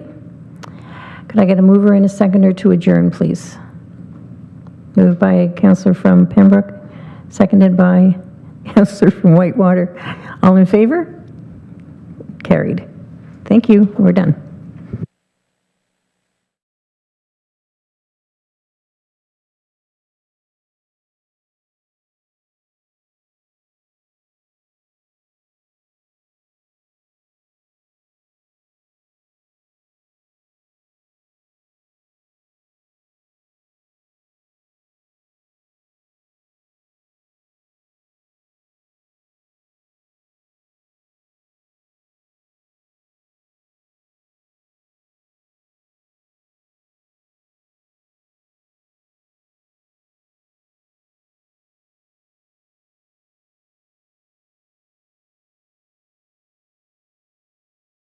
Could I get a mover and a seconder to adjourn, please? Moved by Councillor from Pembroke, seconded by Councillor from Whitewater. All in favor? Carried. Thank you. We're done.